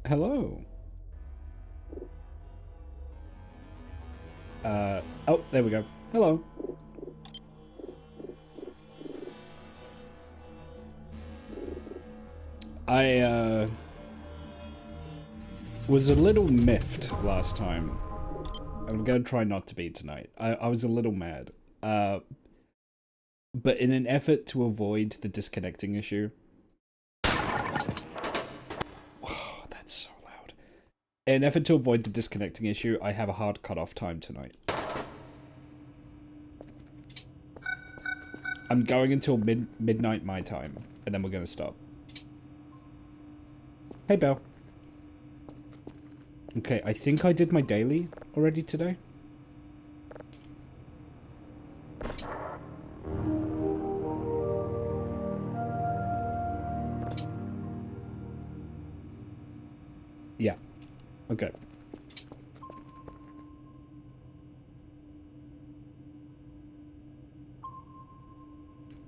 Hello. Oh, there we go. Hello. I was a little miffed last time. I'm gonna try not to be tonight. I was a little mad. But in an effort to avoid the disconnecting issue. Oh, that's so loud. In an effort to avoid the disconnecting issue, I have a hard cutoff time tonight. I'm going until midnight my time, and then we're gonna stop. Hey, Belle. Okay, I think I did my daily already today. Yeah. Okay.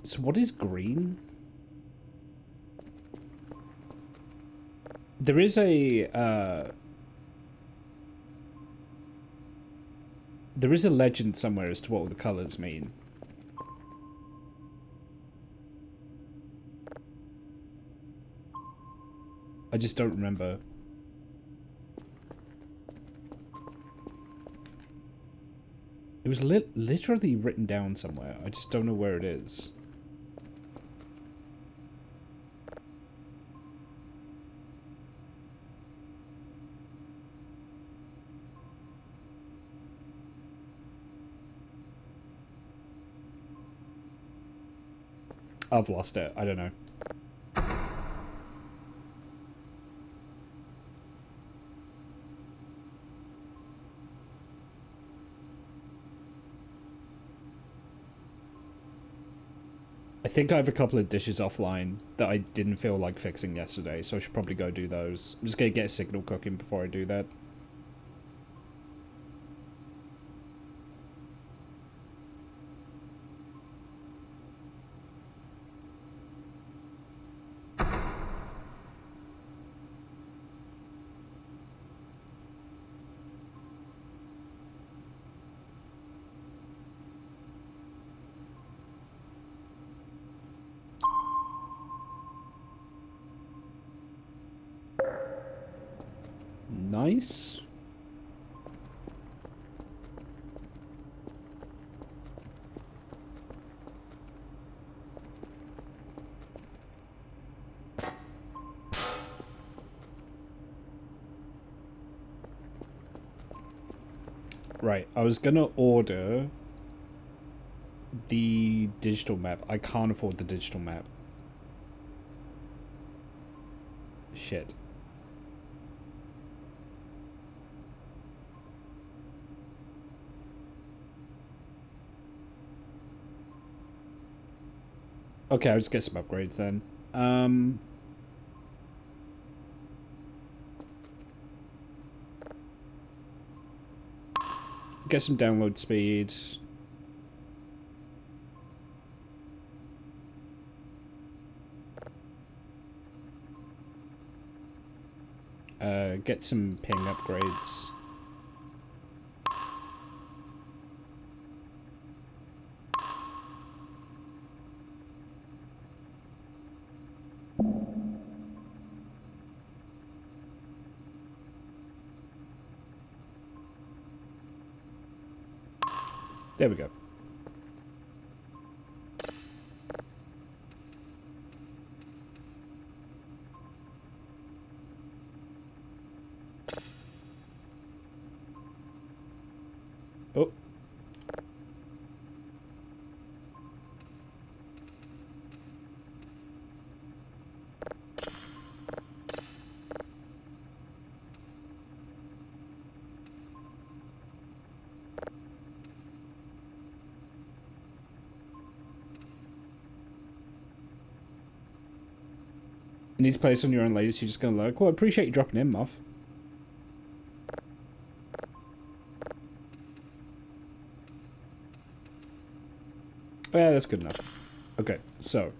So what is green? There is a there is a legend somewhere as to what all the colors mean. I just don't remember. It was literally written down somewhere. I just don't know where it is. I've lost it. I don't know. I think I have a couple of dishes offline that I didn't feel like fixing yesterday, so I should probably go do those. I'm just gonna get a signal cooking before I do that. Nice. Right, I was gonna order the digital map. I can't afford the digital map. Shit. Okay, I'll just get some upgrades then. Get some download speed. Get some ping upgrades. There we go. Oh. You need to play this on your own later, so you're just gonna lurk. Well, I appreciate you dropping in, Muff. Yeah, that's good enough. Okay, so.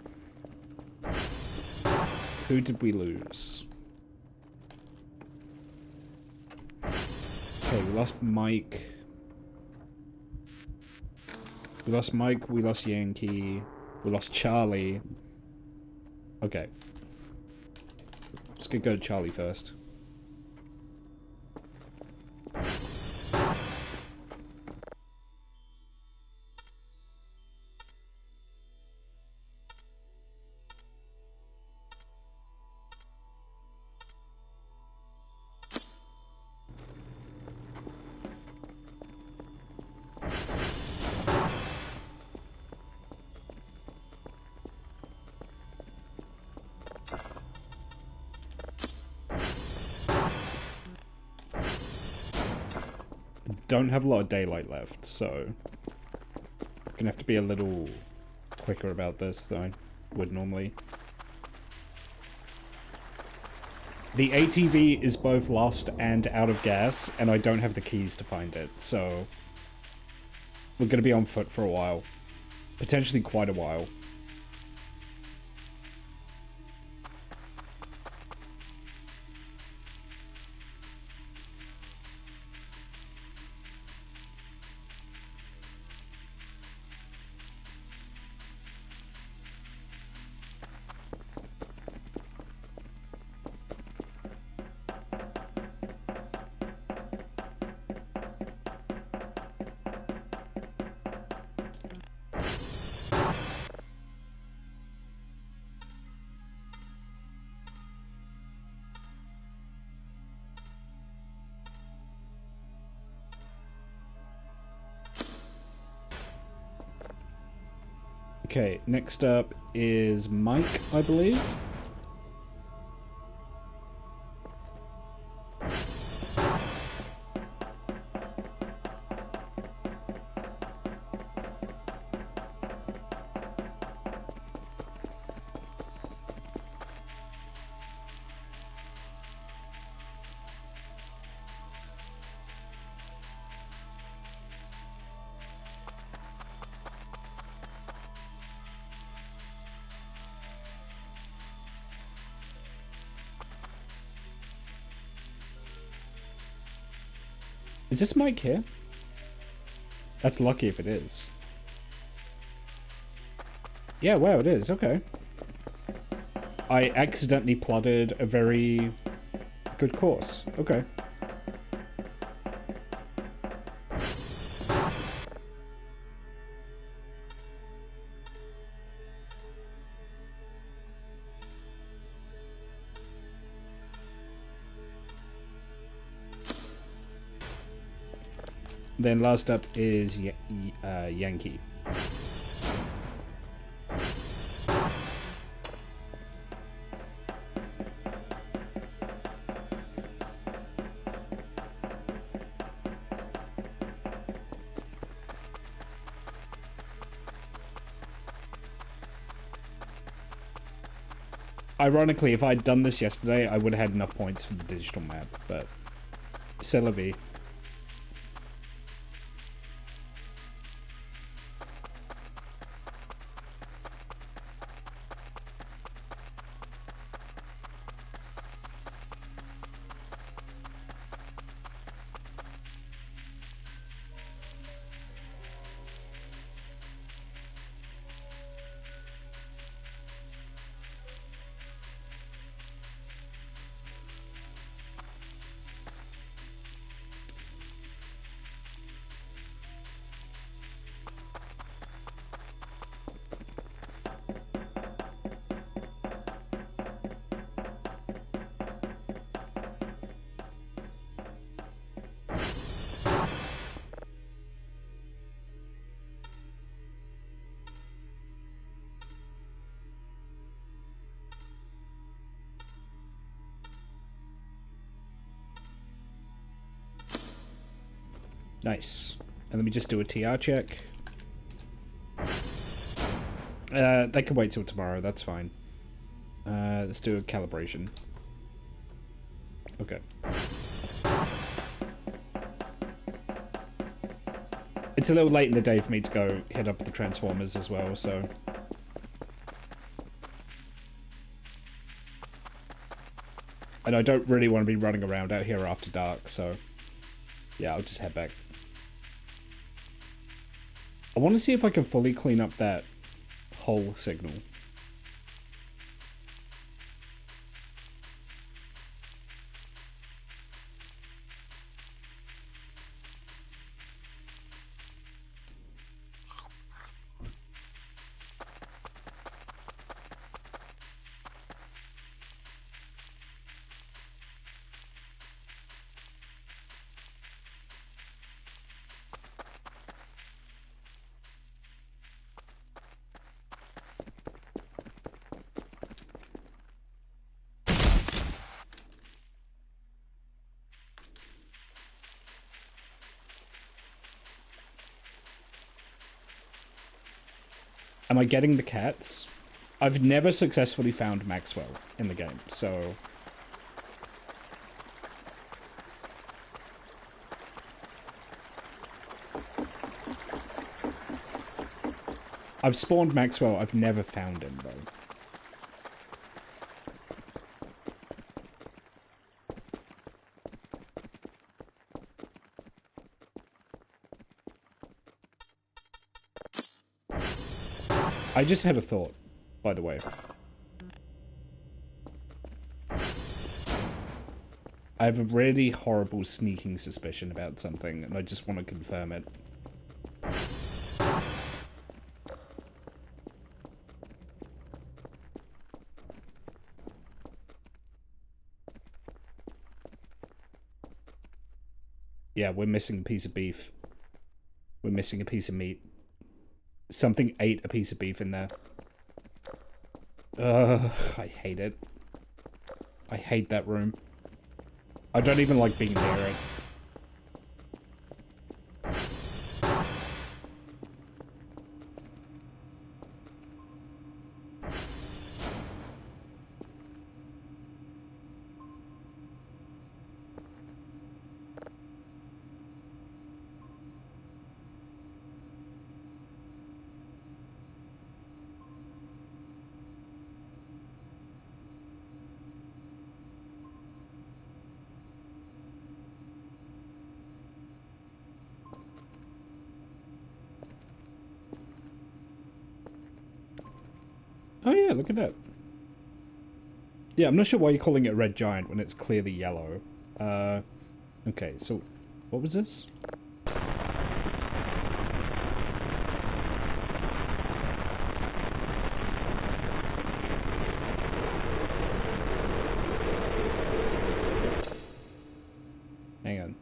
Who did we lose? lost Mike. We lost Mike, we lost Yankee, we lost Charlie. Okay. Let's go to Charlie first. Don't have a lot of daylight left, so gonna have to be a little quicker about this than I would normally. The ATV is both lost and out of gas, and I don't have the keys to find it, so we're gonna be on foot for a while. Potentially quite a while. Okay, next up is Mike, I believe. Is this Mike here? That's lucky if it is. Yeah, wow, it is. Okay. I accidentally plotted a very good course. Okay. Then last up is Yankee. Ironically, if I'd done this yesterday, I would have had enough points for the digital map, but c'est la vie. Nice. And let me just do a TR check. They can wait till tomorrow, that's fine. Let's do a calibration. Okay. It's a little late in the day for me to go hit up the Transformers as well, so... And I don't really want to be running around out here after dark, so... Yeah, I'll just head back. I want to see if I can fully clean up that hole signal. Am I getting the cats? I've never successfully found Maxwell in the game, so... I've spawned Maxwell, I've never found him, though. I just had a thought, by the way. I have a really horrible sneaking suspicion about something, and I just want to confirm it. Yeah, we're missing a piece of beef. We're missing a piece of meat. Something ate a piece of beef in there. Ugh, I hate it. I hate that room. I don't even like being near it. Oh yeah, look at that. Yeah, I'm not sure why you're calling it a red giant when it's clearly yellow. Okay, so what was this? Hang on.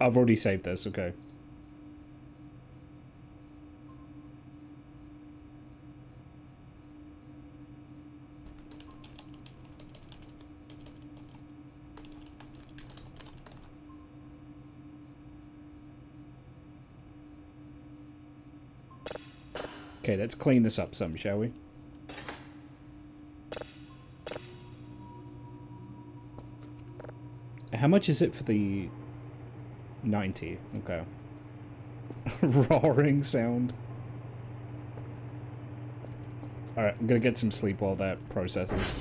I've already saved this, okay. Okay, let's clean this up some, shall we? How much is it for the 90? Okay. Roaring sound. Alright, I'm gonna get some sleep while that processes.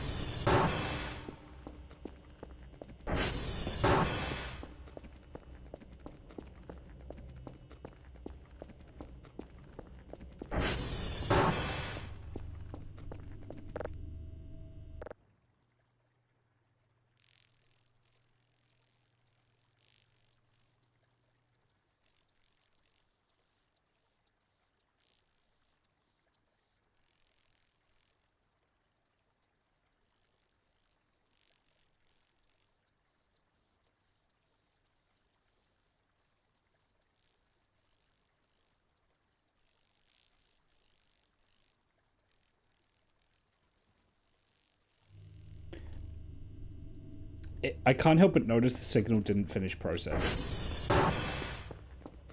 I can't help but notice the signal didn't finish processing.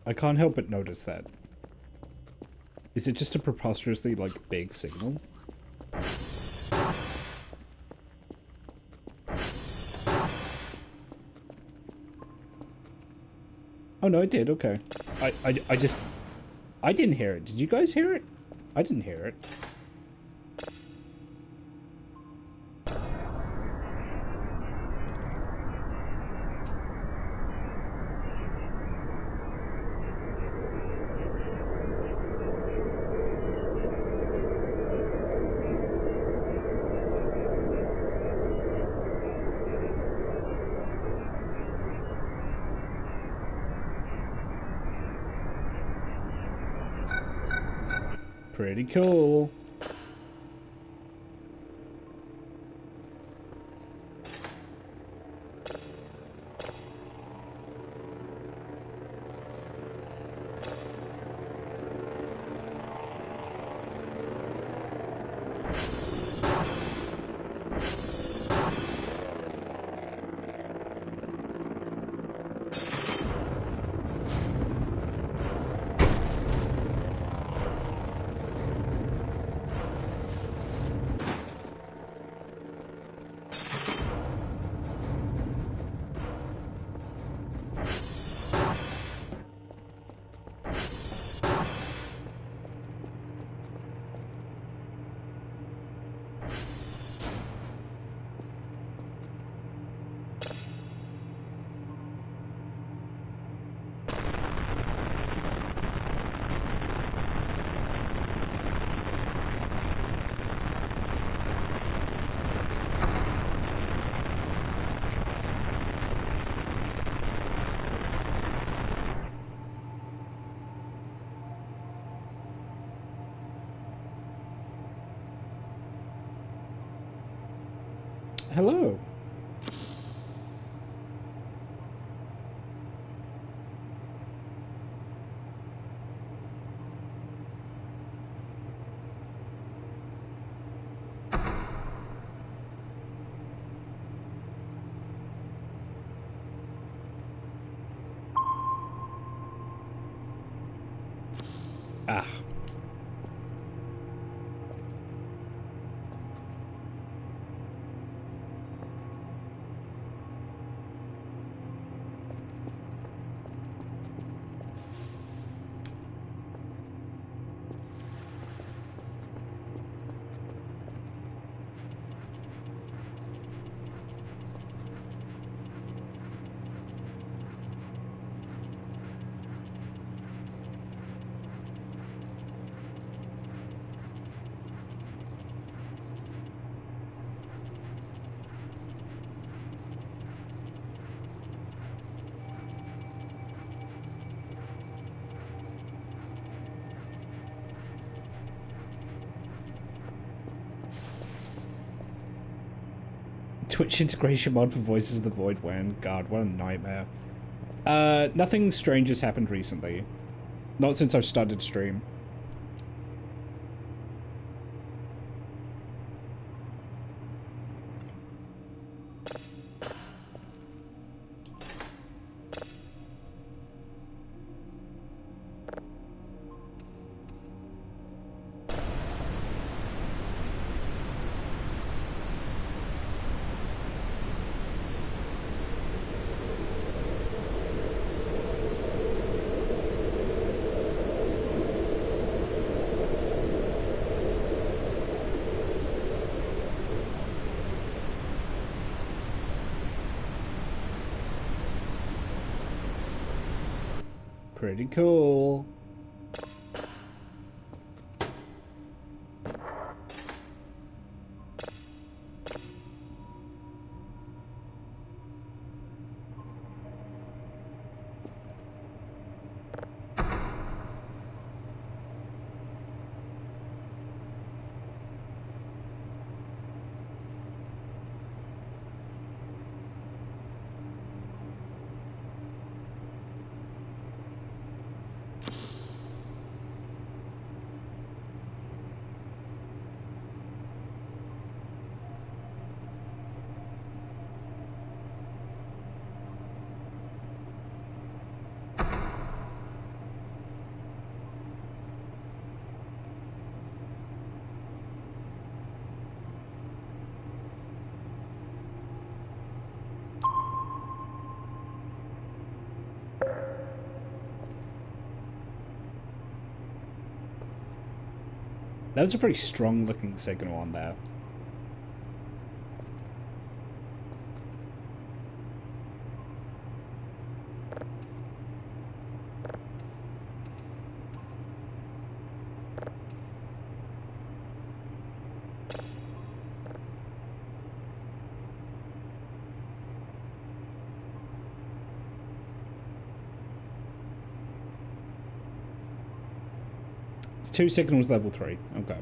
I can't help but notice that. Is it just a preposterously, like, big signal? Oh, no, it did. Okay. I didn't hear it. Did you guys hear it? I didn't hear it. Pretty cool. Hello. Ah. Twitch integration mod for Voices of the Void when? God, what a nightmare. Nothing strange has happened recently. Not since I've started stream. Pretty cool. That was a very strong looking signal on there. It's 2 signals level 3. Okay.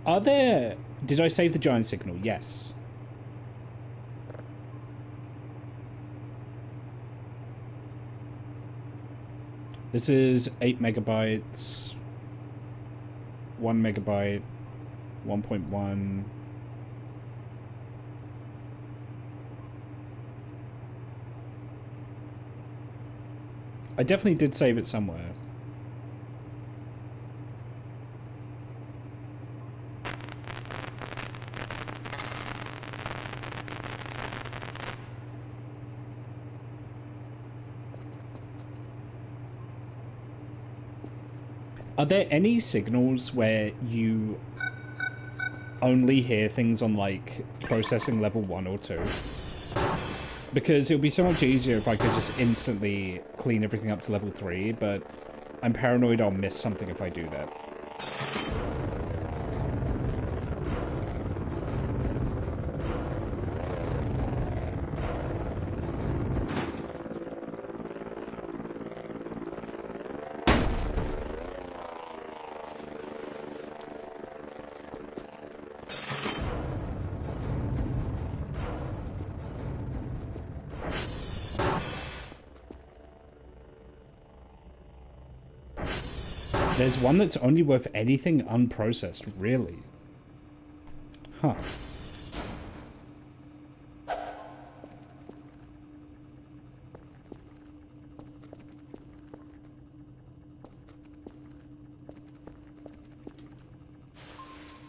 Are there... Did I save the giant signal? Yes. This is 8 megabytes, 1 megabyte, 1.1. I definitely did save it somewhere. Are there any signals where you only hear things on, like, processing level 1 or 2? Because it would be so much easier if I could just instantly clean everything up to level 3, but I'm paranoid I'll miss something if I do that. There's one that's only worth anything unprocessed, really. Huh.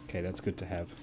Okay, that's good to have.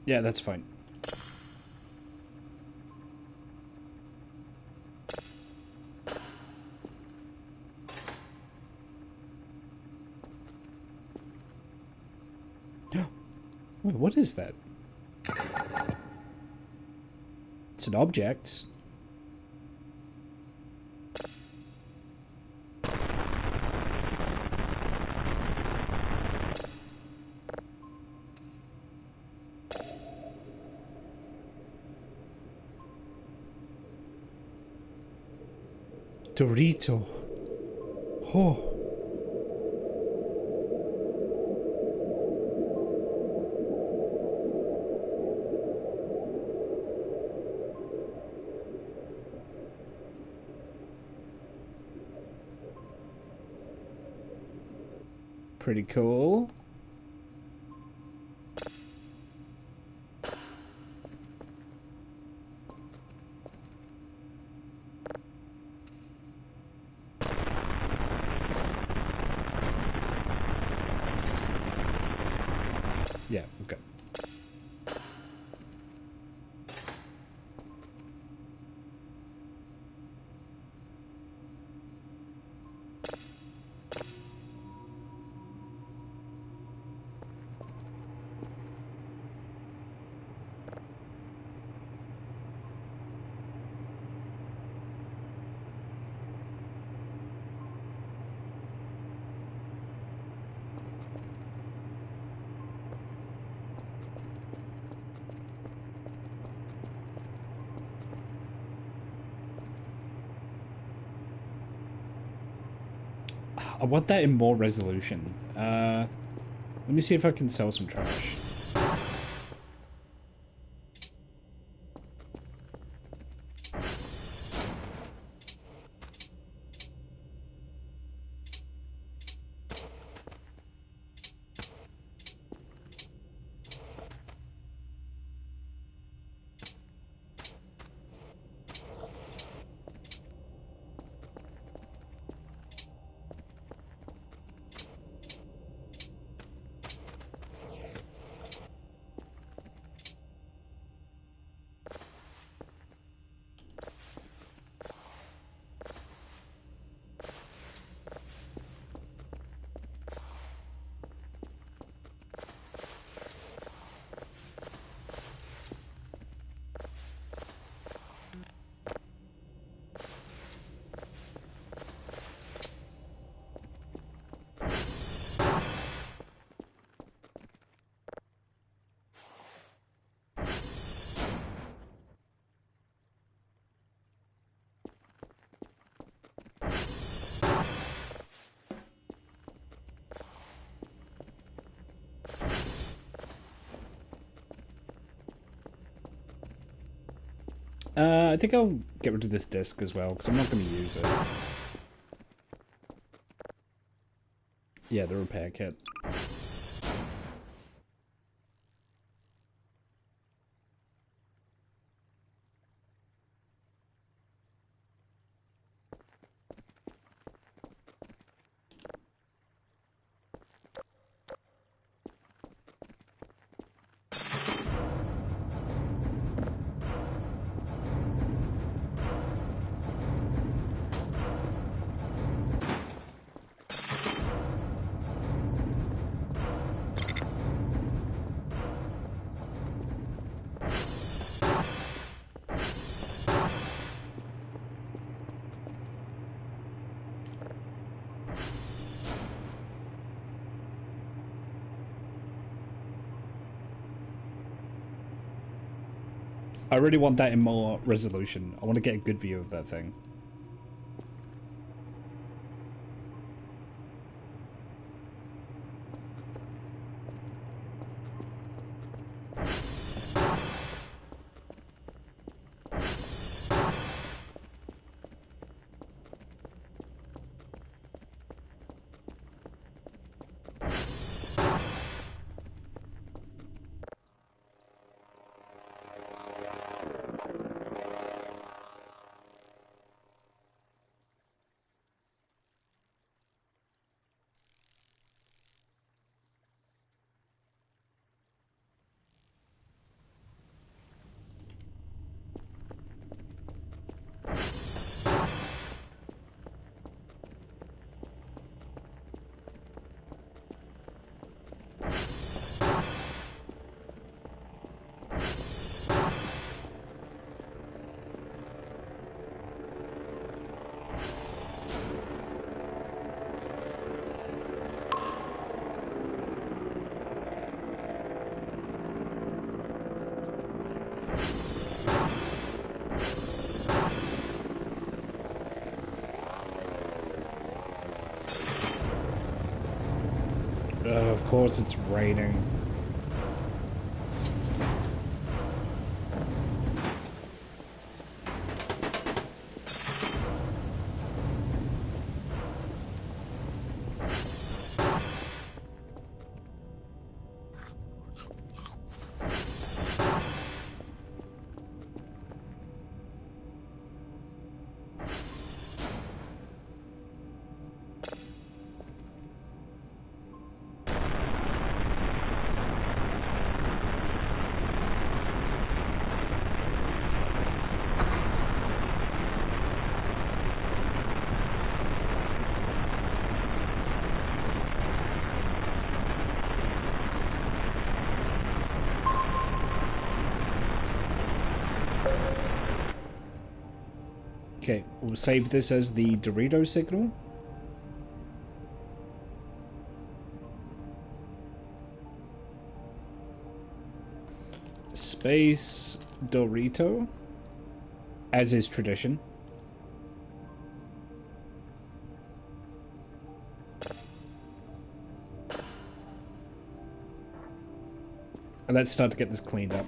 Yeah, that's fine. Wait, what is that? It's an object. Dorito. Oh. Pretty cool. Yeah, okay. I want that in more resolution. Let me see if I can sell some trash. I think I'll get rid of this disc as well, because I'm not going to use it. Yeah, the repair kit. I really want that in more resolution. I want to get a good view of that thing. Of course it's raining. Okay, we'll save this as the Dorito signal. Space Dorito, as is tradition. And let's start to get this cleaned up.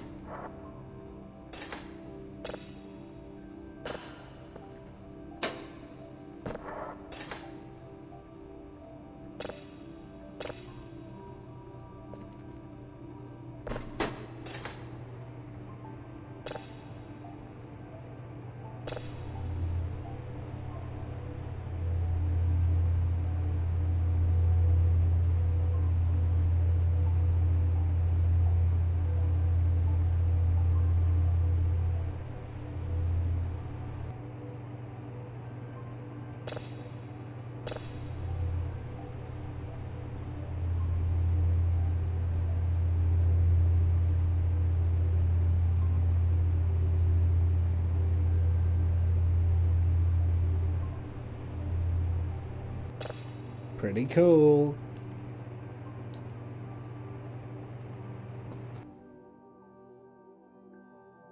Pretty cool.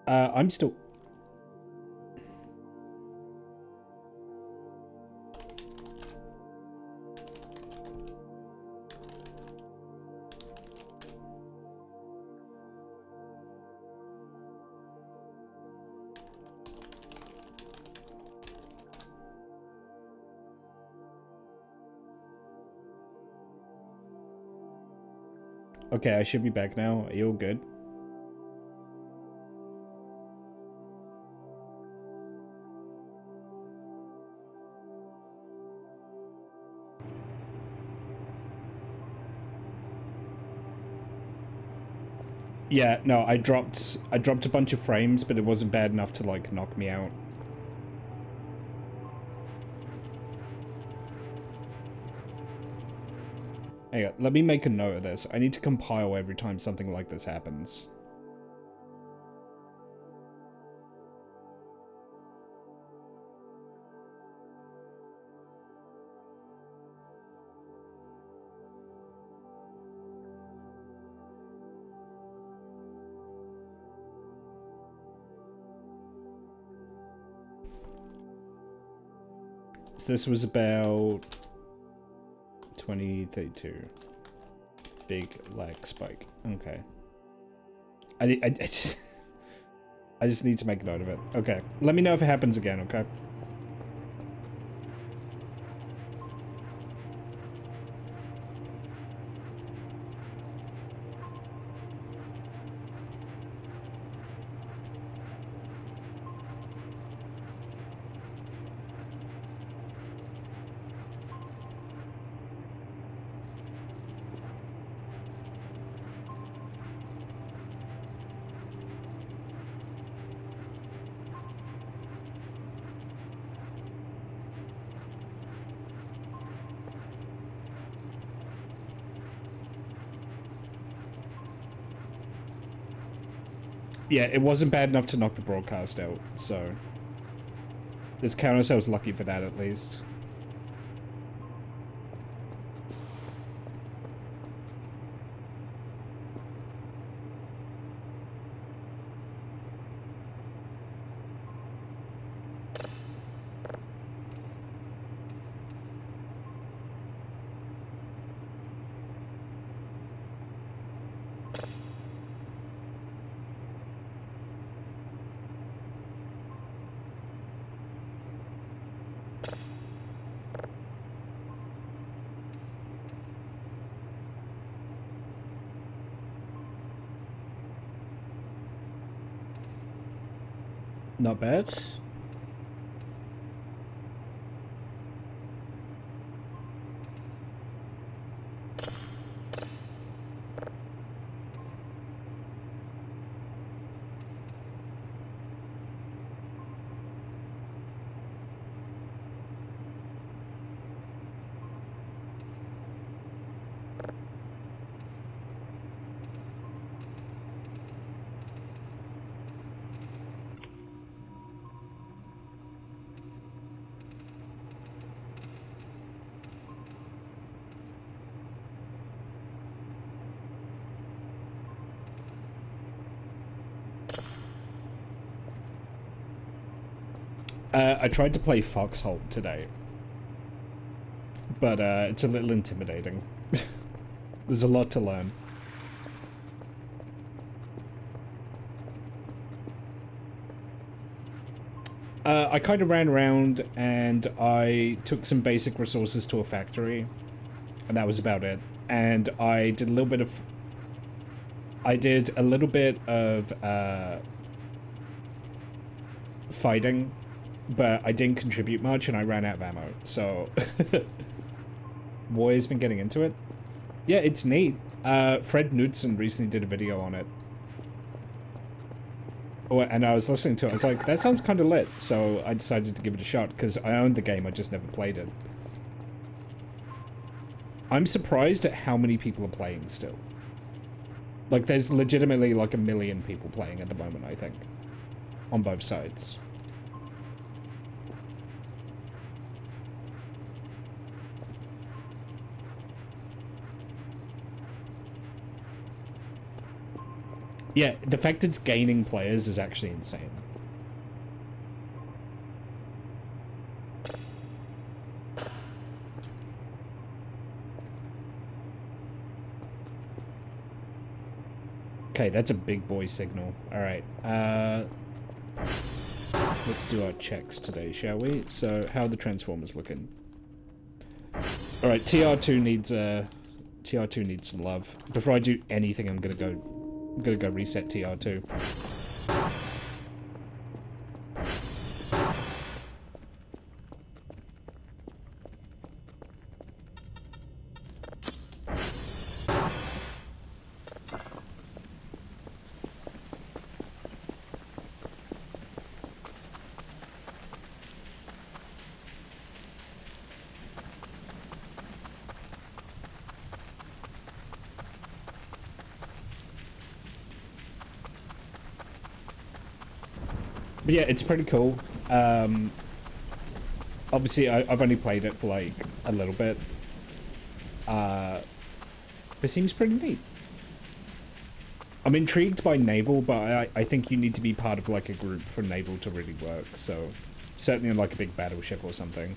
I'm still... Okay, I should be back now. Are you all good? Yeah, no, I dropped a bunch of frames, but it wasn't bad enough to like knock me out. Hang on, let me make a note of this. I need to compile every time something like this happens. So this was about 2032. Big lag spike. Okay. I just need to make a note of it. Okay. Let me know if it happens again, okay? Yeah, it wasn't bad enough to knock the broadcast out, so... Let's count ourselves lucky for that, at least. Not bad. I tried to play Foxhole today, but it's a little intimidating. There's a lot to learn. I kind of ran around and I took some basic resources to a factory, and that was about it. And I did a little bit of... fighting, but I didn't contribute much and I ran out of ammo, so... Boy's been getting into it. Yeah, it's neat. Fred Knudsen recently did a video on it. Oh, and I was listening to it, I was like, that sounds kind of lit, so I decided to give it a shot, because I owned the game, I just never played it. I'm surprised at how many people are playing still. Like, there's legitimately like 1 million people playing at the moment, I think. On both sides. Yeah, the fact it's gaining players is actually insane. Okay, that's a big boy signal. Alright, let's do our checks today, shall we? So, how are the Transformers looking? Alright, TR2 needs some love. Before I do anything, I'm gonna go reset TR2. But yeah, it's pretty cool. Obviously, I've only played it for like a little bit. It seems pretty neat. I'm intrigued by Naval, but I think you need to be part of like a group for Naval to really work. So certainly on like a big battleship or something.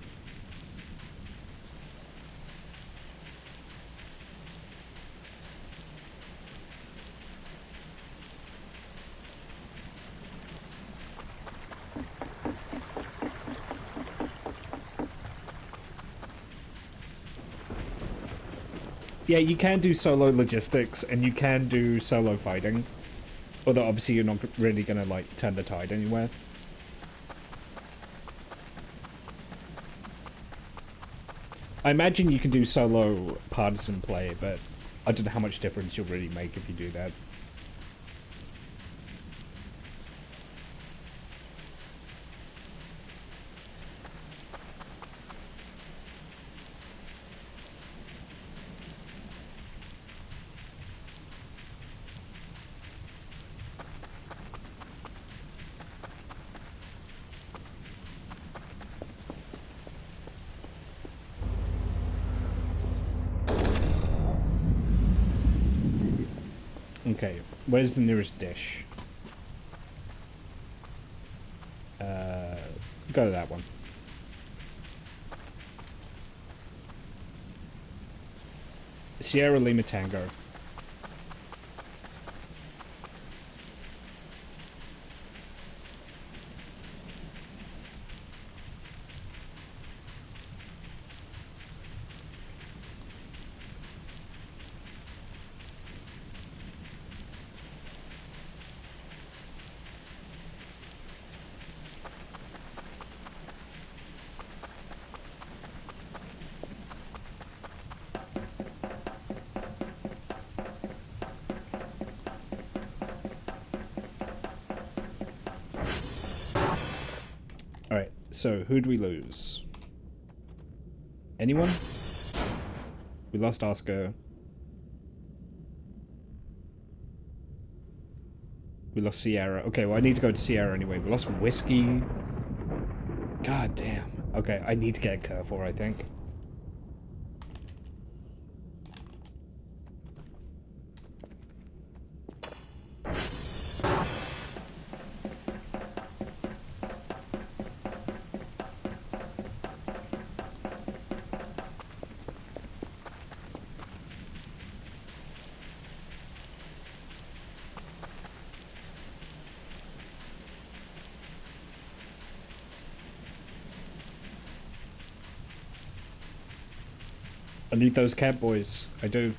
Yeah, you can do solo logistics, and you can do solo fighting. Although, obviously, you're not really gonna, like, turn the tide anywhere. I imagine you can do solo partisan play, but I don't know how much difference you'll really make if you do that. Okay, where's the nearest dish? Go to that one. Sierra Lima Tango. Alright, so who'd we lose? Anyone? We lost Oscar. We lost Sierra. Okay, well I need to go to Sierra anyway. We lost Whiskey. God damn. Okay, I need to get a Curvor, I think. I need those cat boys. I do.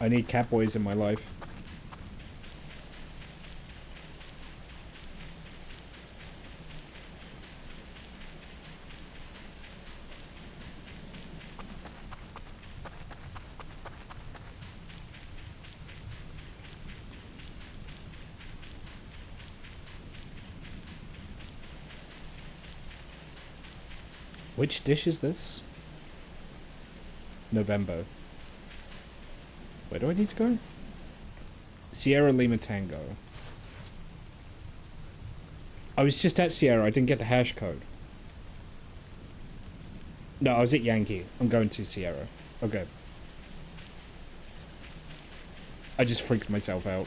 I need cat boys in my life. Which dish is this? November. Where do I need to go? Sierra Lima Tango. I was just at Sierra. I didn't get the hash code. No, I was at Yankee. I'm going to Sierra. Okay. I just freaked myself out.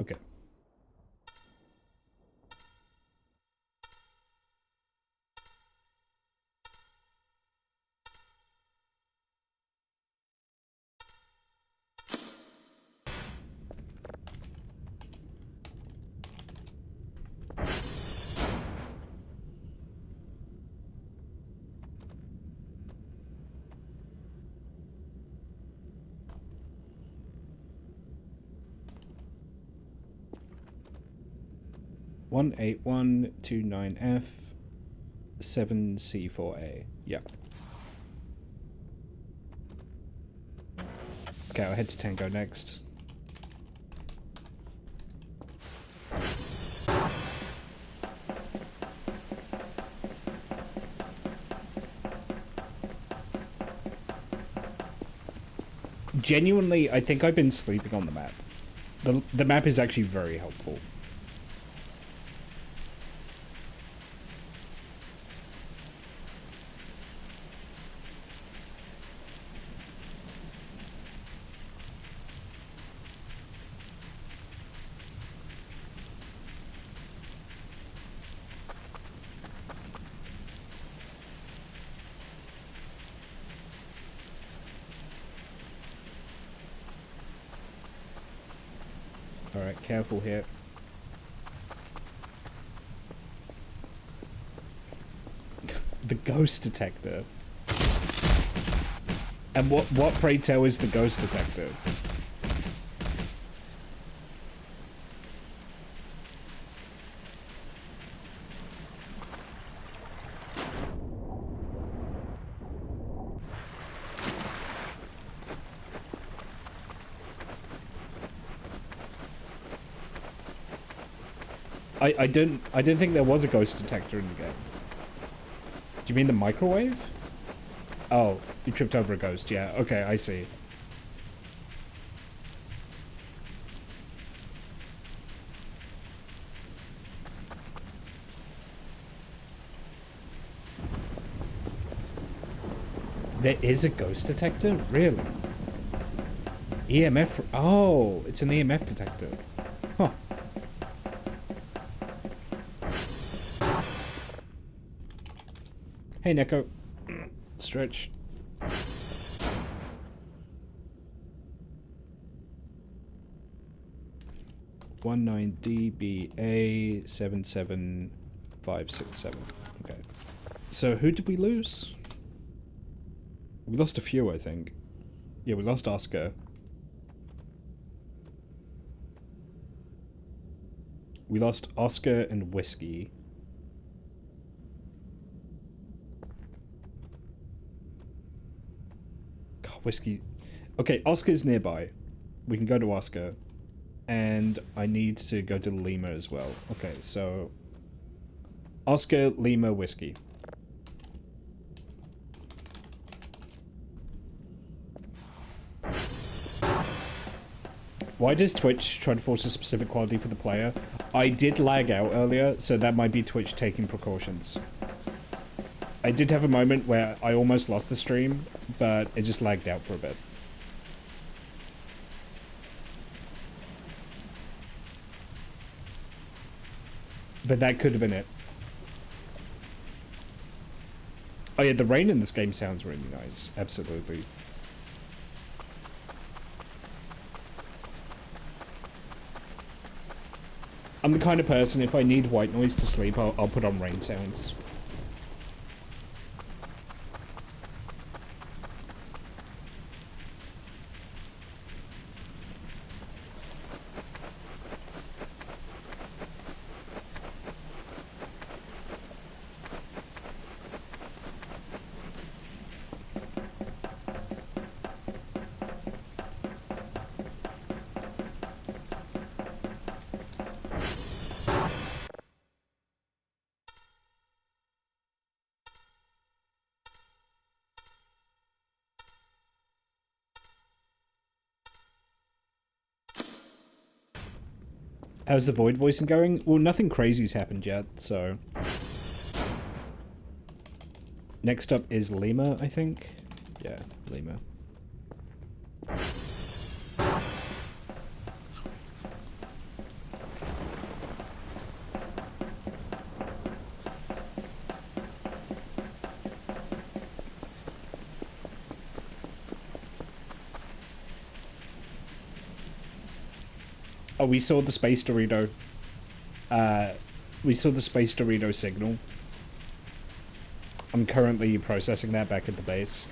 Okay. One 8129F 7C4A. Yep. Okay, I'll head to Tango next. Genuinely, I think I've been sleeping on the map. The map is actually very helpful. Alright, careful here. The ghost detector. And what pray tell is the ghost detector? I didn't think there was a ghost detector in the game. Do you mean the microwave? Oh, you tripped over a ghost. Yeah, okay, I see. There is a ghost detector? Really? EMF? Oh, it's an EMF detector. Huh. Hey, Neko. Stretch. $19DBA 77567. Okay. So who did we lose? We lost a few, I think. Yeah, we lost Oscar. We lost Oscar and Whiskey. whiskey. Okay, Oscar's nearby. We can go to Oscar. And I need to go to Lima as well. Okay, so... Oscar, Lima, whiskey. Why does Twitch try to force a specific quality for the player? I did lag out earlier, so that might be Twitch taking precautions. I did have a moment where I almost lost the stream, but it just lagged out for a bit. But that could have been it. Oh yeah, the rain in this game sounds really nice. Absolutely. I'm the kind of person, if I need white noise to sleep, I'll put on rain sounds. How's the void voicing going? Well, nothing crazy's happened yet, so... Next up is Lima, I think? Yeah, Lima. Oh, we saw the Space Dorito. We saw the Space Dorito signal. I'm currently processing that back at the base.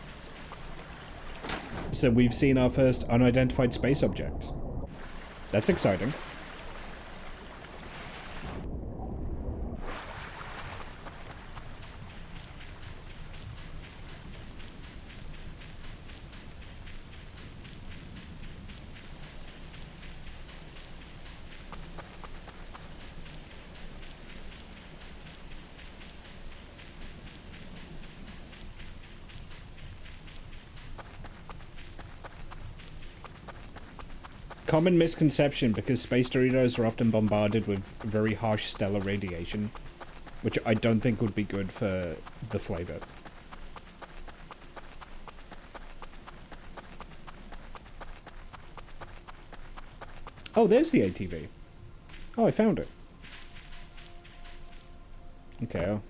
So we've seen our first unidentified space object. That's exciting. Common misconception, because Space Doritos are often bombarded with very harsh stellar radiation, which I don't think would be good for the flavor. Oh, there's the ATV. Oh, I found it. Okay, I'll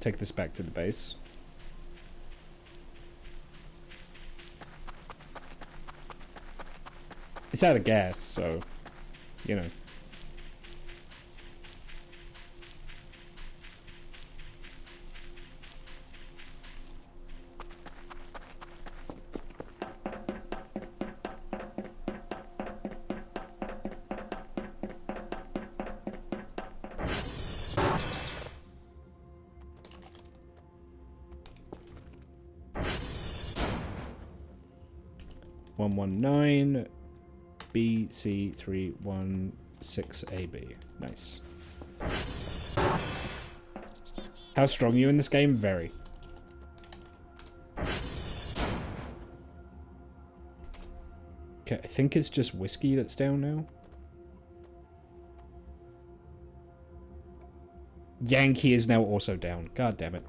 take this back to the base. It's out of gas, so, you know. (119) BC316AB. Nice. How strong are you in this game? Very. Okay, I think it's just whiskey that's down now. Yankee is now also down. God damn it.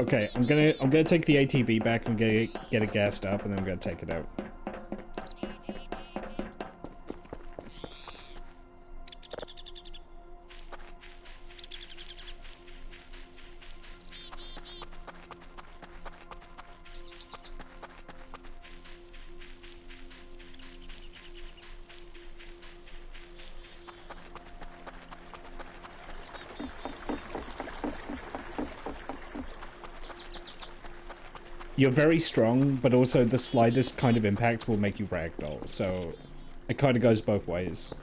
Okay, I'm gonna take the ATV back and get it gassed up, and then I'm gonna take it out. You're very strong, but also the slightest kind of impact will make you ragdoll, so it kind of goes both ways.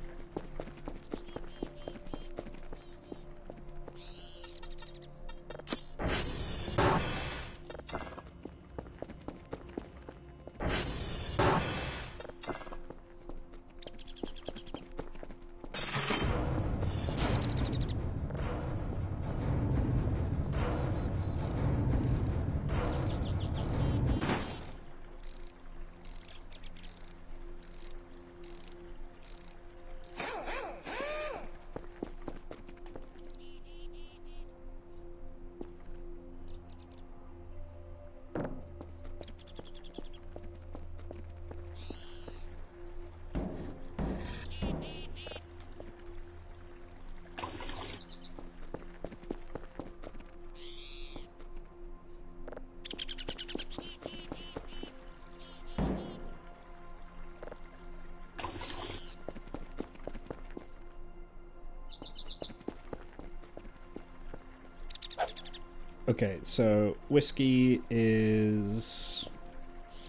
Okay, so whiskey is...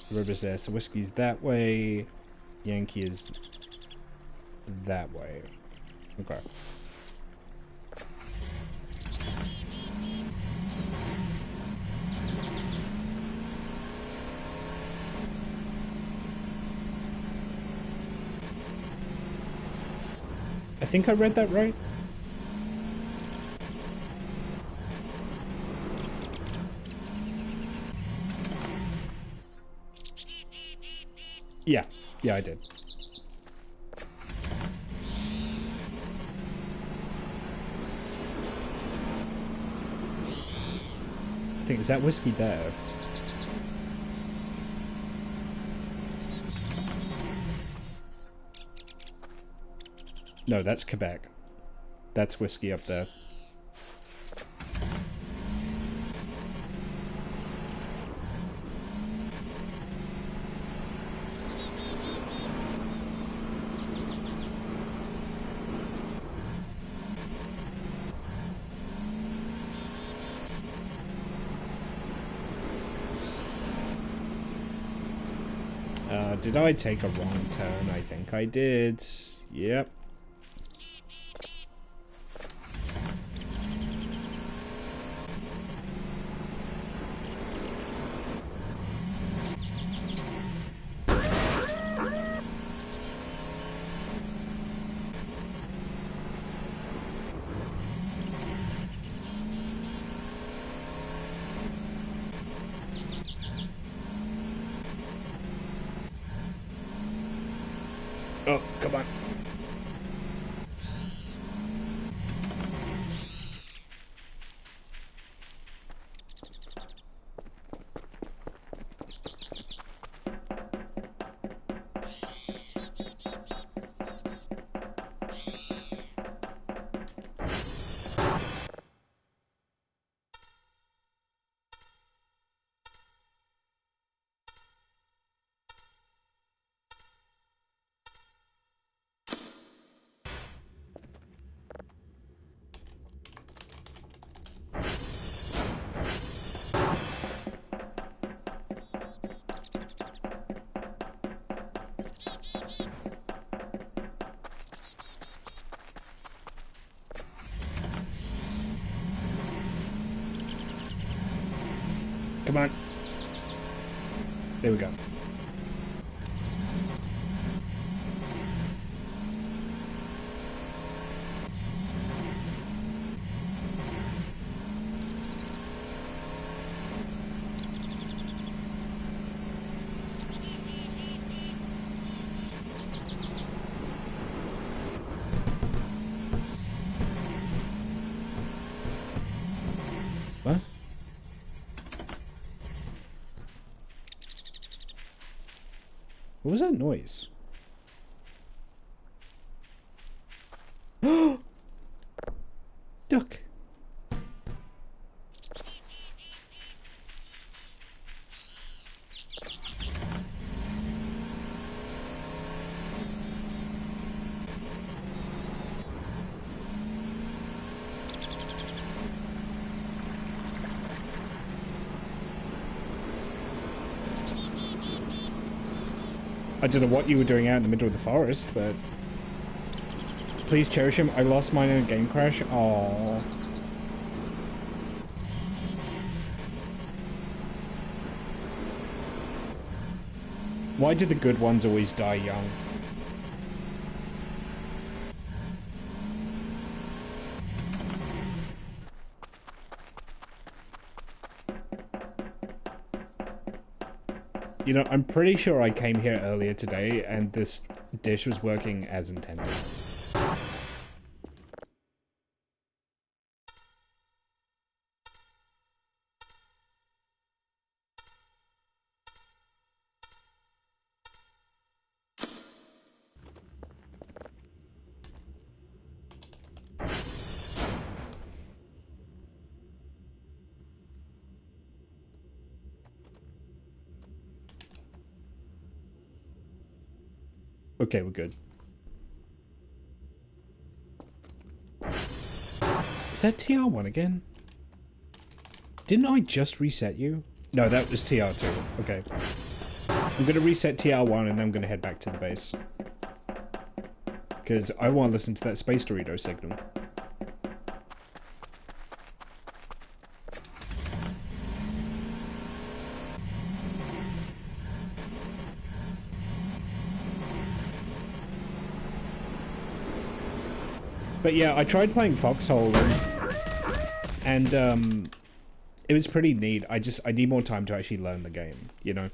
The river's there, so whiskey's that way. Yankee is that way. Okay. I think I read that right. Yeah. Yeah, I did. I think, is that whiskey there? No, that's Quebec. That's whiskey up there. Did I take a wrong turn? I think I did. Yep. Oh, come on. Come on. There we go. What? What was that noise? Duck. I don't know what you were doing out in the middle of the forest, but... Please cherish him. I lost mine in a game crash. Aww. Why did the good ones always die young? You know, I'm pretty sure I came here earlier today and this dish was working as intended. Okay, we're good. Is that TR1 again? Didn't I just reset you? No, that was TR2. Okay. I'm gonna reset TR1 and then I'm gonna head back to the base. Because I want to listen to that Space Dorito signal. But yeah, I tried playing Foxhole and it was pretty neat. I need more time to actually learn the game, you know?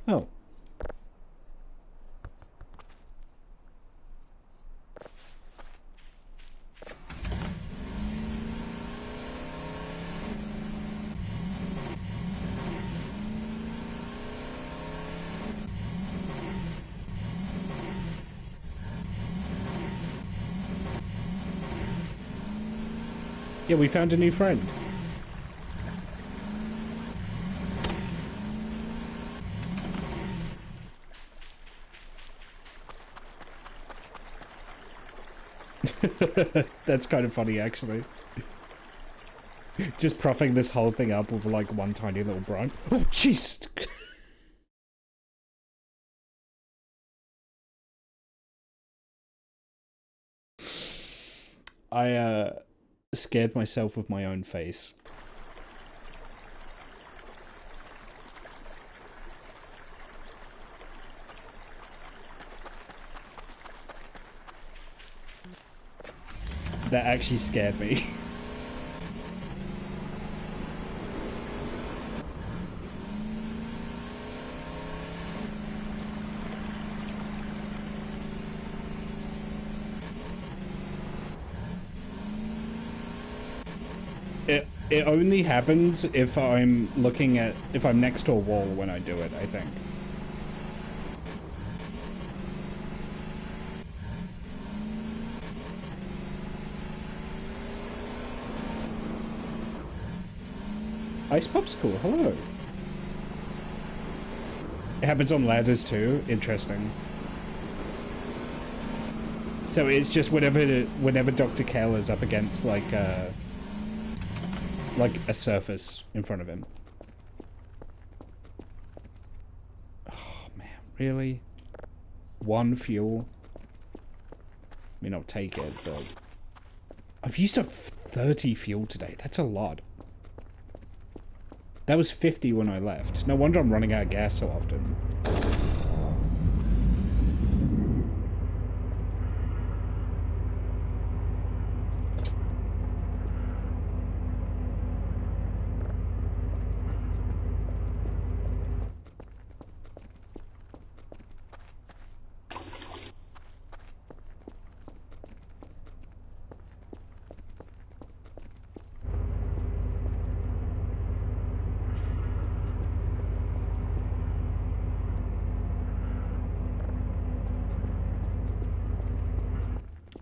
Oh. Yeah, we found a new friend. That's kind of funny, actually. Just propping this whole thing up with like one tiny little branch. Oh, jeez! I scared myself with my own face. That actually scared me. It only happens if I'm if I'm next to a wall when I do it, I think. Ice Popsicle, hello. It happens on ladders too? Interesting. So it's just whenever Dr. Kale is up against like a surface in front of him. Oh man, really? One fuel? I mean, I'll take it, but I've used up 30 fuel today. That's a lot. That was 50 when I left. No wonder I'm running out of gas so often.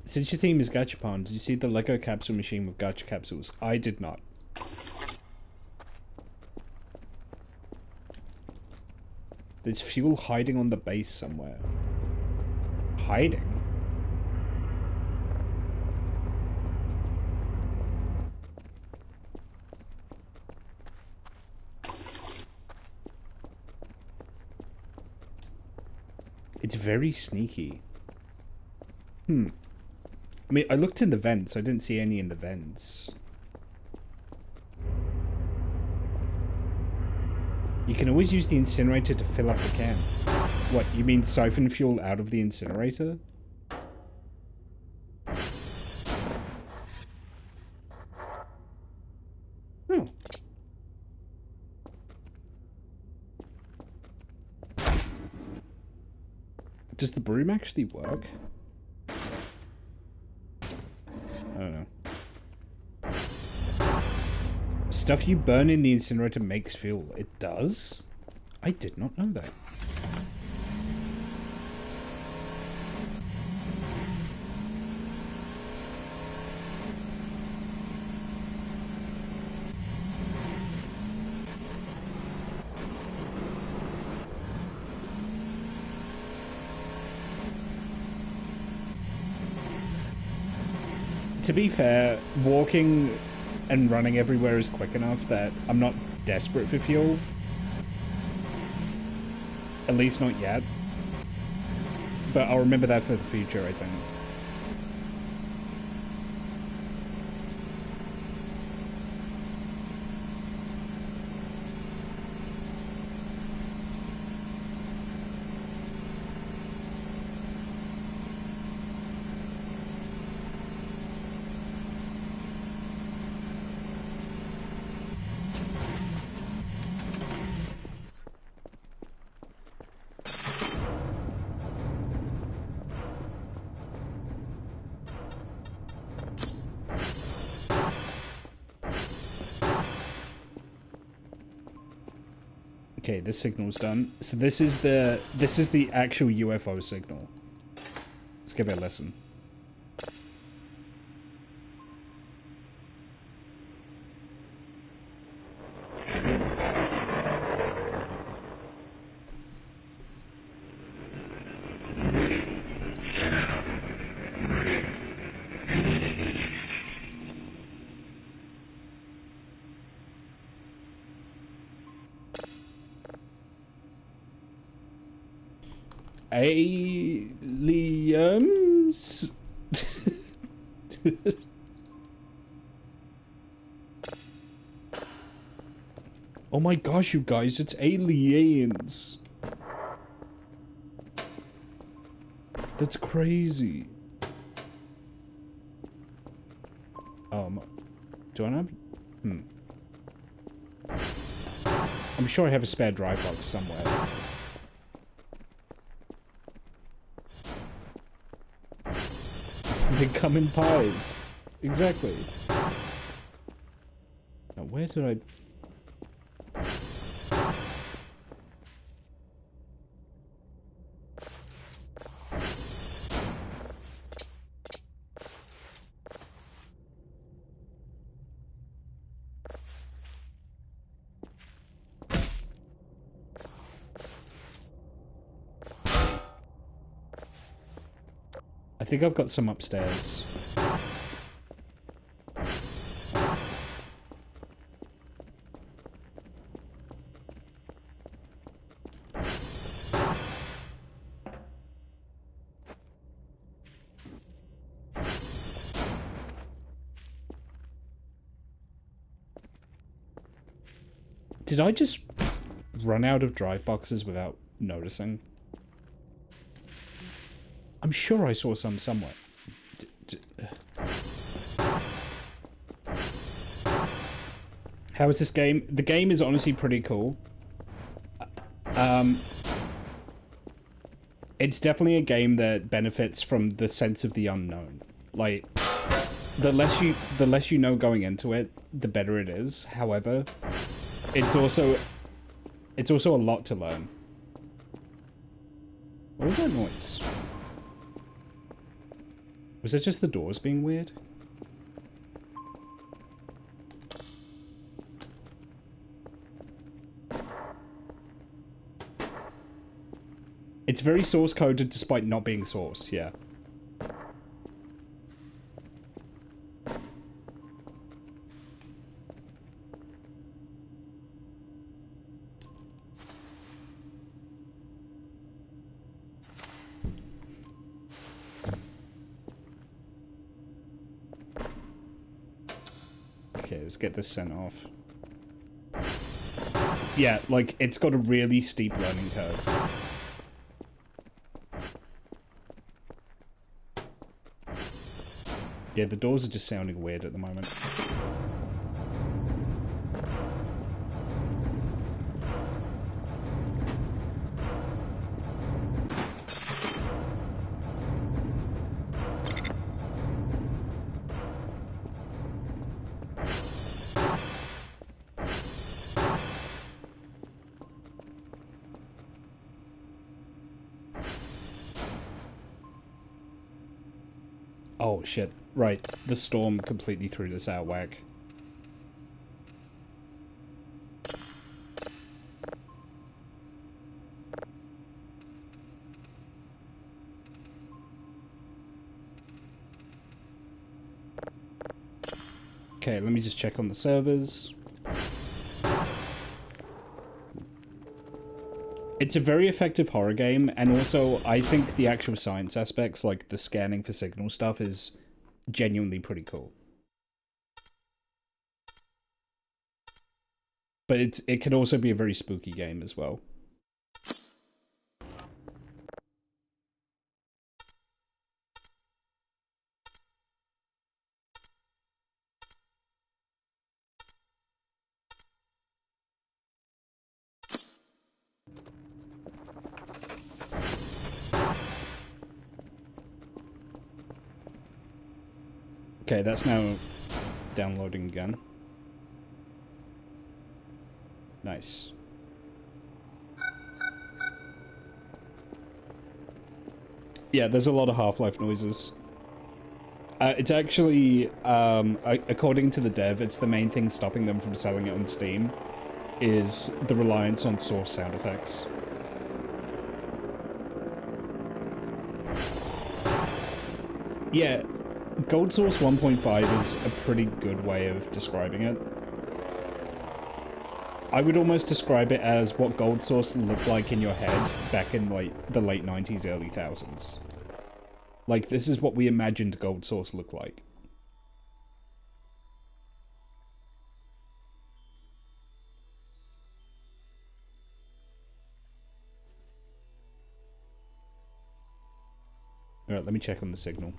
Since your theme is Gachapon, did you see the Lego capsule machine with gacha capsules? I did not. There's fuel hiding on the base somewhere. Hiding? It's very sneaky. I mean, I looked in the vents. I didn't see any in the vents. You can always use the incinerator to fill up the can. What, you mean siphon fuel out of the incinerator? Oh. Does the broom actually work? I don't know. Stuff you burn in the incinerator makes fuel. It does? I did not know that. To be fair, walking and running everywhere is quick enough that I'm not desperate for fuel. At least not yet. But I'll remember that for the future, I think. Okay, this signal's done. So this is the actual UFO signal. Let's give it a listen. Aliens. Oh my gosh, you guys, it's aliens. That's crazy. Do I have? I'm sure I have a spare drive box somewhere. They come in pies. Exactly. Now, where did I... I think I've got some upstairs. Did I just run out of drive boxes without noticing? I'm sure I saw some somewhere. How is this game? The game is honestly pretty cool. It's definitely a game that benefits from the sense of the unknown. Like, the less you know going into it, the better it is. However, it's also a lot to learn. What was that noise? Was it just the doors being weird? It's very source coded despite not being source, yeah. Okay, let's get this sent off. Yeah, like, it's got a really steep learning curve. Yeah, the doors are just sounding weird at the moment. Oh shit, right, the storm completely threw this out whack. Okay, let me just check on the servers. It's a very effective horror game, and also I think the actual science aspects, like the scanning for signal stuff, is genuinely pretty cool. But it can also be a very spooky game as well. Okay, that's now downloading again. Nice. Yeah, there's a lot of Half-Life noises. It's actually, according to the dev, it's the main thing stopping them from selling it on Steam, is the reliance on Source sound effects. Yeah, Gold Source 1.5 is a pretty good way of describing it. I would almost describe it as what Gold Source looked like in your head back in like the late 90s, early thousands. Like, this is what we imagined Gold Source looked like. Alright, let me check on the signal.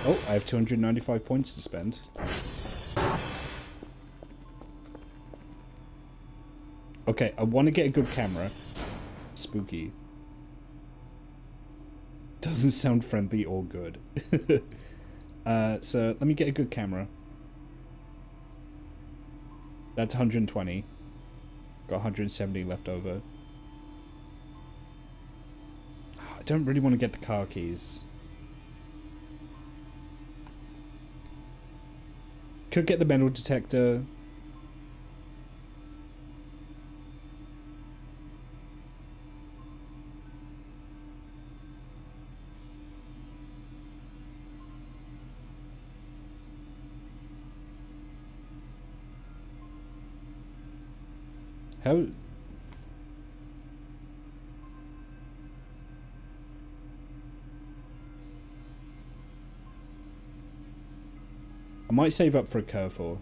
Oh, I have 295 points to spend. Okay, I want to get a good camera. Spooky. Doesn't sound friendly or good. So let me get a good camera. That's 120. Got 170 left over. I don't really want to get the car keys. Could get the metal detector. How... I might save up for a Carrefour.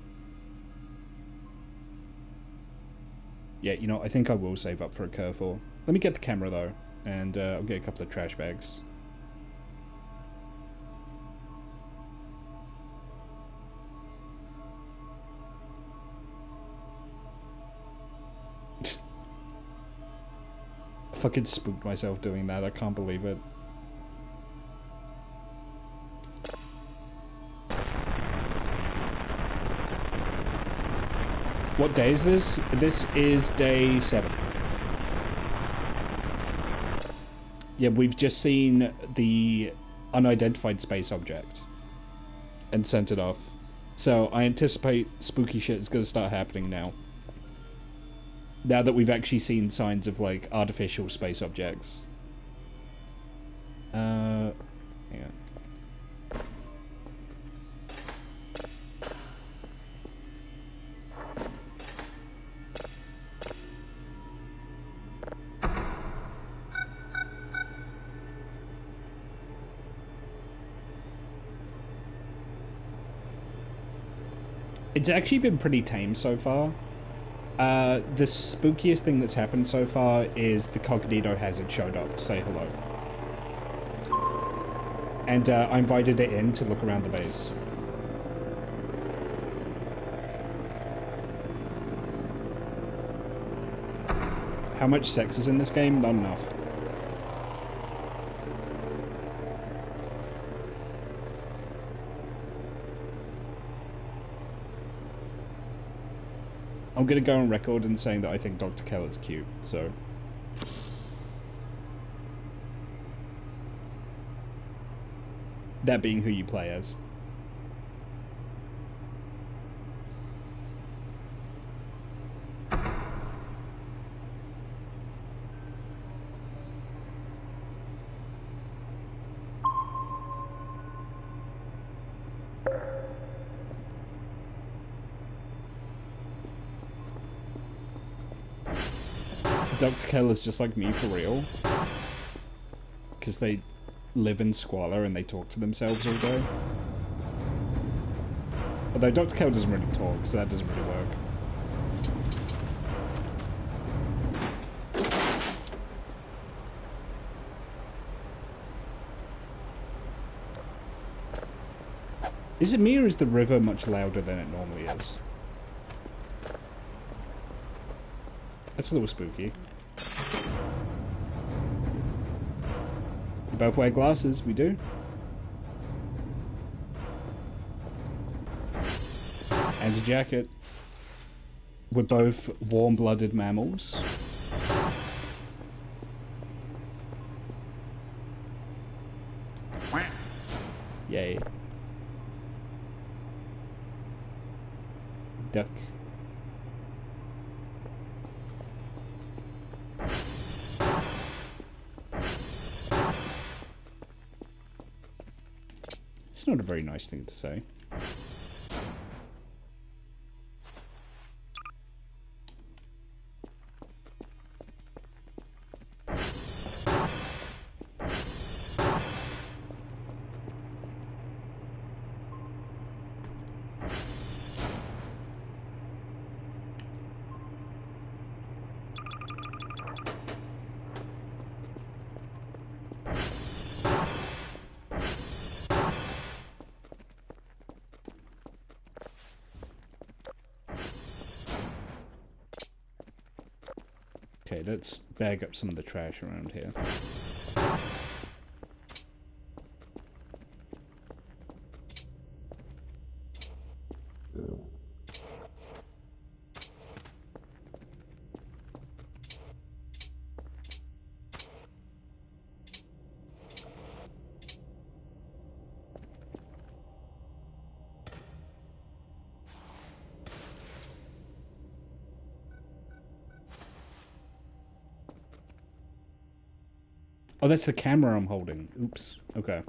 Yeah, you know, I think I will save up for a Carrefour. Let me get the camera, though, and I'll get a couple of trash bags. I fucking spooked myself doing that, I can't believe it. What day is this? This is day 7. Yeah, we've just seen the unidentified space object and sent it off. So I anticipate spooky shit is going to start happening now. Now that we've actually seen signs of, like, artificial space objects. Hang on. It's actually been pretty tame so far. The spookiest thing that's happened so far is the Cognito Hazard showed up to say hello. And I invited it in to look around the base. How much sex is in this game? Not enough. I'm gonna go on record and saying that I think Dr. Kellett's cute, so... That being who you play as. Dr. Keller's just like me for real. Because they live in squalor and they talk to themselves all day. Although Dr. Kell doesn't really talk, so that doesn't really work. Is it me or is the river much louder than it normally is? That's a little spooky. We both wear glasses, we do. And a jacket. We're both warm-blooded mammals. Yay. Duck. It's not a very nice thing to say. Okay, let's bag up some of the trash around here. Oh, that's the camera I'm holding. Oops. Okay.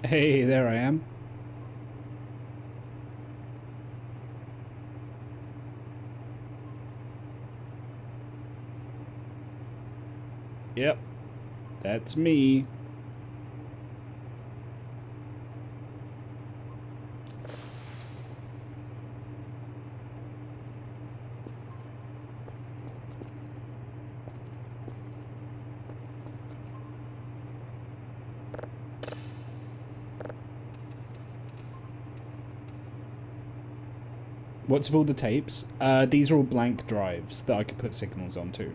Hey, there I am. Yep, that's me. What's with all the tapes? These are all blank drives that I could put signals onto.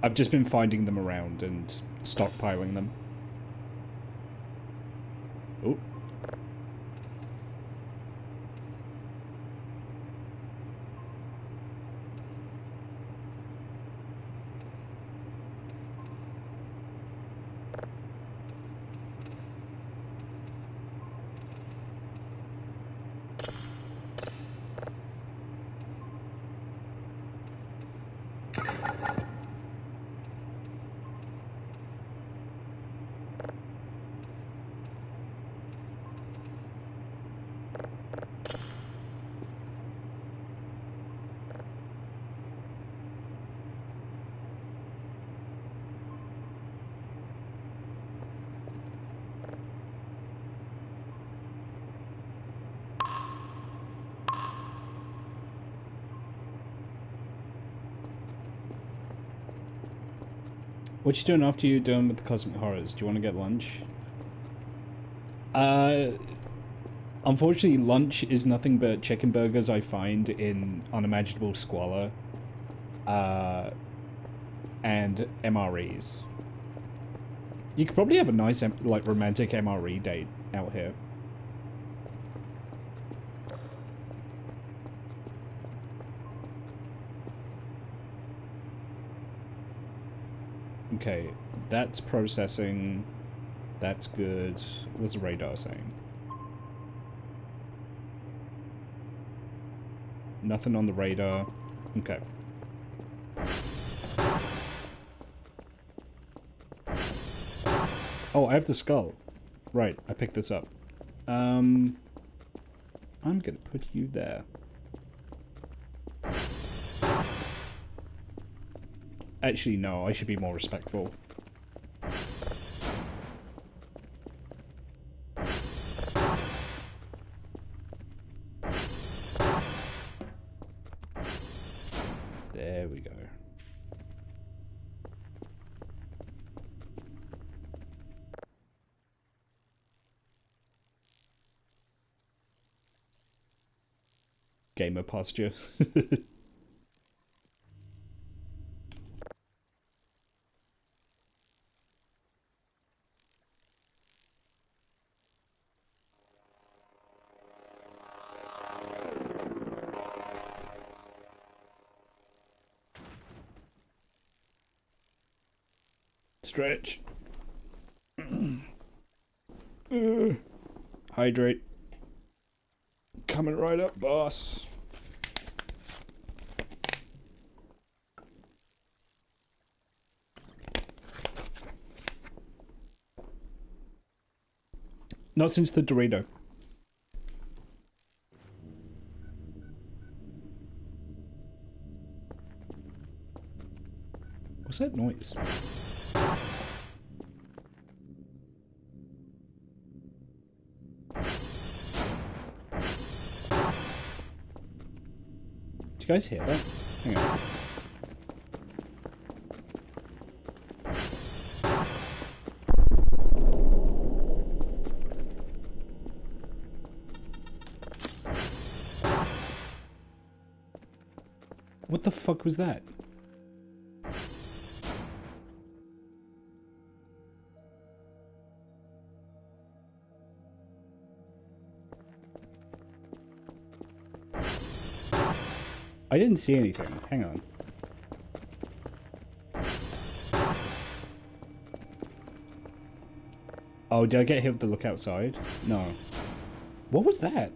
I've just been finding them around and stockpiling them. Oh. What you doing after you're done with the Cosmic Horrors? Do you want to get lunch? Unfortunately, lunch is nothing but chicken burgers I find in unimaginable squalor. And MREs. You could probably have a nice, like, romantic MRE date out here. Okay, that's processing. That's good. What's the radar saying? Nothing on the radar. Okay. Oh, I have the skull. Right, I picked this up. I'm gonna put you there. Actually, no, I should be more respectful. There we go. Gamer posture. Stretch. Hydrate. Coming right up, boss. Not since the Dorito. What's that noise? Do you guys hear that? Hang on. What the fuck was that? I didn't see anything. Hang on. Oh, did I get hit to look outside? No. What was that?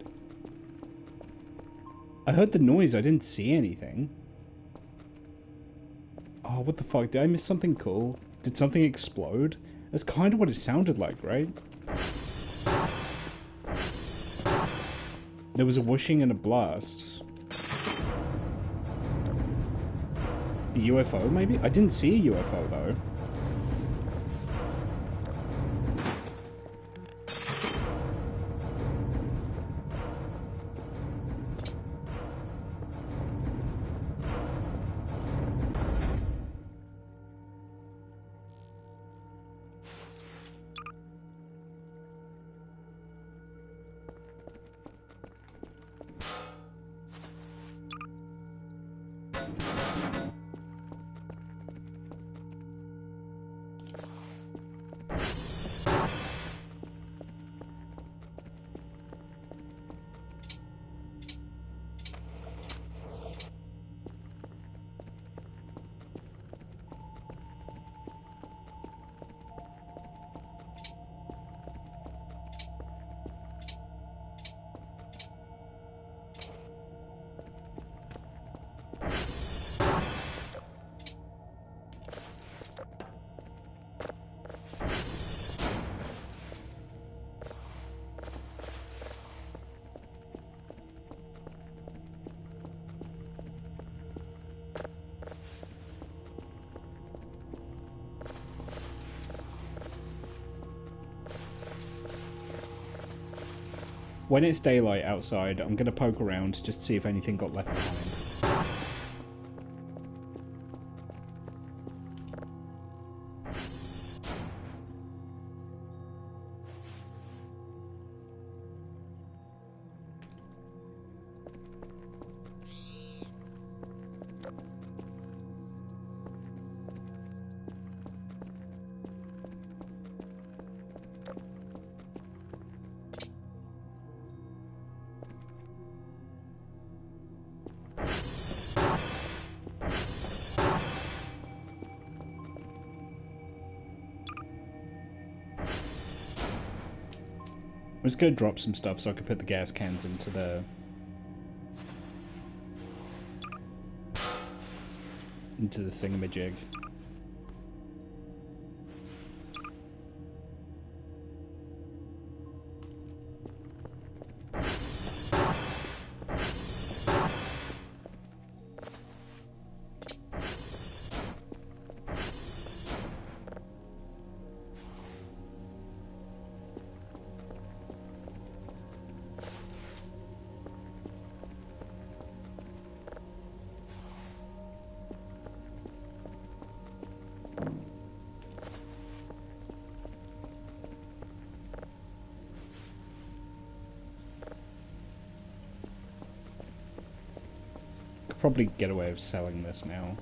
I heard the noise, I didn't see anything. Oh, what the fuck? Did I miss something cool? Did something explode? That's kind of what it sounded like, right? There was a whooshing and a blast. A UFO, maybe? I didn't see a UFO, though. When it's daylight outside, I'm gonna poke around just to see if anything got left behind. I'm just gonna drop some stuff so I can put the gas cans into the thingamajig. Probably get away with selling this now.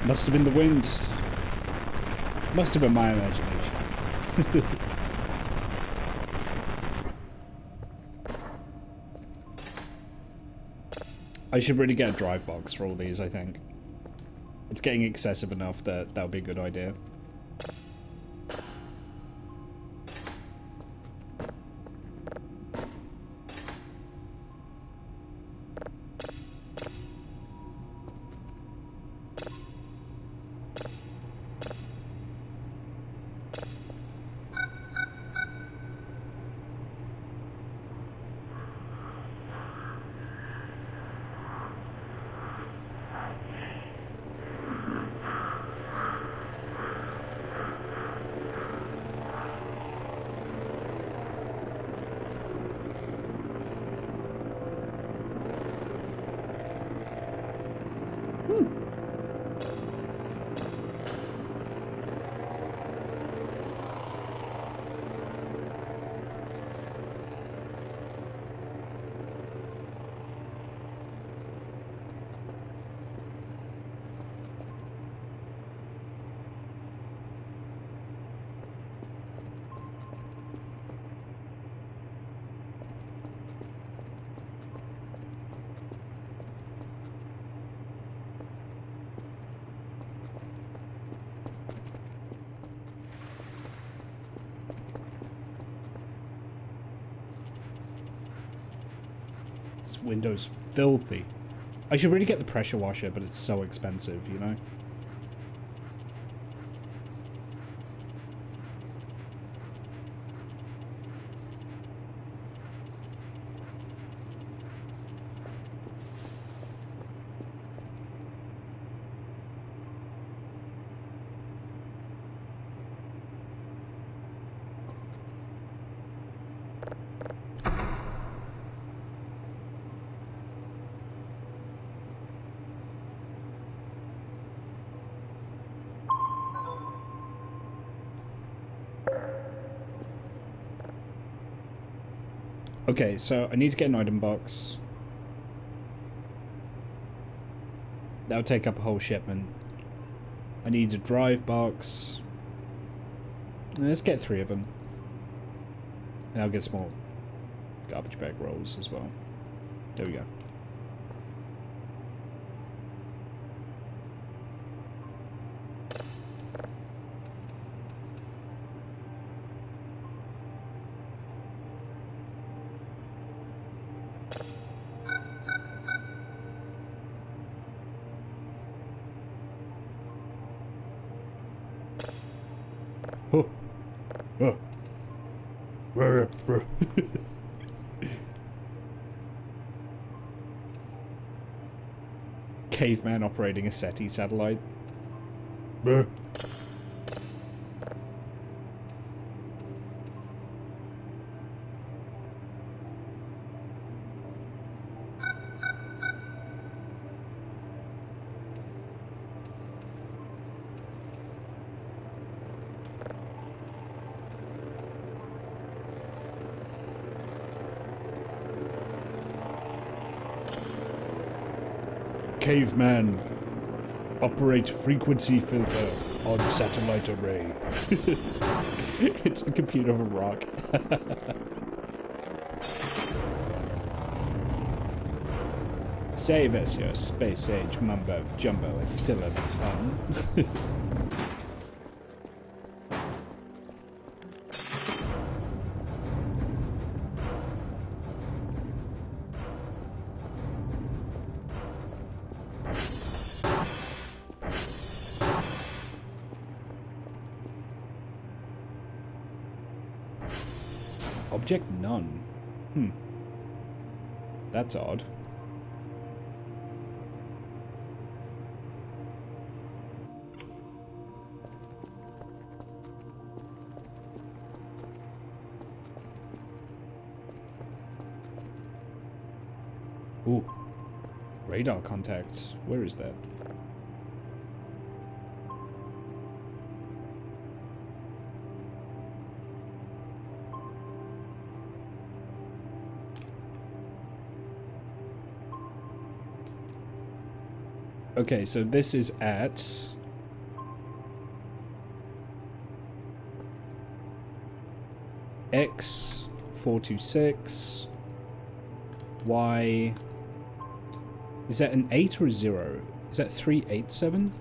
Must have been the wind. Must have been my imagination. I should really get a drive box for all these, I think. It's getting excessive enough that that would be a good idea. This window's filthy. I should really get the pressure washer, but it's so expensive, you know? Okay, so I need to get an item box. That'll take up a whole shipment. I need a drive box. Let's get 3 of them. And I'll get some more garbage bag rolls as well. There we go. Oh. Oh. Caveman operating a SETI satellite. caveman. Operate frequency filter on satellite array. It's the computer of a rock. Save us your space age mumbo jumbo and Dylan Hun. Object none. That's odd. Ooh. Radar contacts. Where is that? Okay, so this is at X 426 Y. Is that an 8 or a 0? Is that 387?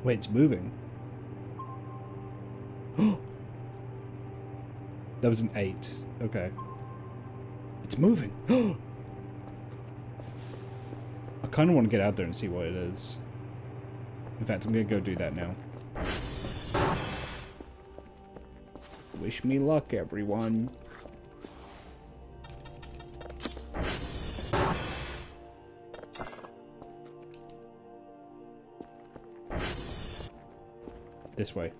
Wait, it's moving. That was an 8. Okay. It's moving. I kind of want to get out there and see what it is. In fact, I'm going to go do that now. Wish me luck, everyone. This way.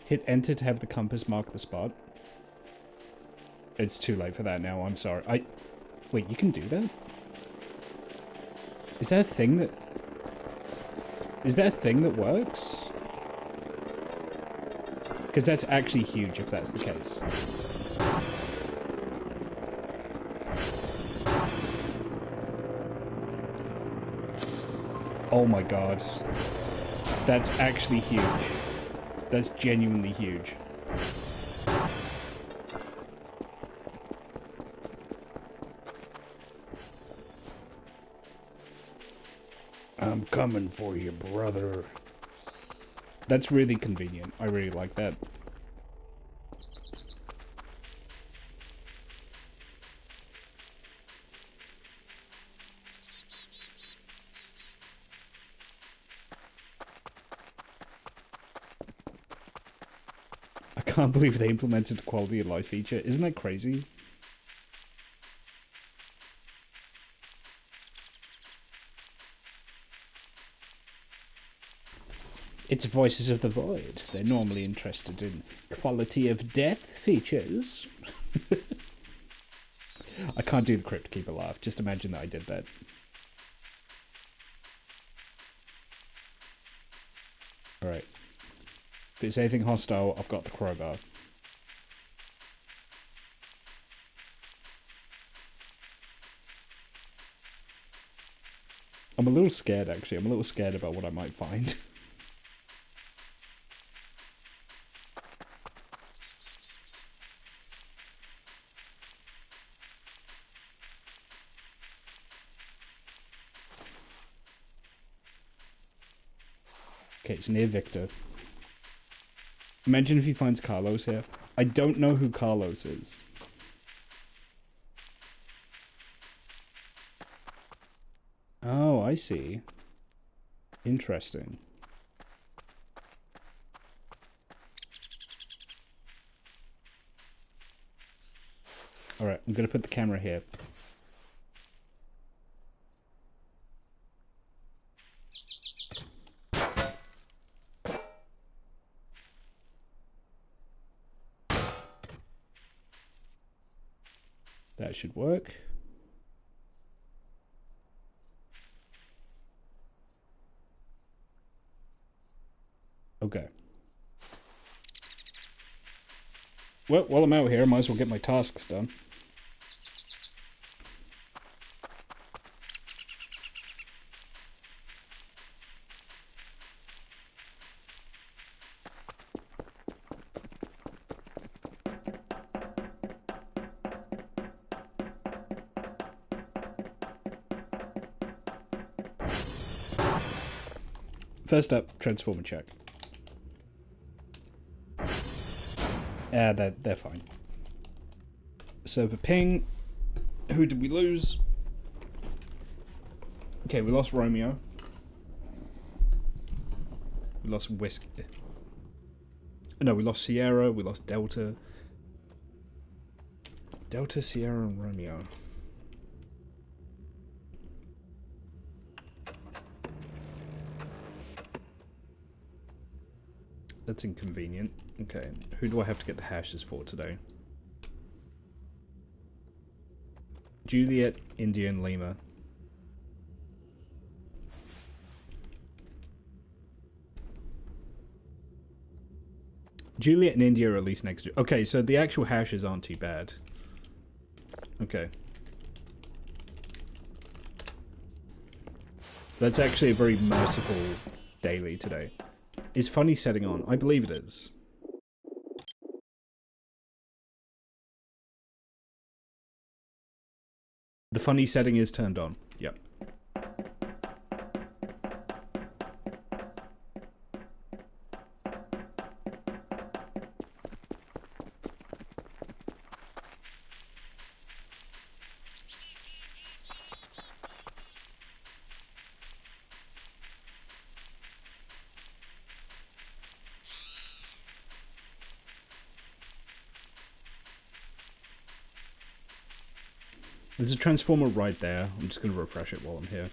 Hit enter to have the compass mark the spot. It's too late for that now, I'm sorry. Wait, you can do that? Is that a thing that... Is that a thing that works? Because that's actually huge if that's the case. Oh my god. That's actually huge. That's genuinely huge. I'm coming for you, brother. That's really convenient. I really like that. I can't believe they implemented a quality of life feature. Isn't that crazy? It's Voices of the Void. They're normally interested in quality of death features. I can't do the Crypt Keeper laugh. Just imagine that I did that. Alright. If it's anything hostile, I've got the crowbar. I'm a little scared, actually. I'm a little scared about what I might find. Okay, it's near Victor. Imagine if he finds Carlos here. I don't know who Carlos is. Oh, I see. Interesting. Alright, I'm gonna put the camera here. That should work. Okay. Well, while I'm out here, I might as well get my tasks done. First up, transformer check. They're fine. Server ping. Who did we lose? Okay, we lost Romeo. We lost Whiskey. No, we lost Sierra, we lost Delta. Delta, Sierra, and Romeo. That's inconvenient. Okay, who do I have to get the hashes for today? Juliet, India, and Lima. Juliet and India are at least next to... Okay, so the actual hashes aren't too bad. Okay. That's actually a very merciful daily today. Is funny setting on? I believe it is. The funny setting is turned on. Yep. There's a transformer right there. I'm just going to refresh it while I'm here.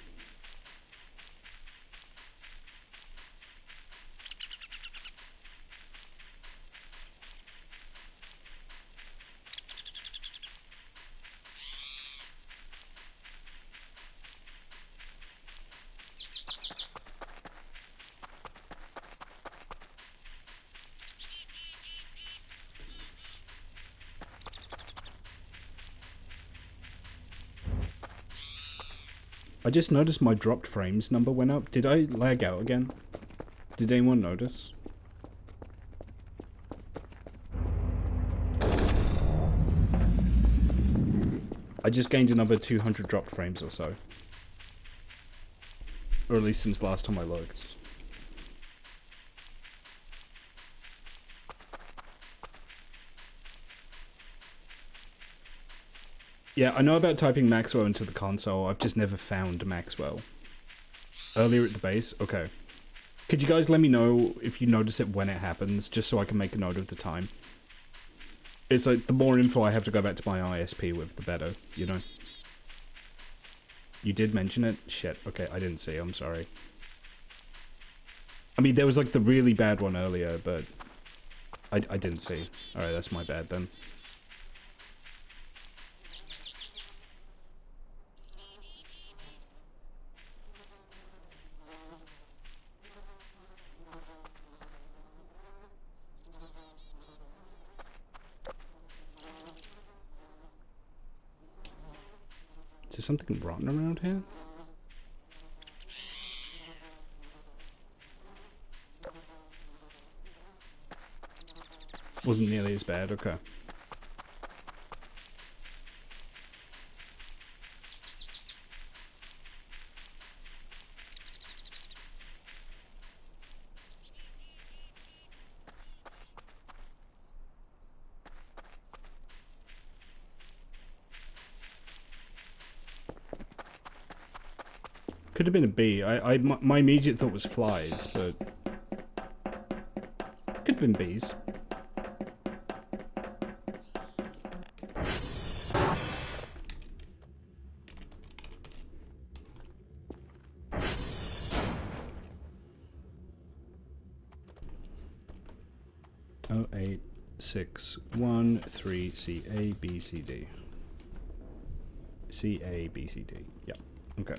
I just noticed my dropped frames number went up. Did I lag out again? Did anyone notice? I just gained another 200 dropped frames or so. Or at least since last time I looked. Yeah, I know about typing Maxwell into the console. I've just never found Maxwell. Earlier at the base? Okay. Could you guys let me know if you notice it when it happens, just so I can make a note of the time? It's like, the more info I have to go back to my ISP with, the better, you know? You did mention it? Shit, okay, I didn't see, I'm sorry. I mean, there was like the really bad one earlier, but I didn't see. Alright, that's my bad then. Is there something rotten around here? Wasn't nearly as bad, okay. Could have been a bee. My immediate thought was flies, but... Could have been bees. Oh, 8, 6, 1, 3, C, A, B, C, D. C, A, B, C, D. Yeah, okay.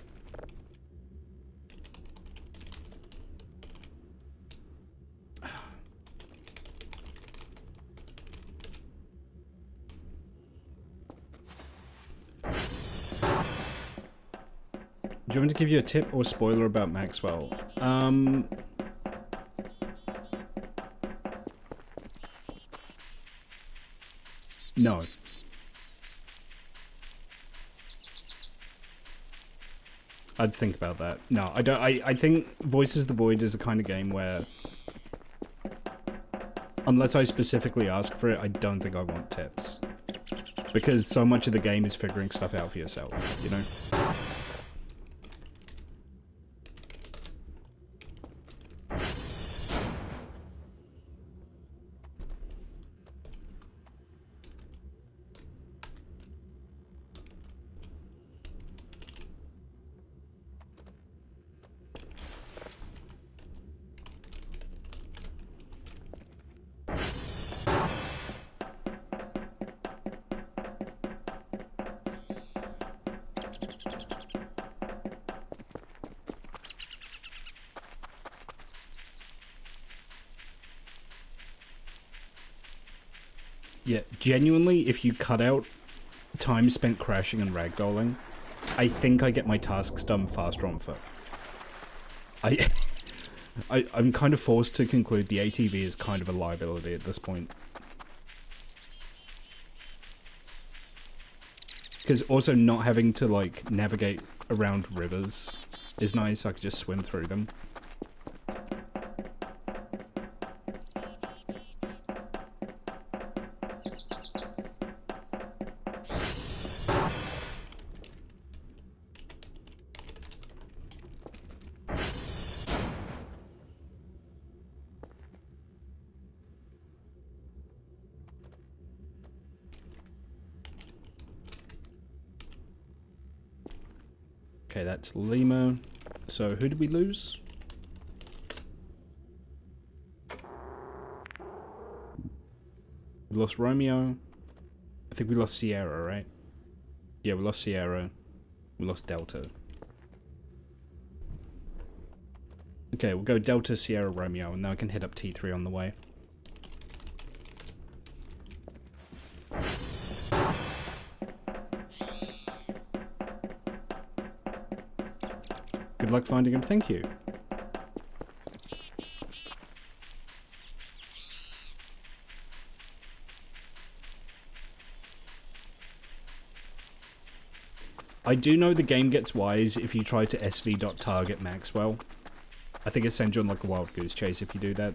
Do you want me to give you a tip or spoiler about Maxwell? No. I'd think about that. No, I don't. I think Voices of the Void is the kind of game where, unless I specifically ask for it, I don't think I want tips. Because so much of the game is figuring stuff out for yourself, you know? Yeah, genuinely, if you cut out time spent crashing and ragdolling, I think I get my tasks done faster on foot. I'm kind of forced to conclude the ATV is kind of a liability at this point. Because also not having to, like, navigate around rivers is nice. I could just swim through them. Okay, that's Lima. So who did we lose? We lost Romeo. I think we lost Sierra, right? Yeah, we lost Sierra. We lost Delta. Okay, we'll go Delta, Sierra, Romeo, and then I can hit up T3 on the way. Good luck finding him, thank you. I do know the game gets wise if you try to sv.target Maxwell. I think it sends you on like a wild goose chase if you do that.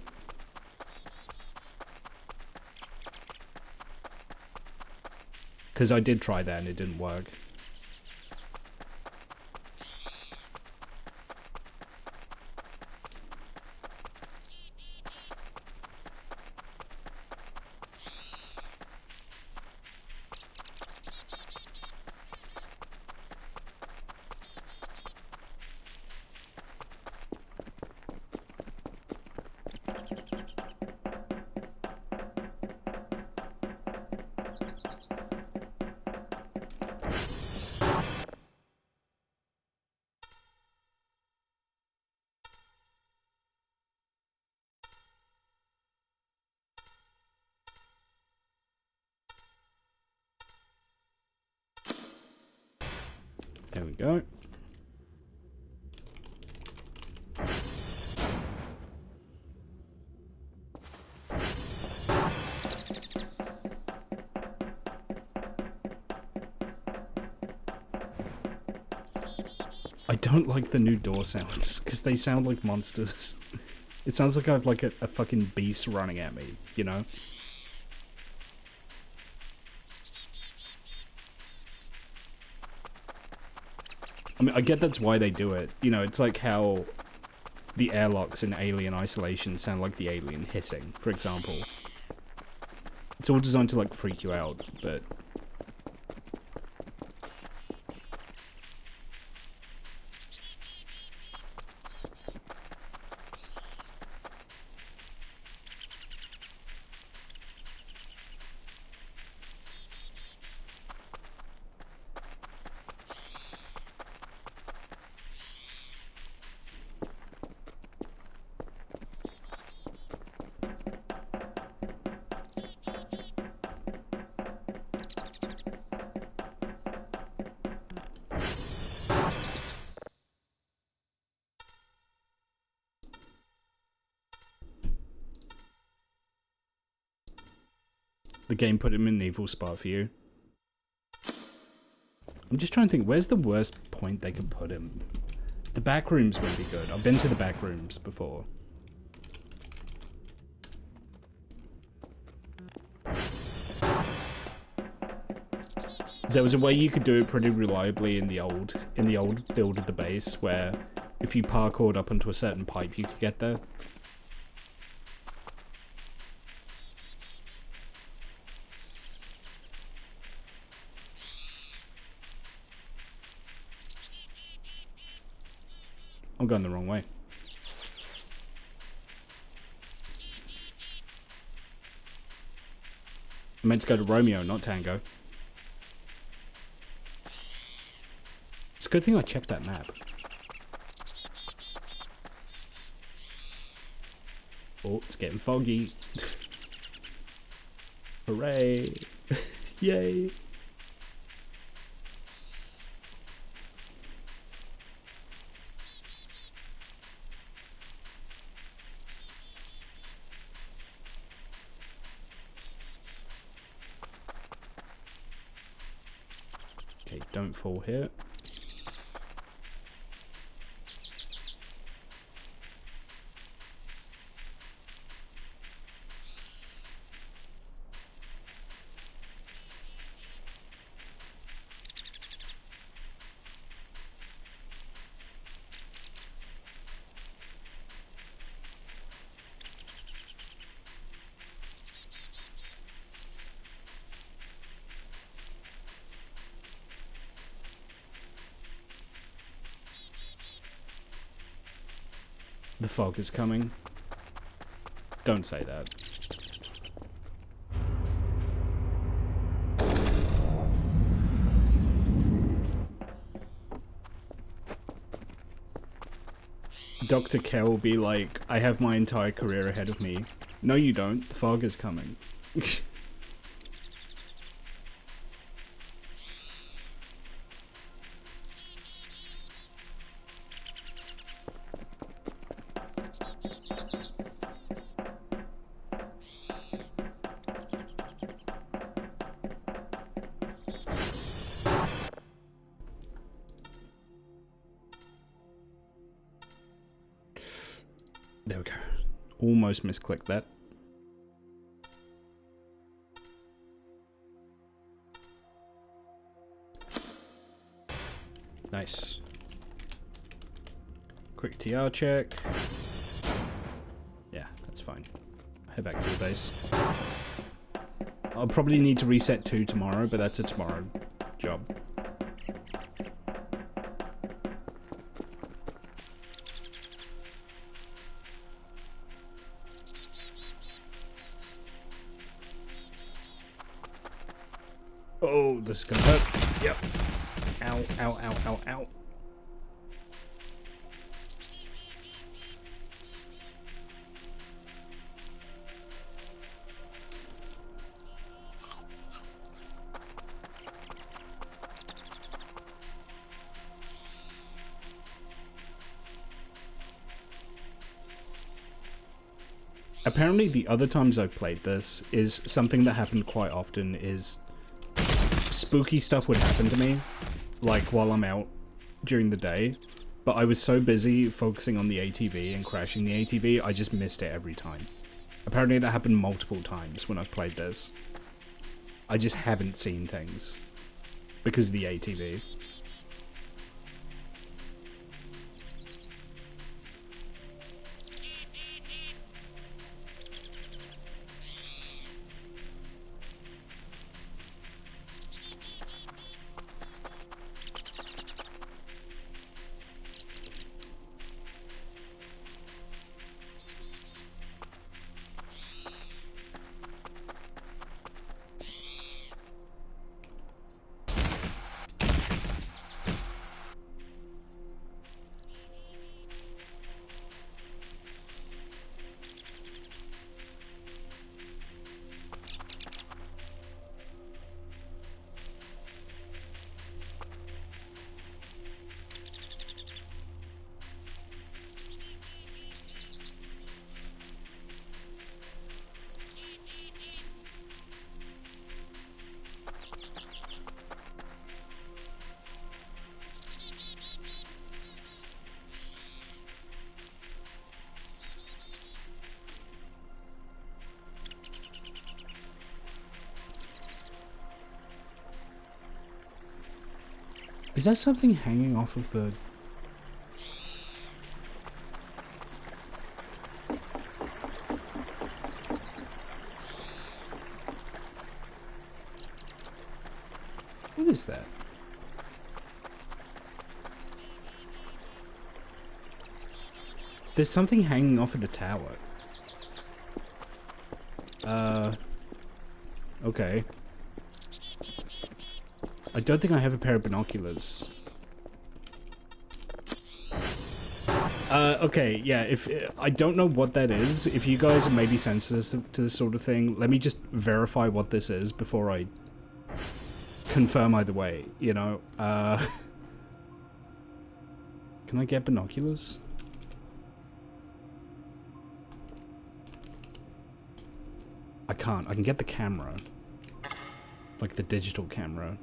Because I did try that and it didn't work. There we go. I don't like the new door sounds, because they sound like monsters. It sounds like I have like a fucking beast running at me, you know? I mean, I get that's why they do it. You know, it's like how the airlocks in Alien Isolation sound like the alien hissing, for example. It's all designed to, like, freak you out, but... The game put him in an evil spot for you. I'm just trying to think, where's the worst point they could put him? The back rooms would be good. I've been to the back rooms before. There was a way you could do it pretty reliably in the old build of the base, where if you parkoured up onto a certain pipe, you could get there. I'm going the wrong way. I meant to go to Romeo, not Tango. It's a good thing I checked that map. Oh, it's getting foggy. Hooray! Yay! Okay, don't fall here. The fog is coming. Don't say that. Dr. Kell will be like, I have my entire career ahead of me. No, you don't. The fog is coming. There we go. Almost misclicked that. Nice. Quick TR check. Yeah, that's fine. Head back to the base. I'll probably need to reset 2 tomorrow, but that's a tomorrow job. Oh, this is gonna hurt. Yep. Ow, ow, ow, ow, ow. Apparently the other times I've played this is something that happened quite often is spooky stuff would happen to me, like while I'm out during the day, but I was so busy focusing on the ATV and crashing the ATV, I just missed it every time. Apparently that happened multiple times when I've played this. I just haven't seen things because of the ATV. Is there something hanging off of the... What is that? There's something hanging off of the tower. Okay. I don't think I have a pair of binoculars. Okay, yeah, if I don't know what that is. If you guys are maybe sensitive to this sort of thing, let me just verify what this is before I confirm either way, you know? Can I get binoculars? I can't. I can get the camera. Like the digital camera.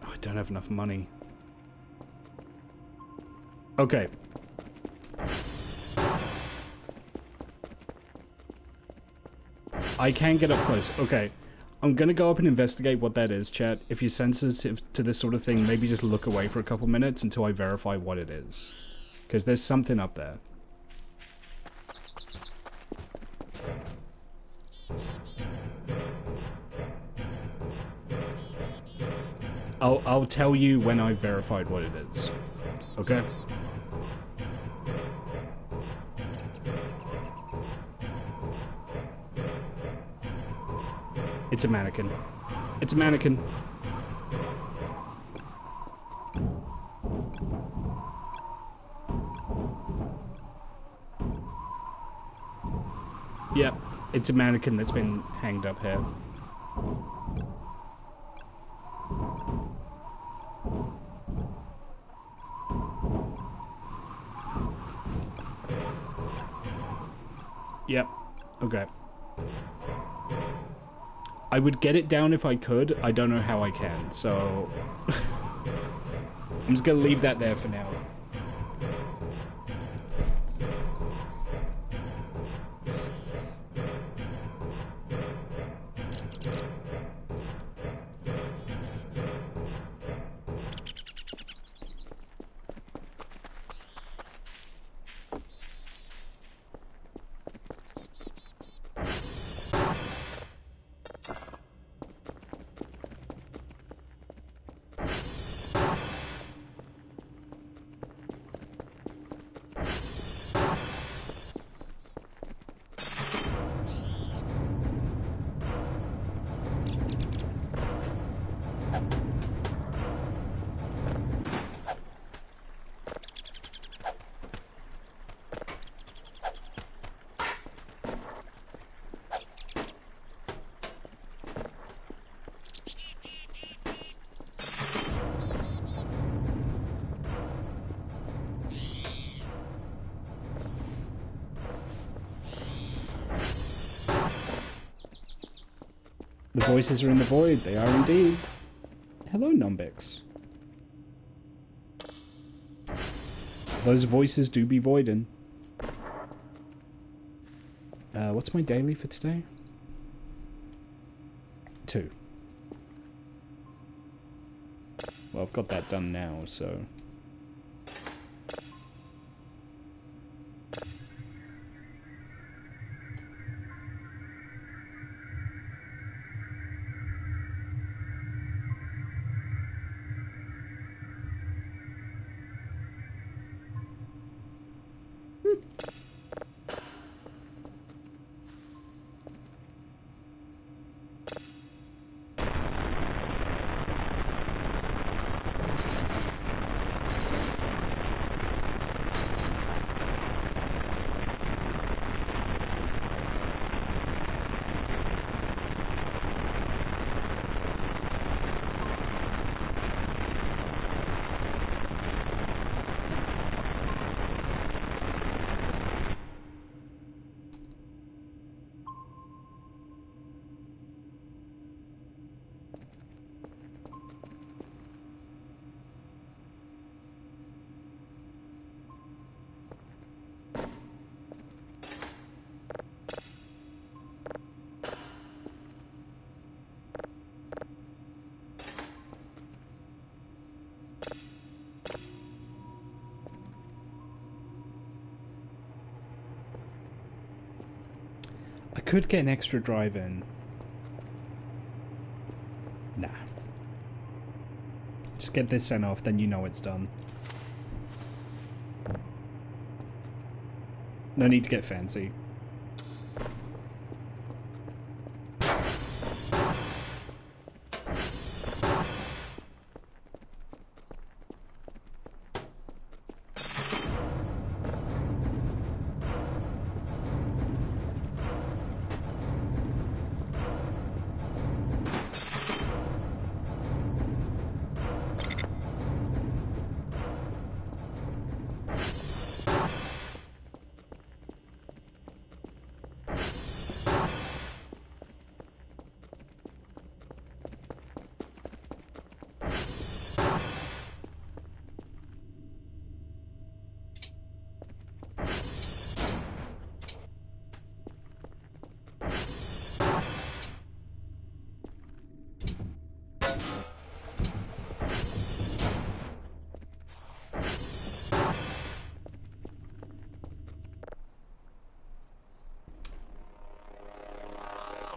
Oh, I don't have enough money. Okay. I can get up close. Okay. I'm gonna go up and investigate what that is, chat. If you're sensitive to this sort of thing, maybe just look away for a couple minutes until I verify what it is. Because there's something up there. I'll tell you when I've verified what it is. Okay? It's a mannequin. It's a mannequin. Yep, it's a mannequin that's been hanged up here. Yep, okay. I would get it down if I could. I don't know how I can, so... I'm just gonna leave that there for now. The voices are in the void. They are indeed. Hello, Numbix. Those voices do be voiding. What's my daily for today? 2. Well, I've got that done now, so... I could get an extra drive in. Nah. Just get this sent off, then you know it's done. No need to get fancy.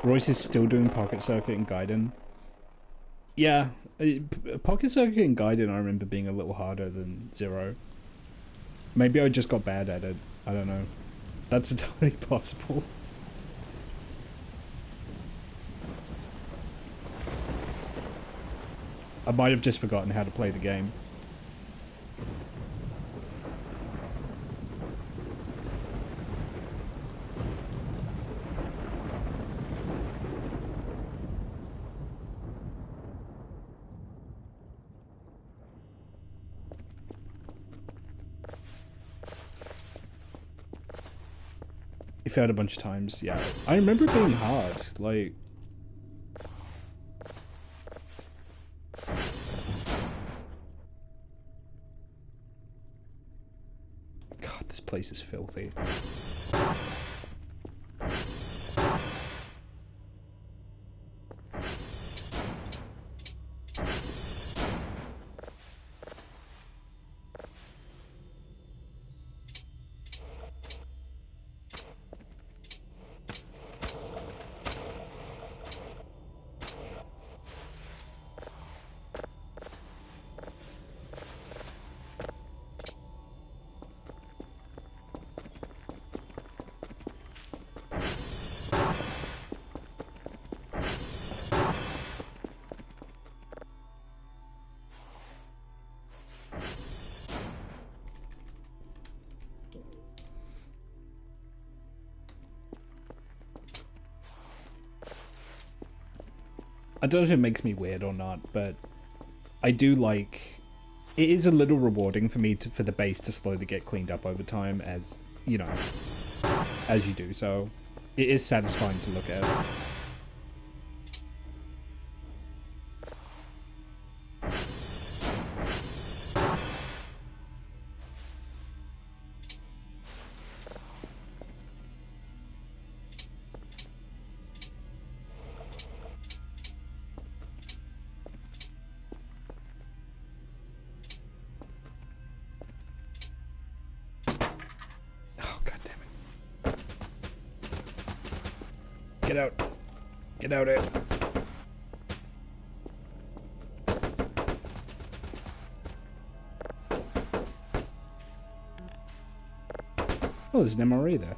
Royce is still doing Pocket Circuit and Gaiden. Yeah, Pocket Circuit and Gaiden I remember being a little harder than Zero. Maybe I just got bad at it. I don't know. That's entirely possible. I might have just forgotten how to play the game. You failed a bunch of times, yeah. I remember it being hard, like... God, this place is filthy. I don't know if it makes me weird or not, but I do like... It is a little rewarding for me for the base to slowly get cleaned up over time as, you know, as you do so. It is satisfying to look at. Get out. Get out it. Oh, there's an MRE there.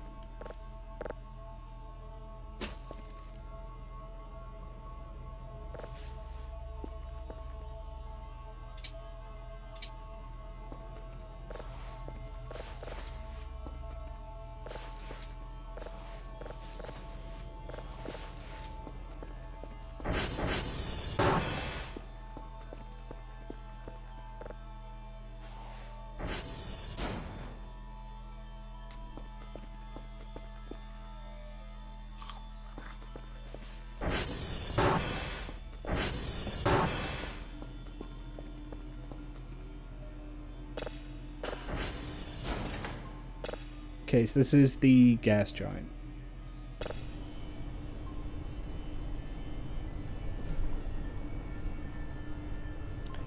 Okay, so this is the gas giant.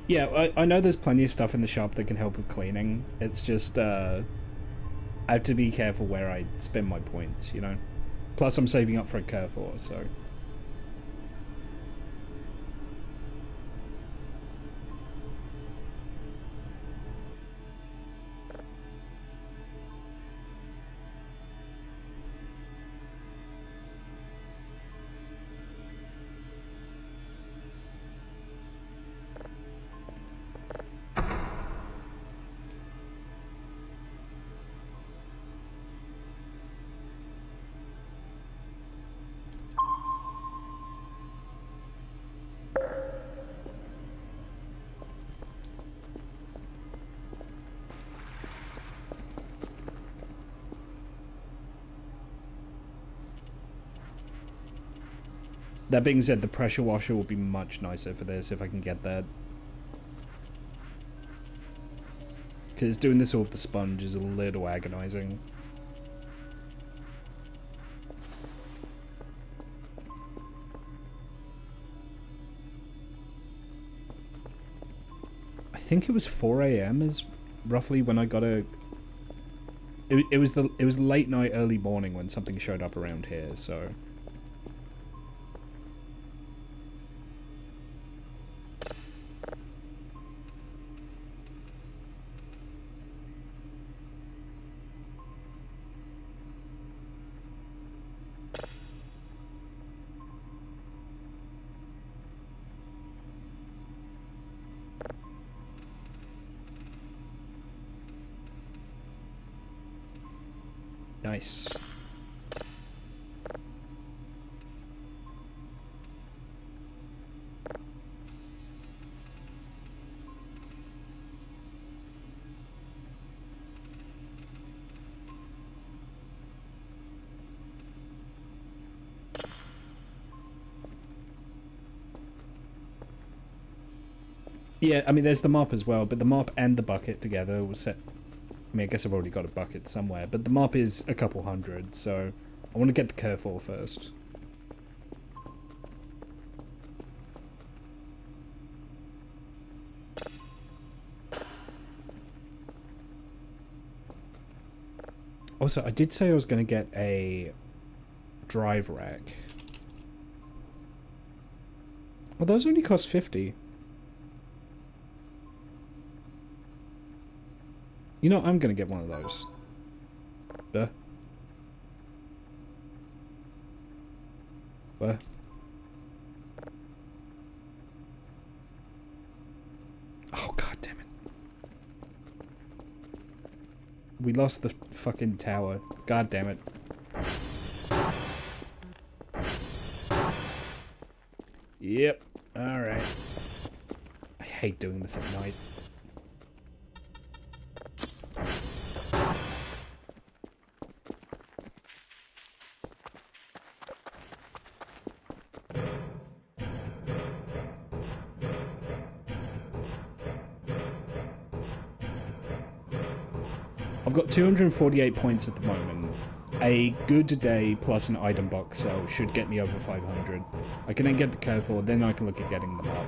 Yeah, I know there's plenty of stuff in the shop that can help with cleaning. It's just, I have to be careful where I spend my points, you know? Plus, I'm saving up for a Kerfor, so... That being said, the pressure washer will be much nicer for this if I can get that. Because doing this all with the sponge is a little agonizing. I think it was 4 AM is roughly when I got a... It was late night, early morning when something showed up around here, so... Nice. Yeah, I mean, there's the mop as well, but the mop and the bucket together will set... I mean, I guess I've already got a bucket somewhere, but the mop is a couple hundred, so I want to get the Kerfor first. Also, I did say I was going to get a drive rack. Well, those only cost 50. You know, I'm gonna get one of those. Duh. What? Oh, god damn it. We lost the fucking tower. God damn it. Yep. Alright. I hate doing this at night. I've got 248 points at the moment. A good day plus an item box sell should get me over 500. I can then get the Kerfor, then I can look at getting the mob.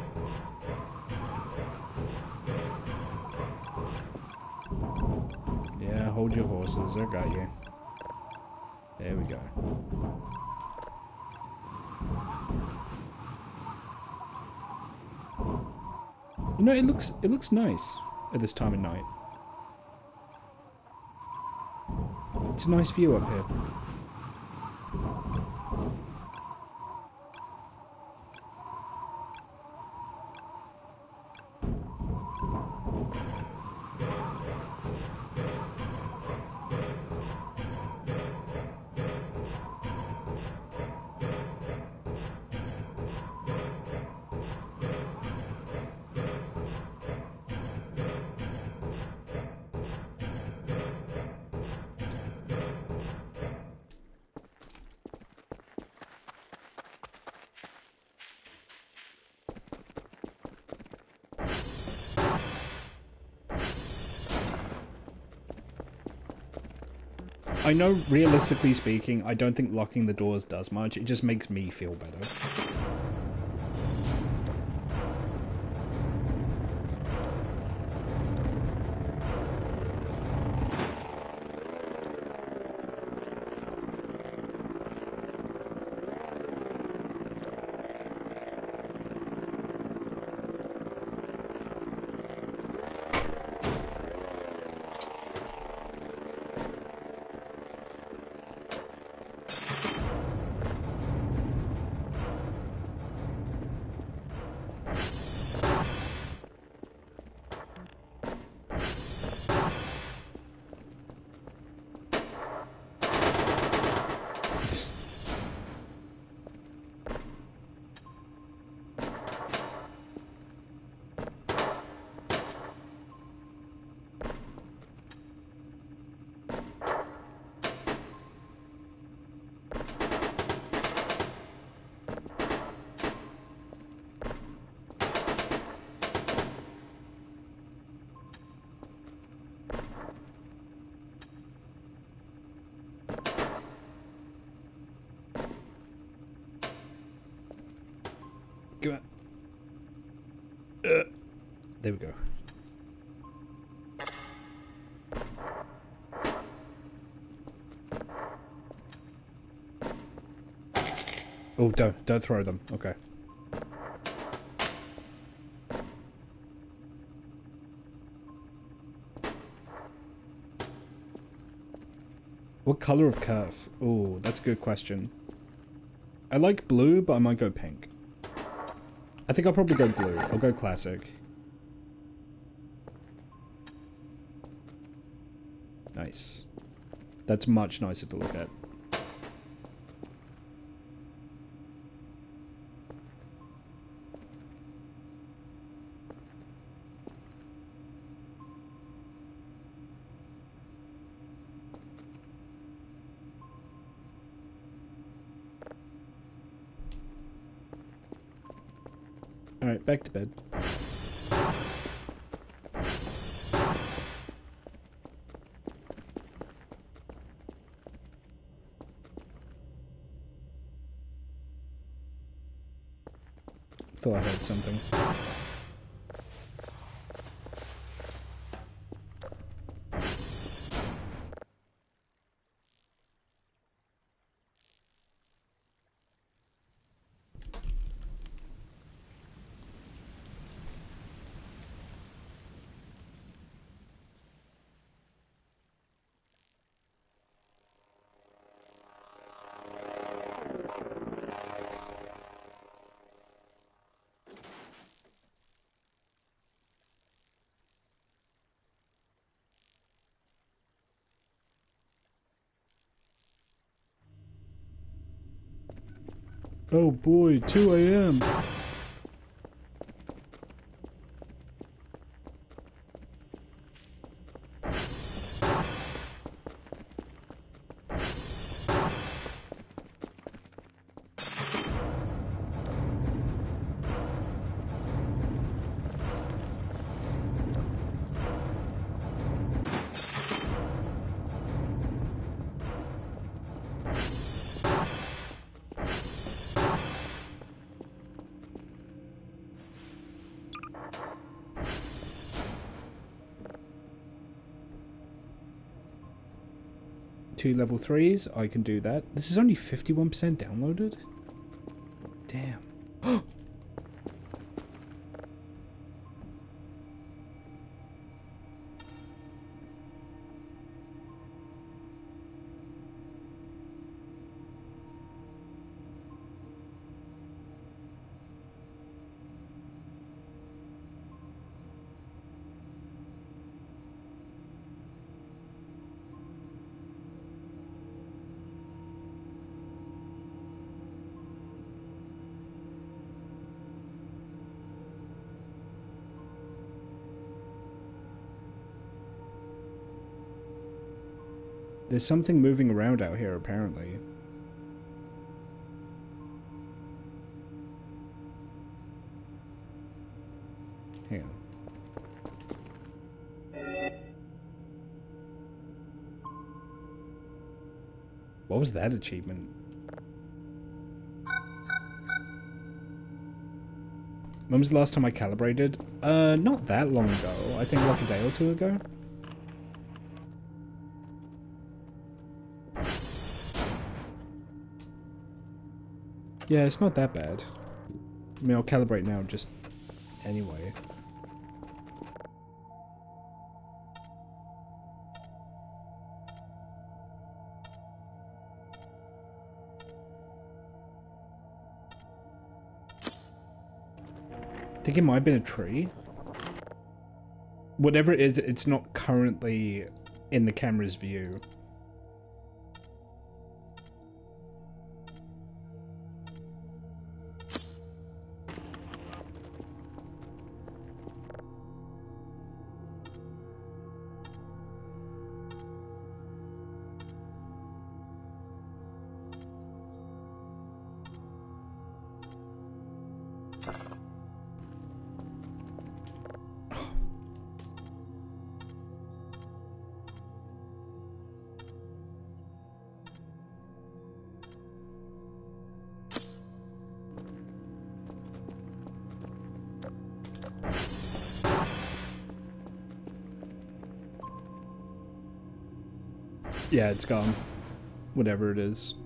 Yeah, hold your horses, I got you. There we go. You know, it looks nice at this time of night. It's a nice view up here. I know, realistically speaking, I don't think locking the doors does much. It just makes me feel better. There we go. Oh, don't throw them. Okay. What color of curve? Oh, that's a good question. I like blue, but I might go pink. I think I'll probably go blue. I'll go classic. Nice. That's much nicer to look at. Alright, back to bed. Thought I heard something. Oh boy, 2 a.m. Two level 3s, I can do that. This is only 51% downloaded? Damn. There's something moving around out here, apparently. Hang on. What was that achievement? When was the last time I calibrated? Not that long ago. I think like a day or two ago. Yeah, it's not that bad. I mean, I'll calibrate now just anyway. I think it might have been a tree. Whatever it is, it's not currently in the camera's view. Yeah, it's gone. Whatever it is.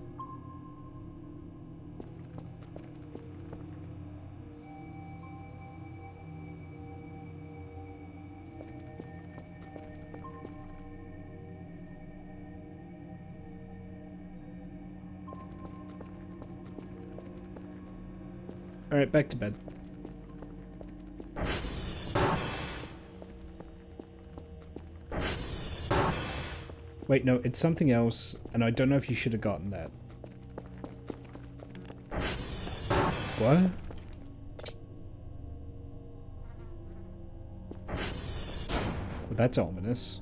Alright, back to bed. Wait, no, it's something else, and I don't know if you should have gotten that. What? Well, that's ominous.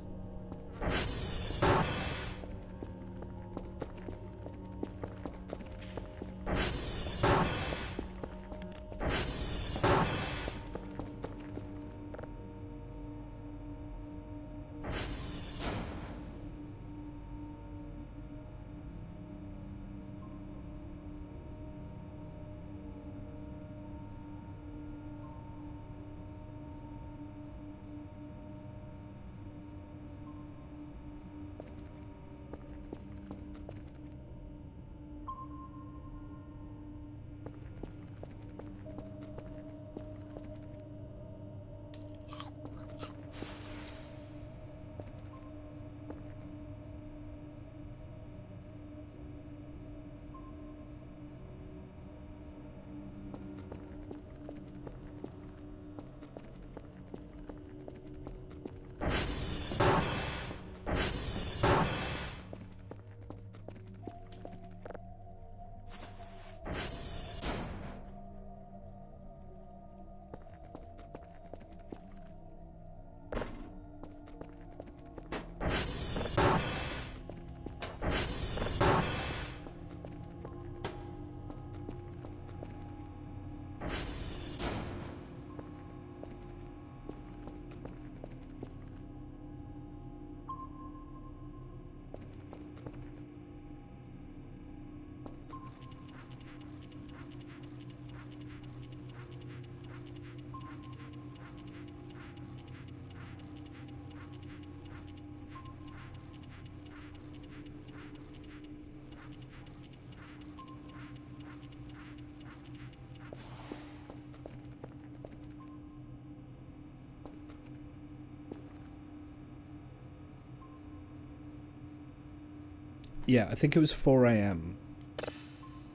Yeah, I think it was 4 AM.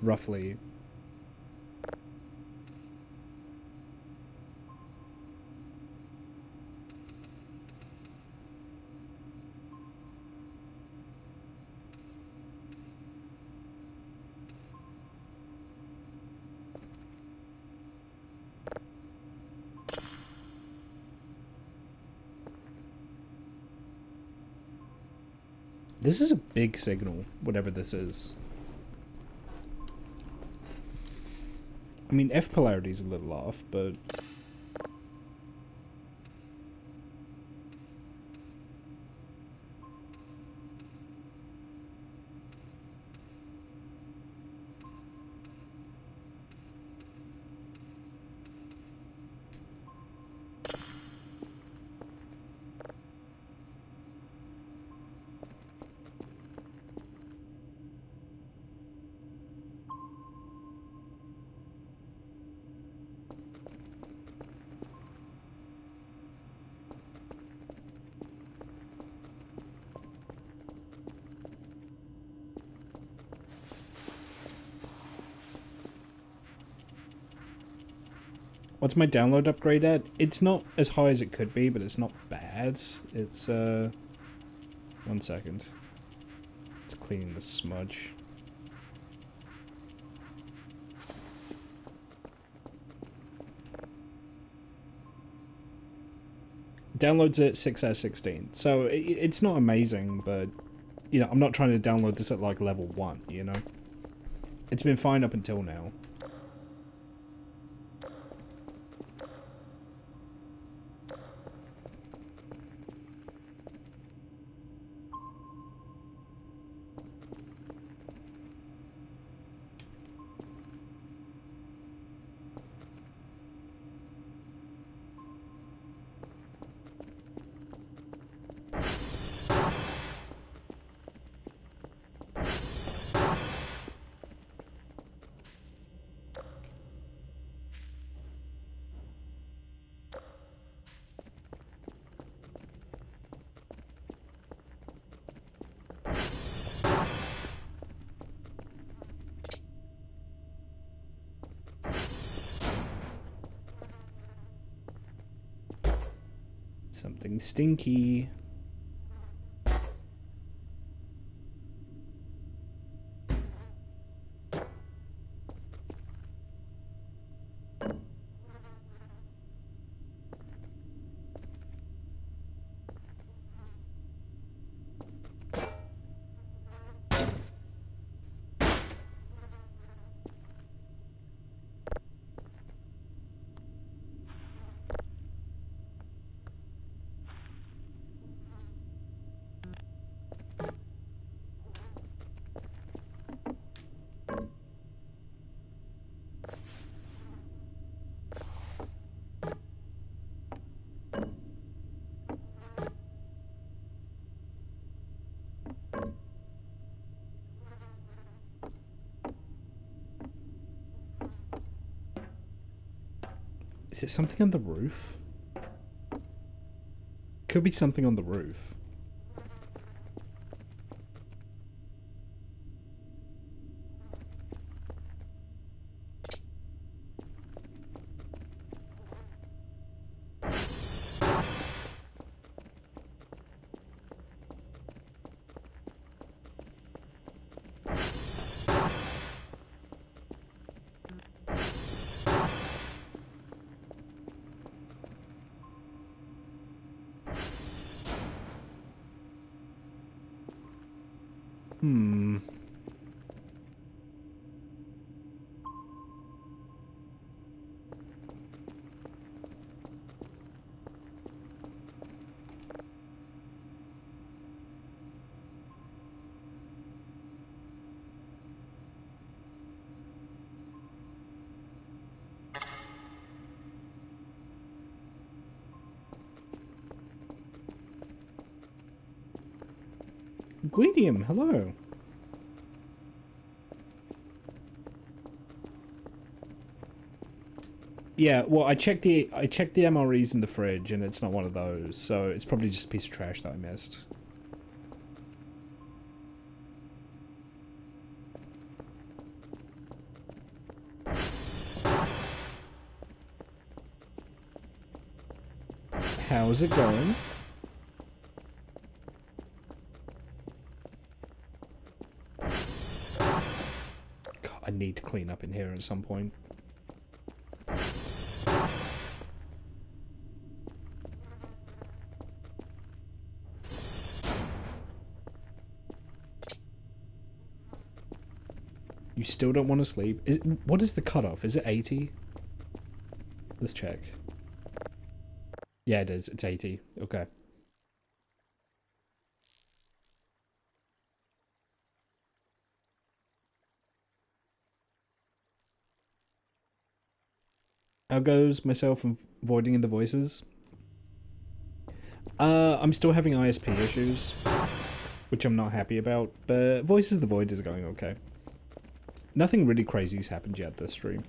Roughly. This is a big signal, whatever this is. I mean, F polarity's a little off, but... What's my download upgrade at? It's not as high as it could be, but it's not bad. It's, 1 second. It's cleaning the smudge. Downloads at 6 out of 16. So, it's not amazing, but, you know, I'm not trying to download this at, like, level 1, you know? It's been fine up until now. Something stinky. Is it something on the roof? Could be something on the roof. Hmm. Guidium, hello. Yeah, well, I checked the MREs in the fridge, and it's not one of those, so it's probably just a piece of trash that I missed. How's it going? God, I need to clean up in here at some point. You still don't want to sleep? What is the cutoff? Is it 80? Let's check. Yeah, it is. It's 80. Okay. How goes myself avoiding in the voices? I'm still having ISP issues, which I'm not happy about, but Voices of the Void is going okay. Nothing really crazy's happened yet this stream.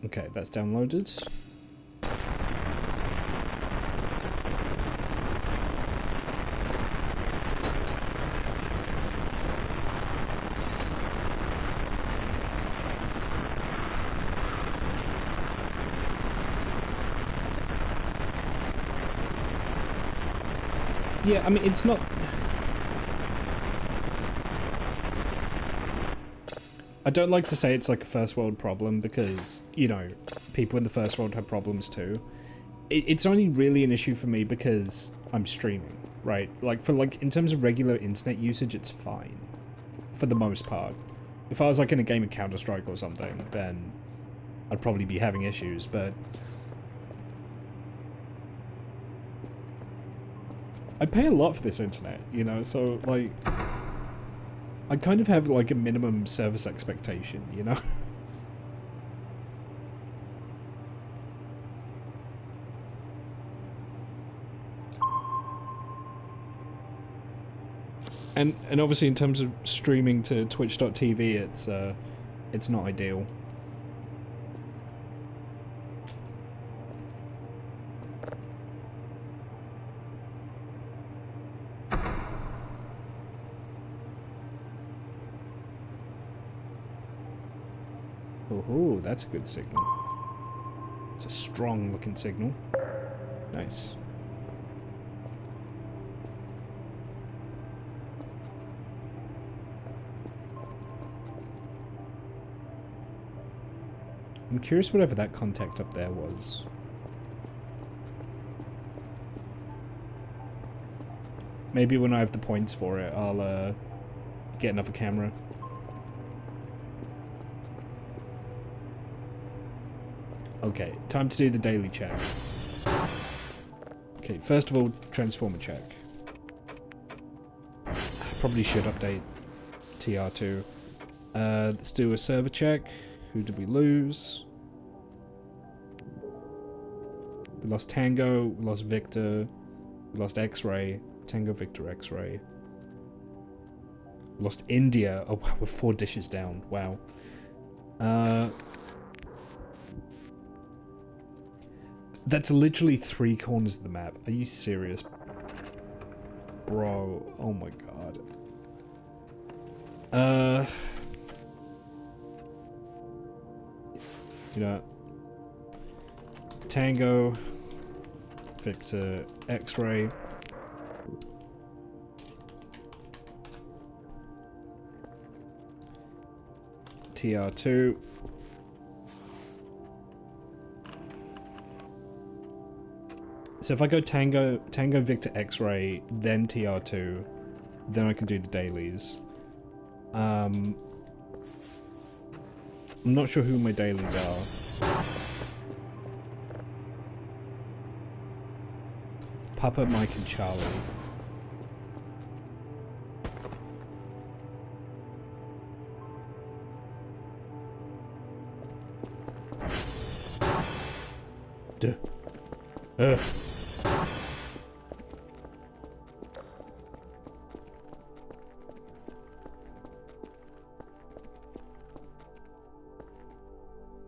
Okay, that's downloaded. Yeah, I mean, it's not... I don't like to say it's like a first world problem because, you know, people in the first world have problems too. It's only really an issue for me because I'm streaming, right? Like, in terms of regular internet usage, it's fine. For the most part. If I was like in a game of Counter-Strike or something, then I'd probably be having issues, but... I pay a lot for this internet, you know, so, like... I kind of have, like, a minimum service expectation, you know? And obviously in terms of streaming to twitch.tv, it's not ideal. Oh, that's a good signal. It's a strong looking signal. Nice. I'm curious whatever that contact up there was. Maybe when I have the points for it, I'll get another camera. Okay, time to do the daily check. Okay, first of all, transformer check. Probably should update TR2. Let's do a server check. Who did we lose? We lost Tango, we lost Victor, we lost X-Ray, Tango, Victor, X-Ray. We lost India. Oh wow, we're 4 dishes down. Wow. That's literally 3 corners of the map. Are you serious? Bro, oh my god. You know, Tango, Victor, X-Ray. TR2. So if I go Tango, Victor, X-Ray, then TR2, then I can do the dailies. I'm not sure who my dailies are. Papa, Mike, and Charlie. Duh. I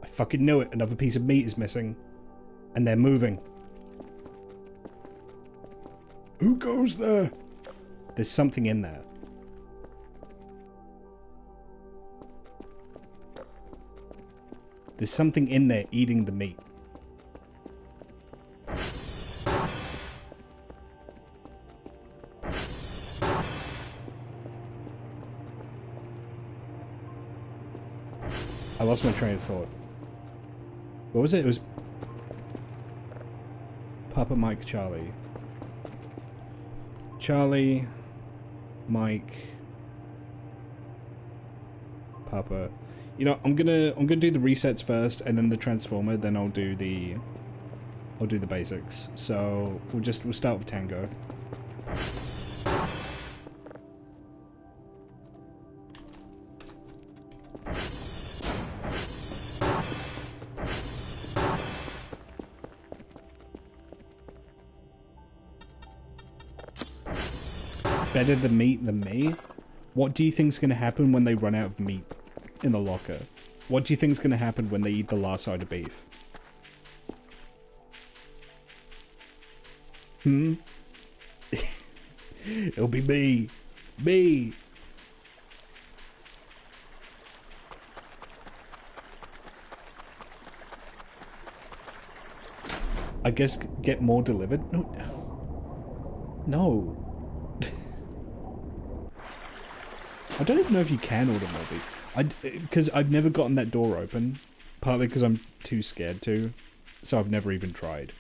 fucking knew it. Another piece of meat is missing. And they're moving. Who goes there? There's something in there. There's something in there eating the meat. I lost my train of thought. What was it? It was Papa, Mike, Charlie. Charlie, Mike, Papa. You know, I'm gonna do the resets first, and then the transformer. Then I'll do the basics. So we'll start with Tango. Better the meat than me? What do you think's gonna happen when they run out of meat in the locker? What do you think's gonna happen when they eat the last side of beef? It'll be me. Me. I guess get more delivered? No. No. I don't even know if you can order more beef. Because I've never gotten that door open. Partly because I'm too scared to. So I've never even tried.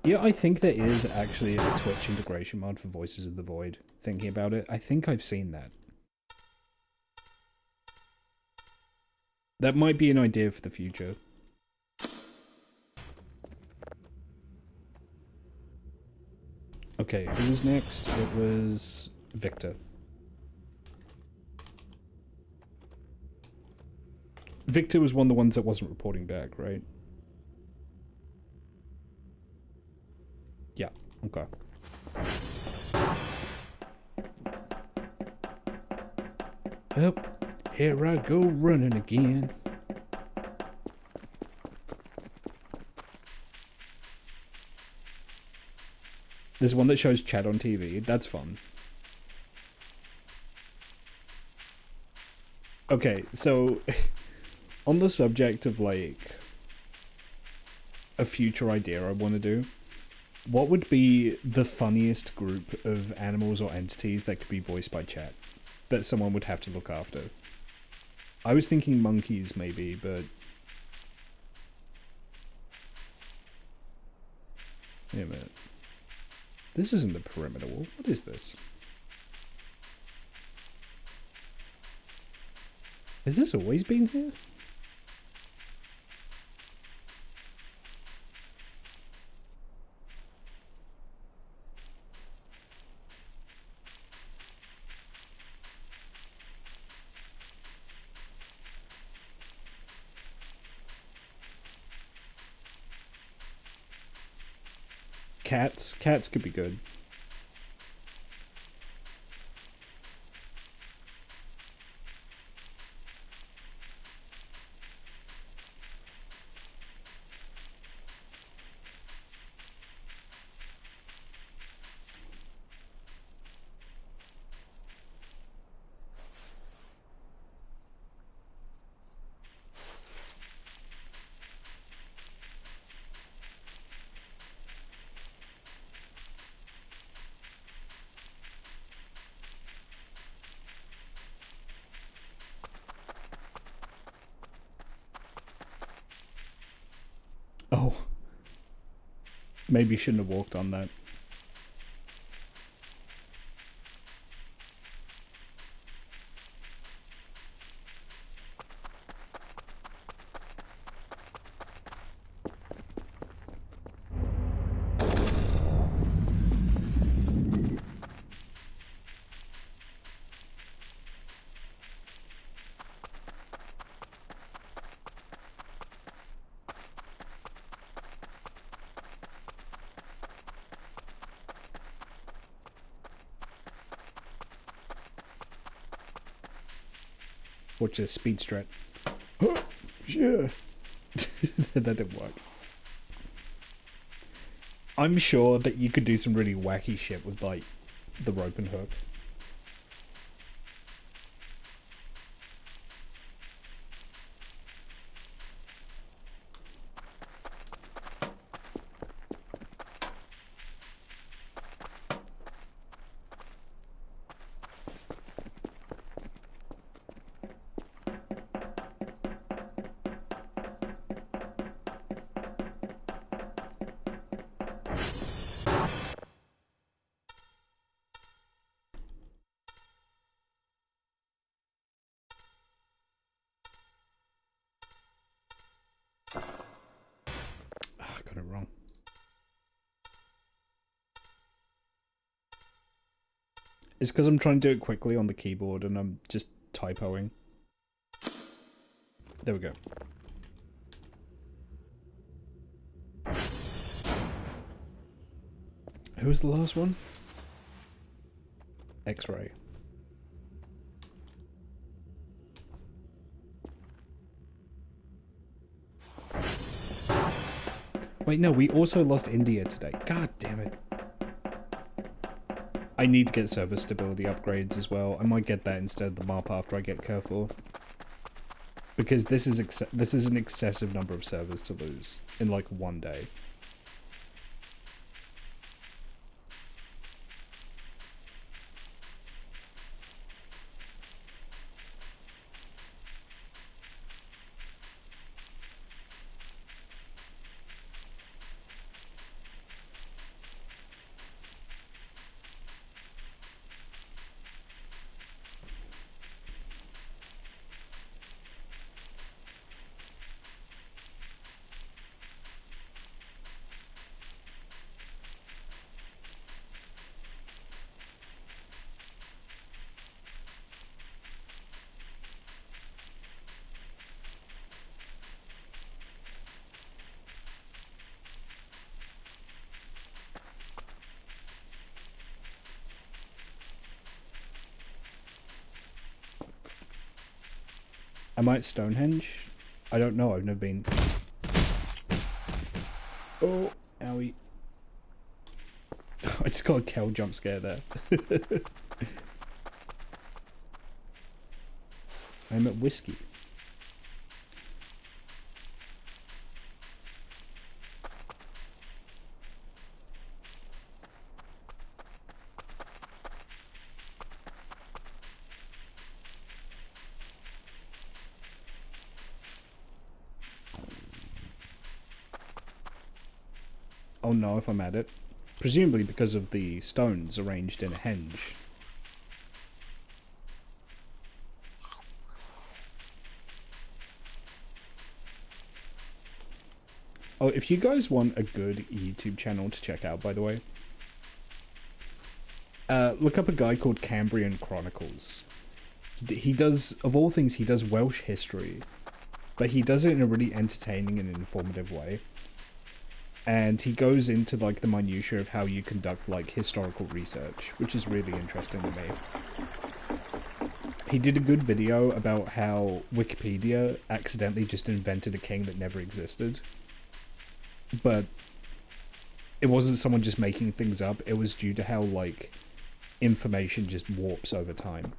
Yeah, I think there is actually a Twitch integration mod for Voices of the Void. Thinking about it, I think I've seen that. That might be an idea for the future. Okay, who was next? It was Victor. Victor was one of the ones that wasn't reporting back, right? Yeah, okay. Oh, here I go running again. There's one that shows chat on TV. That's fun. Okay, so on the subject of like a future idea I want to do, what would be the funniest group of animals or entities that could be voiced by chat that someone would have to look after? I was thinking monkeys maybe, but wait a minute. This isn't the perimeter wall. What is this? Has this always been here? Cats? Cats could be good. Oh. Maybe shouldn't have walked on that. Watch a speed strat. Yeah. That didn't work. I'm sure that you could do some really wacky shit with, like, the rope and hook. I got it wrong. It's because I'm trying to do it quickly on the keyboard and I'm just typoing. There we go. Who was the last one? X-ray. Wait, no, we also lost India today. God damn it. I need to get server stability upgrades as well. I might get that instead of the MARP after I get Kerfor. Because this is an excessive number of servers to lose in like one day. Am I at Stonehenge? I don't know, I've never been. Oh, owie. I just got a Kel jump scare there. I'm at Whiskey. Oh no, if I'm at it. Presumably because of the stones arranged in a henge. Oh, if you guys want a good YouTube channel to check out, by the way, look up a guy called Cambrian Chronicles. He does, of all things, he does Welsh history, but he does it in a really entertaining and informative way. And he goes into like the minutiae of how you conduct like historical research, which is really interesting to me. He did a good video about how Wikipedia accidentally just invented a king that never existed. But it wasn't someone just making things up, it was due to how like information just warps over time.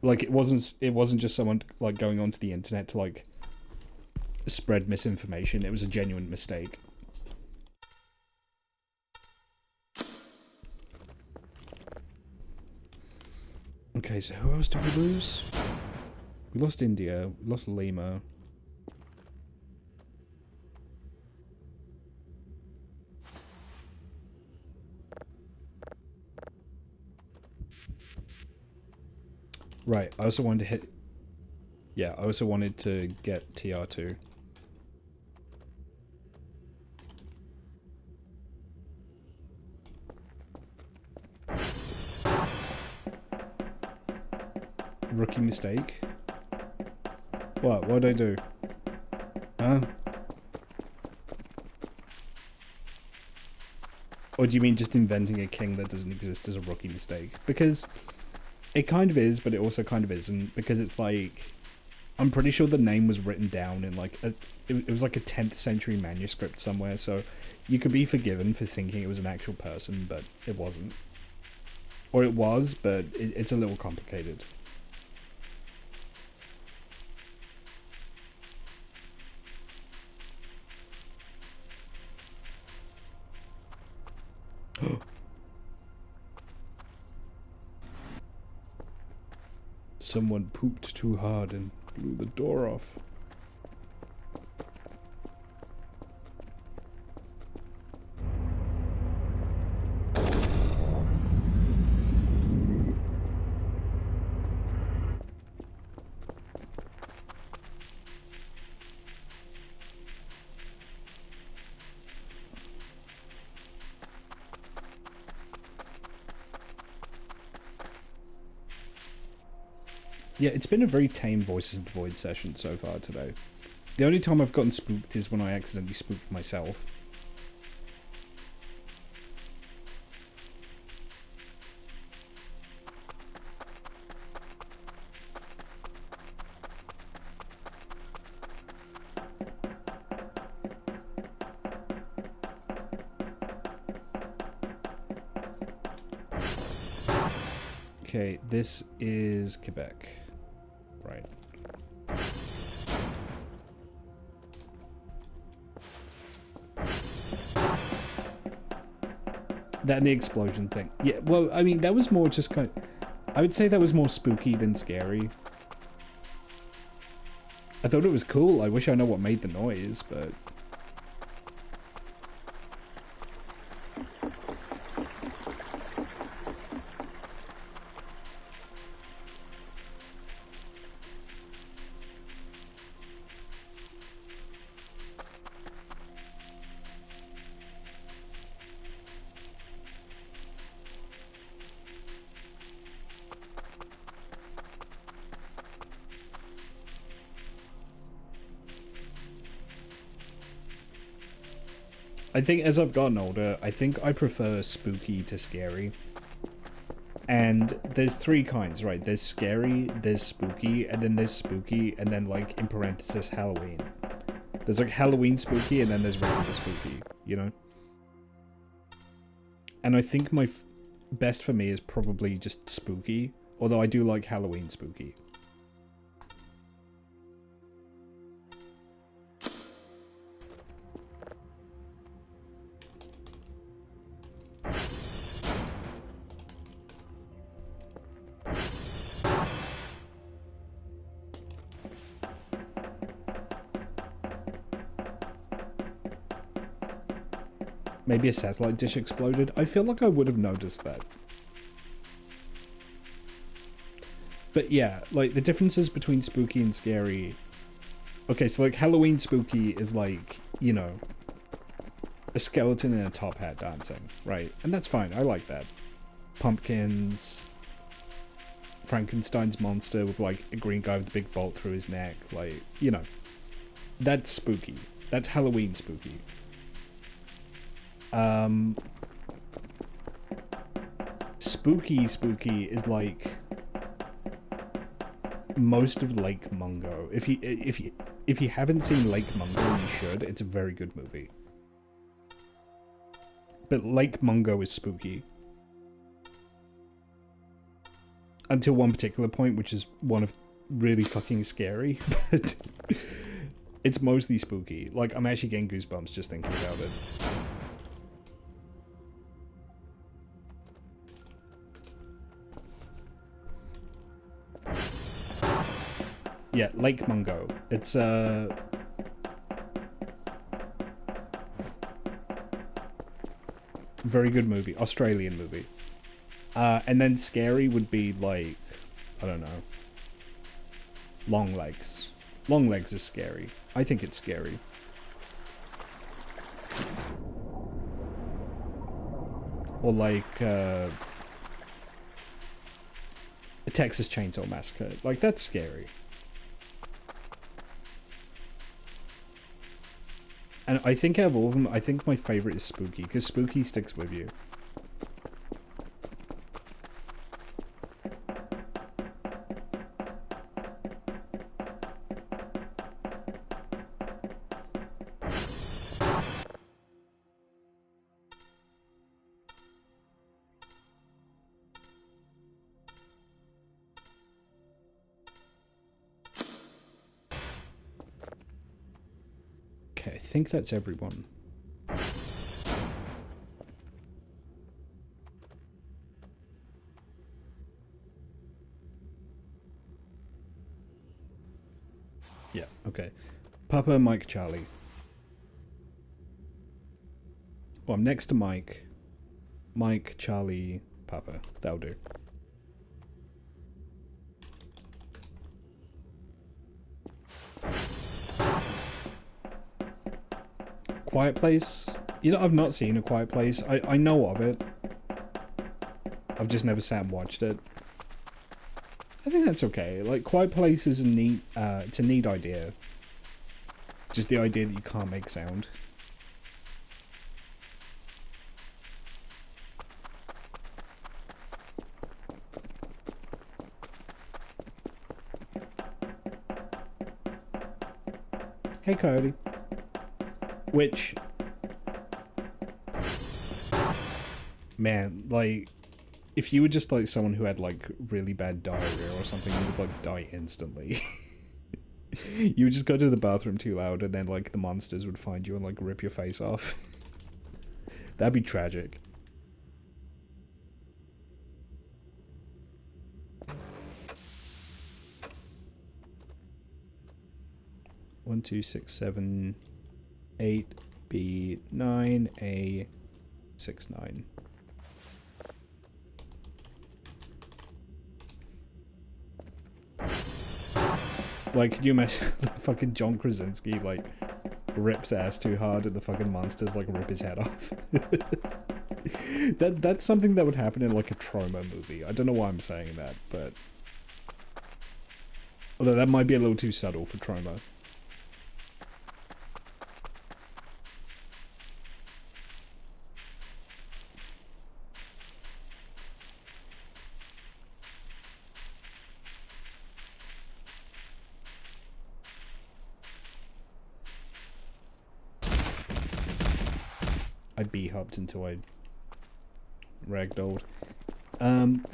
Like it wasn't just someone like going onto the internet to like spread misinformation. It was a genuine mistake. Okay, so who else did we lose? We lost India, we lost Lima. Right, I also wanted to hit... Yeah, I also wanted to get TR2. Rookie mistake? What? What'd I do? Huh? Or do you mean just inventing a king that doesn't exist as a rookie mistake? Because it kind of is, but it also kind of isn't. Because it's like... I'm pretty sure the name was written down in like a... It was like a 10th century manuscript somewhere, so you could be forgiven for thinking it was an actual person, but it wasn't. Or it was, but it's a little complicated. Someone pooped too hard and blew the door off. Yeah, it's been a very tame Voices of the Void session so far today. The only time I've gotten spooked is when I accidentally spooked myself. Okay, this is Quebec. Right. That and the explosion thing. Yeah, well, I mean, that was more just kind of... I would say that was more spooky than scary. I thought it was cool. I wish I know what made the noise, but... I think as I've gotten older, I think I prefer spooky to scary. And there's three kinds, right? There's scary, there's spooky, and then there's spooky, and then, like, in parenthesis, Halloween. There's, like, Halloween spooky, and then there's regular spooky, you know? And I think my best for me is probably just spooky, although I do like Halloween spooky. Maybe a satellite dish exploded. I feel like I would have noticed that. But yeah, like, the differences between spooky and scary... Okay, so, like, Halloween spooky is, like, you know, a skeleton in a top hat dancing, right? And that's fine, I like that. Pumpkins... Frankenstein's monster with, like, a green guy with a big bolt through his neck, like, you know. That's spooky. That's Halloween spooky. Spooky is like most of Lake Mungo. If you haven't seen Lake Mungo, you should. It's a very good movie. But Lake Mungo is spooky. Until one particular point, which is one of really fucking scary, but it's mostly spooky. Like, I'm actually getting goosebumps just thinking about it. Yeah, Lake Mungo. It's very good movie. Australian movie. And then scary would be like, I don't know. Long Legs. Long Legs is scary. I think it's scary. Or like, a Texas Chainsaw Massacre. Like, that's scary. And I think out of all of them, I think my favorite is Spooky, because Spooky sticks with you. I think that's everyone. Yeah, okay. Papa, Mike, Charlie. Well, I'm next to Mike. Mike, Charlie, Papa. That'll do. Quiet Place? You know, I've not seen A Quiet Place. I know of it. I've just never sat and watched it. I think that's okay. Like, Quiet Place is a neat, it's a neat idea. Just the idea that you can't make sound. Hey, Coyote. Which, man, like, if you were just, like, someone who had, like, really bad diarrhea or something, you would, like, die instantly. You would just go to the bathroom too loud, and then, like, the monsters would find you and, like, rip your face off. That'd be tragic. One, two, six, seven... 8, B, 9, A, 6, 9. Like, can you imagine fucking John Krasinski, like, rips ass too hard and the fucking monsters, like, rip his head off? That's something that would happen in, like, a Troma movie. I don't know why I'm saying that, but... Although that might be a little too subtle for Troma. I b-hopped until I ragdolled. I'm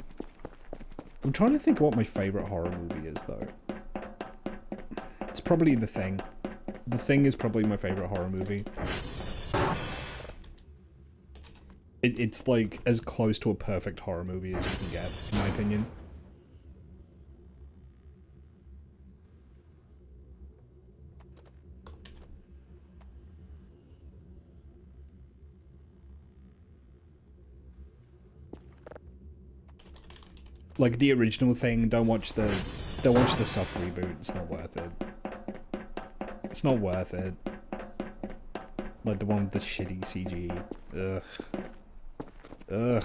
trying to think what my favorite horror movie is, though. It's probably The Thing. The Thing is probably my favorite horror movie. It's like as close to a perfect horror movie as you can get, in my opinion. Like the original Thing, don't watch the soft reboot. It's not worth it. It's not worth it. Like the one with the shitty CG. Ugh. Ugh.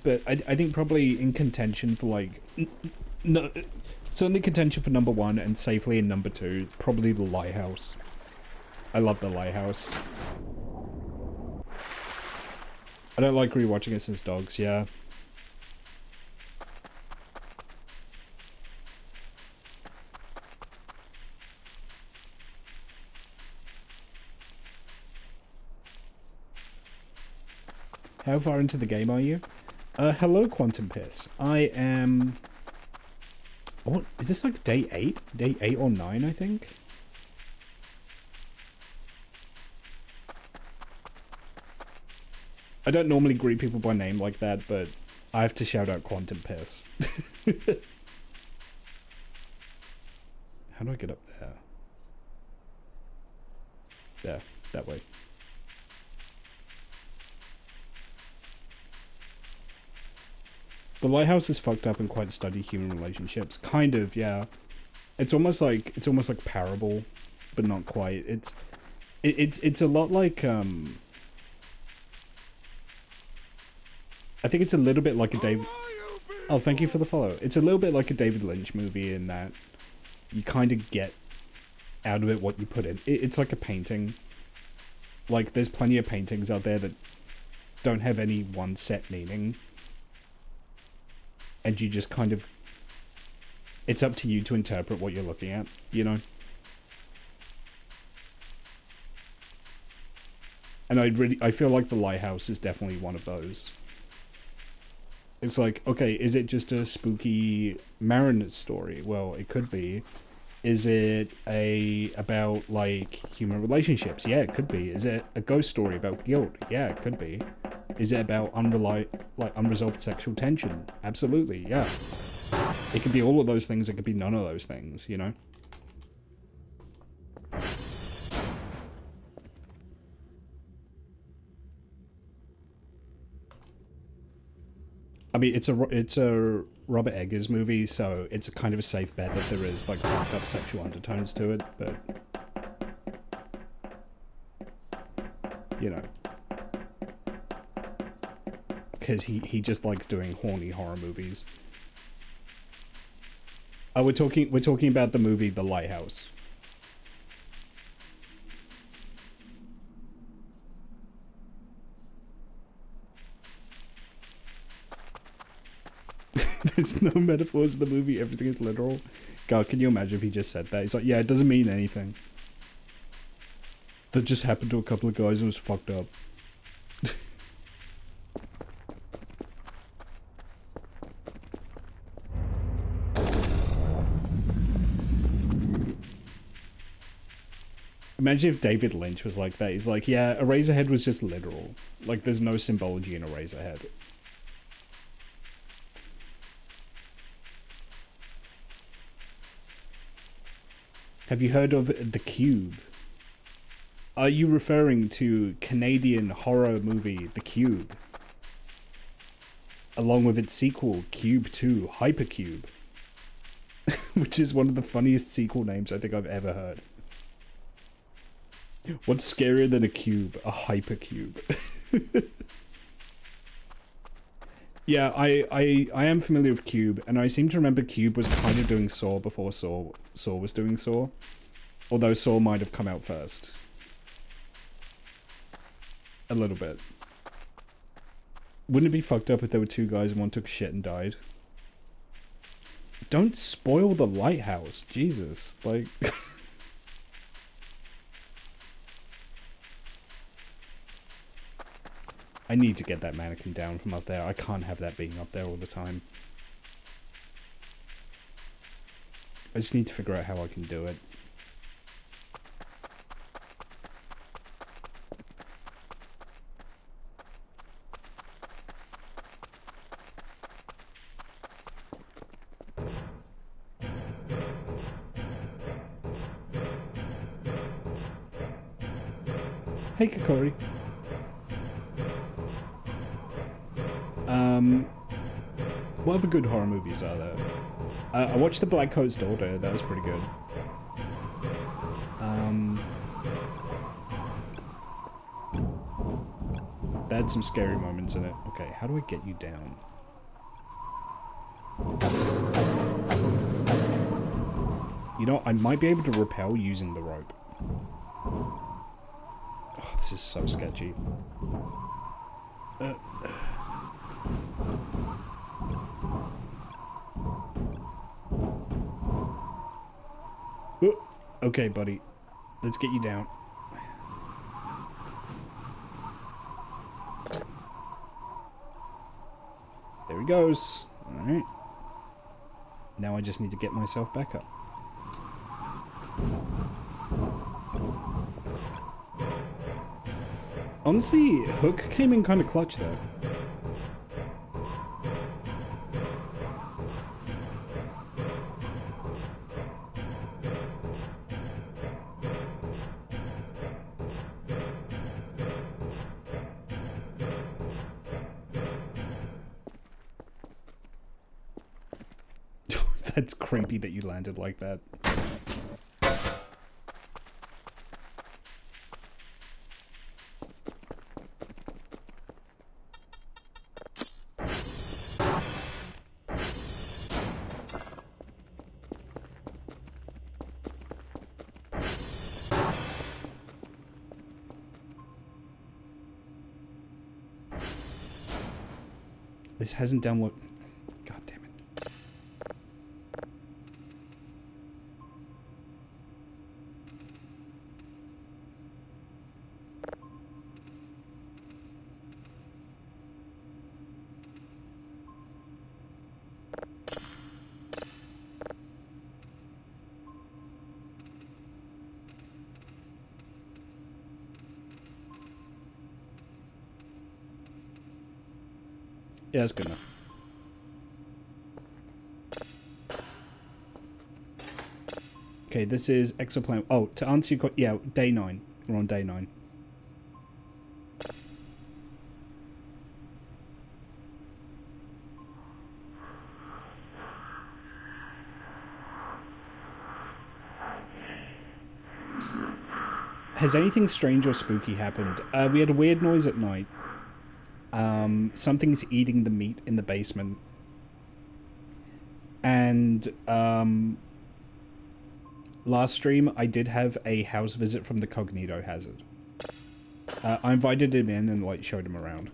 But I think probably in contention for like, no, certainly contention for number 1 and safely in number 2, probably The Lighthouse. I love The Lighthouse. I don't like rewatching it since Dogs, yeah. How far into the game are you? Hello, Quantum Piss. I am... What, is this like day 8? Day 8 or 9, I think? I don't normally greet people by name like that, but I have to shout out Quantum Piss. How do I get up there? There, that way. The Lighthouse is fucked up and quite study human relationships. Kind of, yeah. It's almost like Parable, but not quite. It's a lot like I think it's a little bit like a David. Oh, thank you for the follow. It's a little bit like a David Lynch movie in that you kind of get out of it what you put in. It's like a painting. Like there's plenty of paintings out there that don't have any one set meaning. And you just kind of... It's up to you to interpret what you're looking at, you know? And I feel like The Lighthouse is definitely one of those. It's like, okay, is it just a spooky mariner story? Well, it could be. Is it about, like, human relationships? Yeah, it could be. Is it a ghost story about guilt? Yeah, it could be. Is it about unresolved sexual tension? Absolutely, yeah. It could be all of those things, it could be none of those things, you know? I mean, it's a Robert Eggers movie, so it's a kind of a safe bet that there is, like, fucked up sexual undertones to it, but... You know. Because he just likes doing horny horror movies. Oh, we're talking about the movie The Lighthouse. There's no metaphors in the movie, everything is literal. God, can you imagine if he just said that? He's like, yeah, it doesn't mean anything. That just happened to a couple of guys and was fucked up. Imagine if David Lynch was like that. He's like, yeah, Eraserhead was just literal. Like, there's no symbology in Eraserhead. Have you heard of The Cube? Are you referring to Canadian horror movie The Cube? Along with its sequel, Cube 2, Hypercube. Which is one of the funniest sequel names I think I've ever heard. What's scarier than a cube? A hypercube. Yeah, I am familiar with Cube, and I seem to remember Cube was kind of doing Saw before Saw was doing Saw. Although Saw might have come out first. A little bit. Wouldn't it be fucked up if there were two guys and one took a shit and died? Don't spoil the lighthouse. Jesus. Like... I need to get that mannequin down from up there. I can't have that being up there all the time. I just need to figure out how I can do it. Hey, Kokori. What other good horror movies are there? I watched The Black Coat's Daughter. That was pretty good. That had some scary moments in it. Okay, how do I get you down? You know, I might be able to rappel using the rope. Oh, this is so sketchy. Okay, buddy. Let's get you down. There he goes. Alright. Now I just need to get myself back up. Honestly, Hook came in kind of clutch though. That's creepy that you landed like that. This hasn't downloaded. God damn it. Yeah, that's good enough. Okay, this is exoplanet. Oh, to answer your question, yeah, day 9. We're on day 9. Has anything strange or spooky happened? We had a weird noise at night. Something's eating the meat in the basement. And, last stream, I did have a house visit from the Cognito Hazard. I invited him in and, like, showed him around.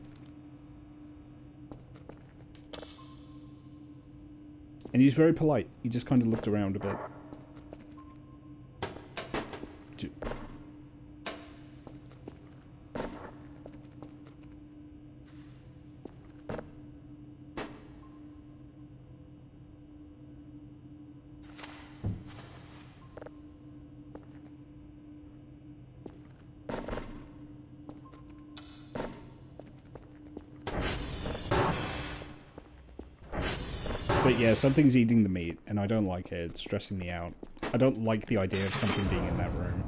And he's very polite. He just kind of looked around a bit. But yeah, something's eating the meat, and I don't like it. It's stressing me out. I don't like the idea of something being in that room.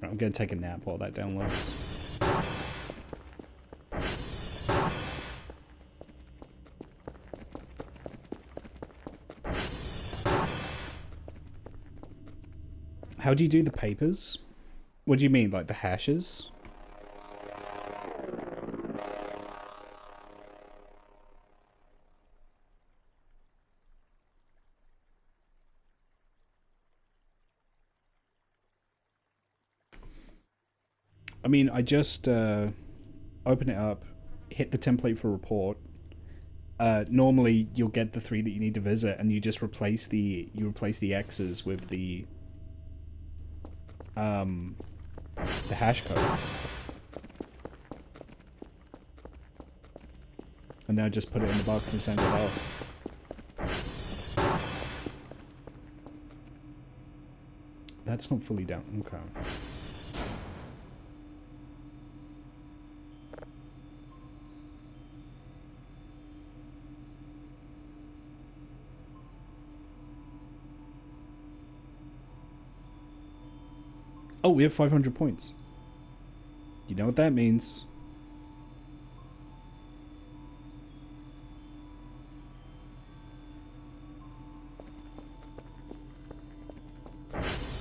I'm gonna take a nap while that downloads. How do you do the papers? What do you mean, like the hashes? I mean, I just open it up, hit the template for report. Normally, you'll get the 3 that you need to visit, and you just replace the X's with the hash codes. And now just put it in the box and send it off. That's not fully down. Okay. Oh, we have 500 points. You know what that means.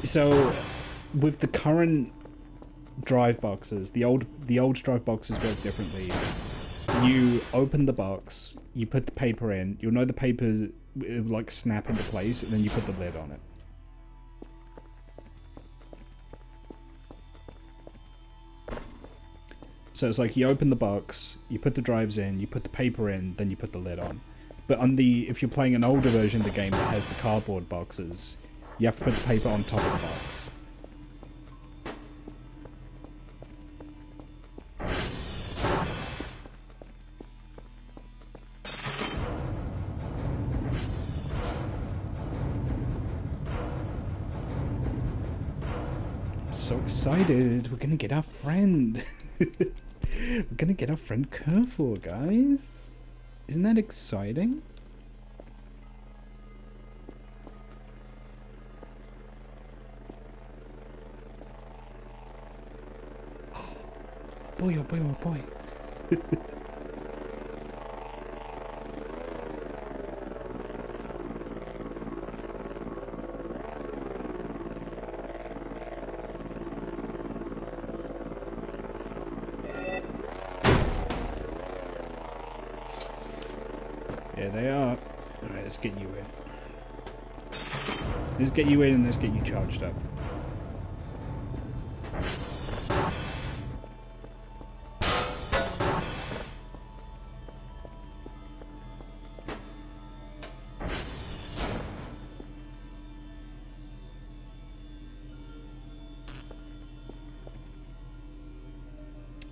So, with the current drive boxes, the old drive boxes work differently. You open the box, you put the paper in, you'll know the paper will like snap into place, and then you put the lid on it. So it's like you open the box, you put the drives in, you put the paper in, then you put the lid on. But on if you're playing an older version of the game that has the cardboard boxes, you have to put the paper on top of the box. I'm so excited. We're gonna get our friend. We're gonna get our friend Kerfor, guys. Isn't that exciting? Oh boy, oh boy, oh boy. There they are. Alright, let's get you in. Let's get you in and let's get you charged up.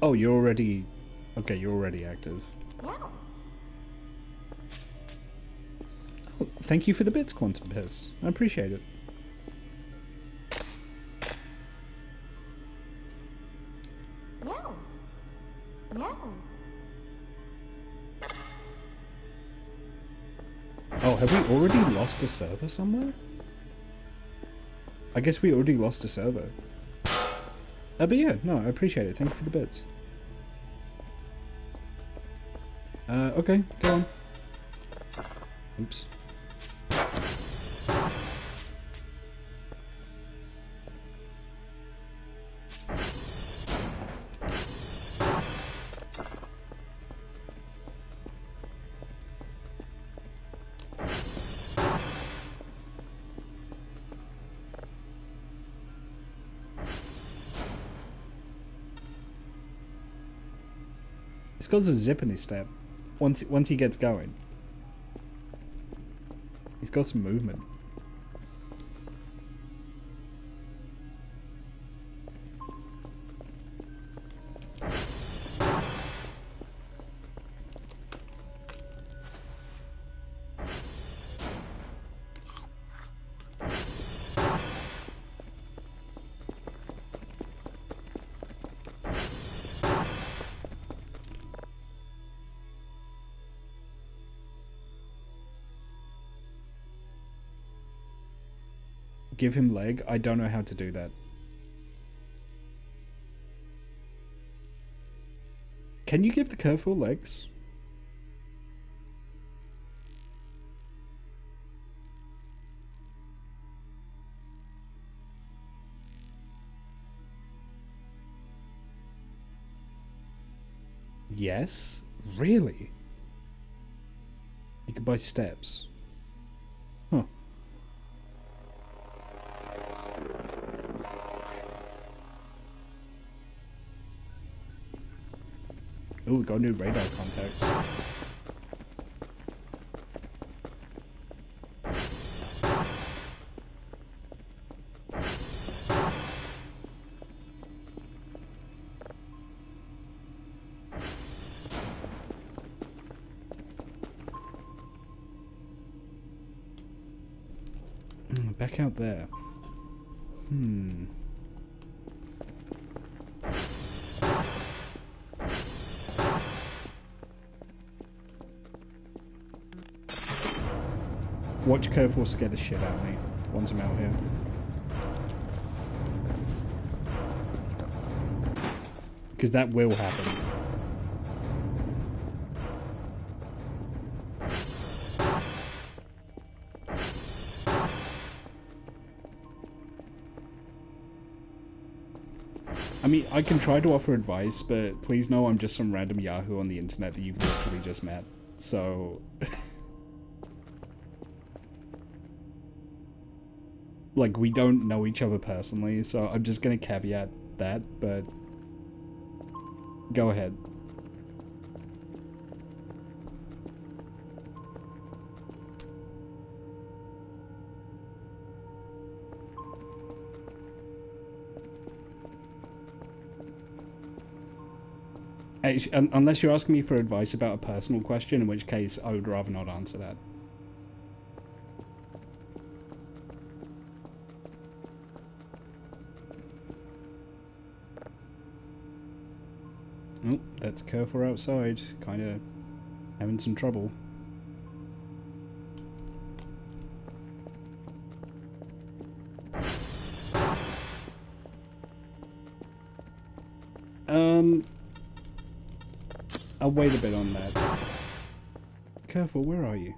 Oh, you're already... Okay, you're already active. Oh, thank you for the bits, Quantum Piss. I appreciate it. Oh, have we already lost a server somewhere? I guess we already lost a server. But yeah, no, I appreciate it. Thank you for the bits. Okay, go on. Oops. He's got a zip in his step. Once he gets going. He's got some movement. Give him leg? I don't know how to do that. Can you give the Kerfor legs? Yes? Really? You can buy steps. Huh. Oh, we got new radar contacts. Back out there. Watch Curve will scare the shit out of me once I'm out here. Because that will happen. I mean, I can try to offer advice, but please know I'm just some random Yahoo on the internet that you've literally just met. So... like, we don't know each other personally, so I'm just gonna caveat that, but... go ahead. Unless you're asking me for advice about a personal question, in which case I would rather not answer that. Oh, that's Kerfor outside, kinda having some trouble. I'll wait a bit on that. Kerfor, where are you?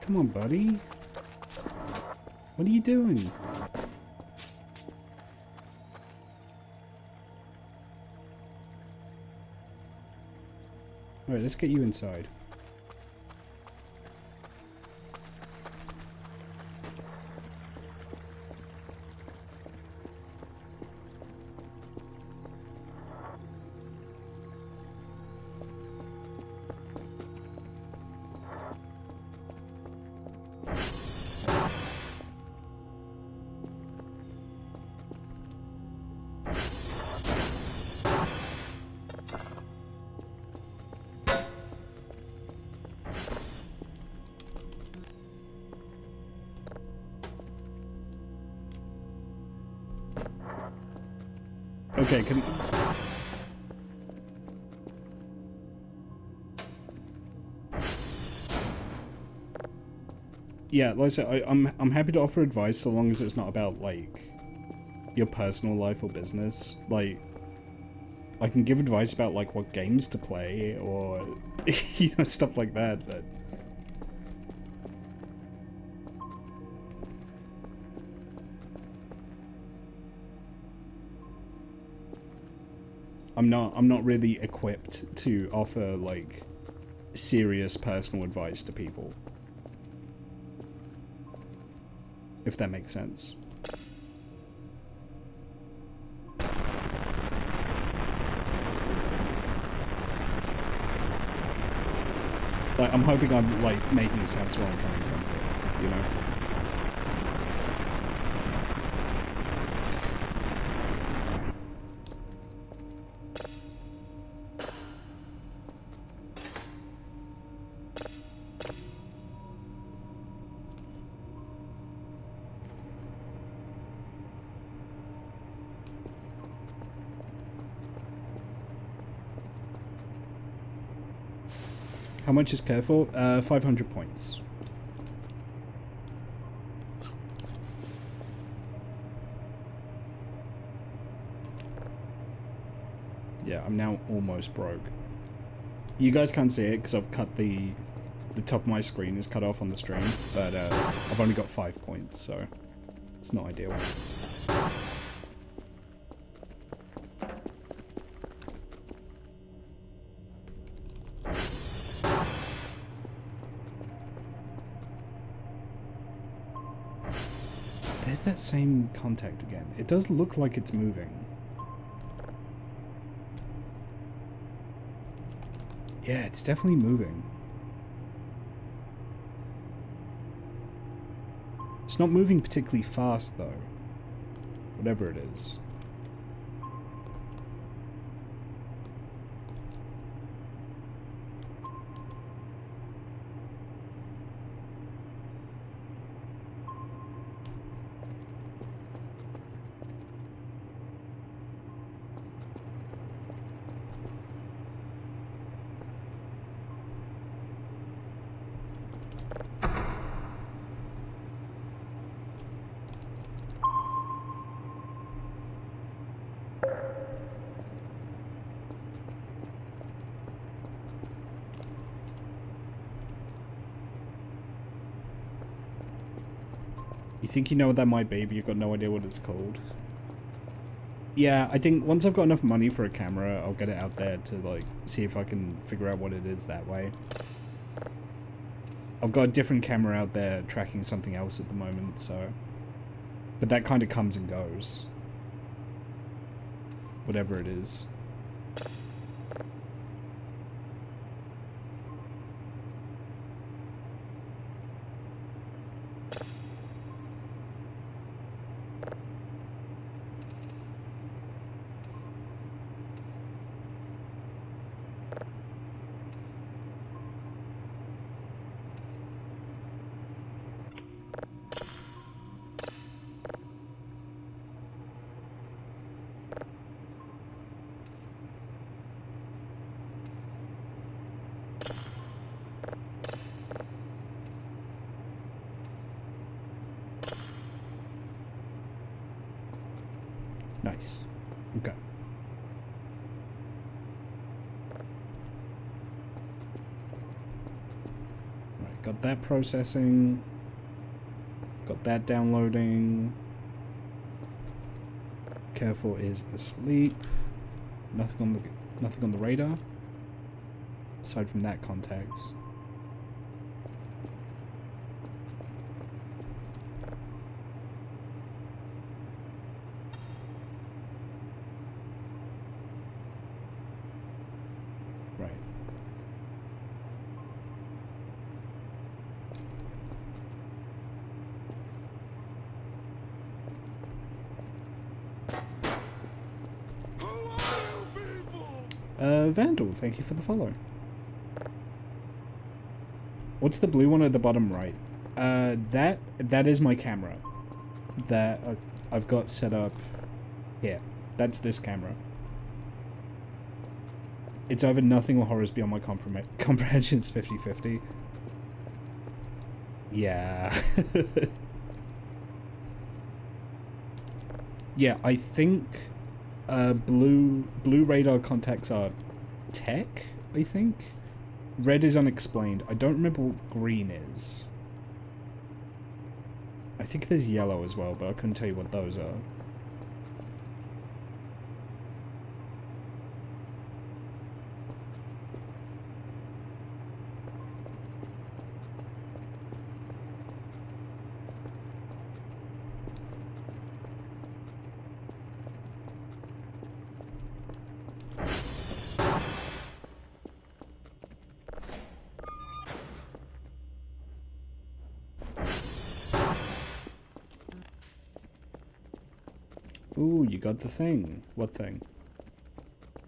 Come on, buddy. What are you doing? Alright, let's get you inside. Okay, can... yeah, like I said, I'm happy to offer advice so long as it's not about, like, your personal life or business. Like, I can give advice about, like, what games to play or, you know, stuff like that, but... I'm not really equipped to offer, like, serious personal advice to people. If that makes sense. Like, I'm hoping I'm, like, making sense where I'm coming from here, you know? How much is Kerfor? 500 points. Yeah, I'm now almost broke. You guys can't see it because I've cut the the top of my screen is cut off on the stream, but I've only got 5 points, so it's not ideal. There's that same contact again. It does look like it's moving. Yeah, it's definitely moving. It's not moving particularly fast, though. Whatever it is. You think you know what that might be, but you've got no idea what it's called. Yeah, I think once I've got enough money for a camera, I'll get it out there to, like, see if I can figure out what it is that way. I've got a different camera out there tracking something else at the moment, so... But that kind of comes and goes. Whatever it is. Nice. Okay. Right, got that processing. Got that downloading. Careful is asleep. Nothing on the radar. Aside from that contact. Vandal, thank you for the follow. What's the blue one at the bottom right? That is my camera. That I've got set up here. That's this camera. It's either nothing or horrors beyond my comprehension's 50-50. Yeah. Yeah, I think blue radar contacts are tech, I think. Red is unexplained. I don't remember what green is. I think there's yellow as well, but I couldn't tell you what those are. Ooh, you got the thing. What thing?